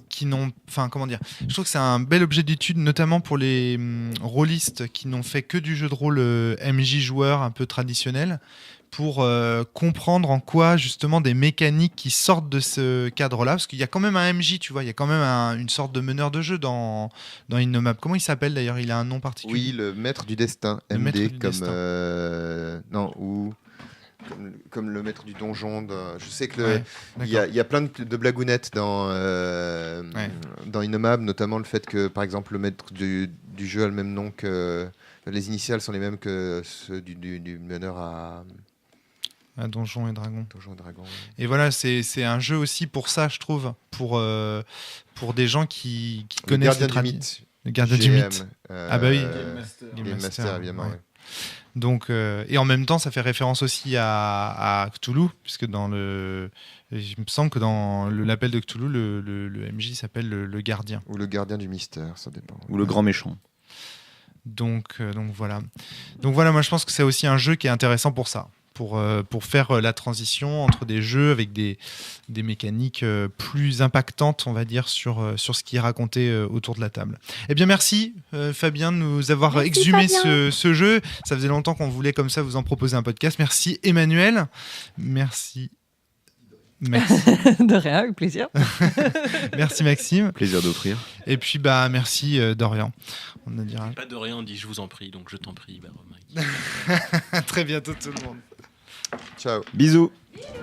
qui n'ont, je trouve que c'est un bel objet d'étude, notamment pour les rôlistes qui n'ont fait que du jeu de rôle MJ joueur un peu traditionnel, pour comprendre en quoi justement des mécaniques qui sortent de ce cadre-là, parce qu'il y a quand même un MJ, tu vois, il y a quand même une sorte de meneur de jeu dans Innommable. Comment il s'appelle d'ailleurs? Il a un nom particulier. Oui, le maître du destin, Le MD, maître du comme destin. non, ou comme le maître du donjon. Je sais que Ouais, il y a plein de blagounettes dans Innommable, notamment le fait que, par exemple, le maître du jeu a le même nom que... Les initiales sont les mêmes que ceux du meneur à Donjons et Dragons. Donjons et Dragons. Et voilà, c'est un jeu aussi pour ça, je trouve, pour des gens qui connaissent le les gardien du mythe. Le gardien du GM, mythe. Ah bah oui. Game Master, évidemment. ouais. Ouais. Donc, et en même temps, ça fait référence aussi à Cthulhu, puisque il me semble que dans l'appel de Cthulhu, le MJ s'appelle le gardien. Ou le gardien du mystère, ça dépend. Ou le grand méchant. Donc voilà. Donc voilà, moi je pense que c'est aussi un jeu qui est intéressant pour ça. Pour faire la transition entre des jeux avec des mécaniques plus impactantes, on va dire, sur ce qui est raconté autour de la table. Eh bien, merci Fabien de nous avoir exhumé ce jeu. Ça faisait longtemps qu'on voulait comme ça vous en proposer un podcast. Merci Emmanuel. Merci. De rien, avec plaisir. Merci Maxime. Plaisir d'offrir. Et puis merci Dorian. On a dit Pas de rien, on dit je vous en prie, donc je t'en prie. À très bientôt tout le monde. Ciao. Bisous. Bisous.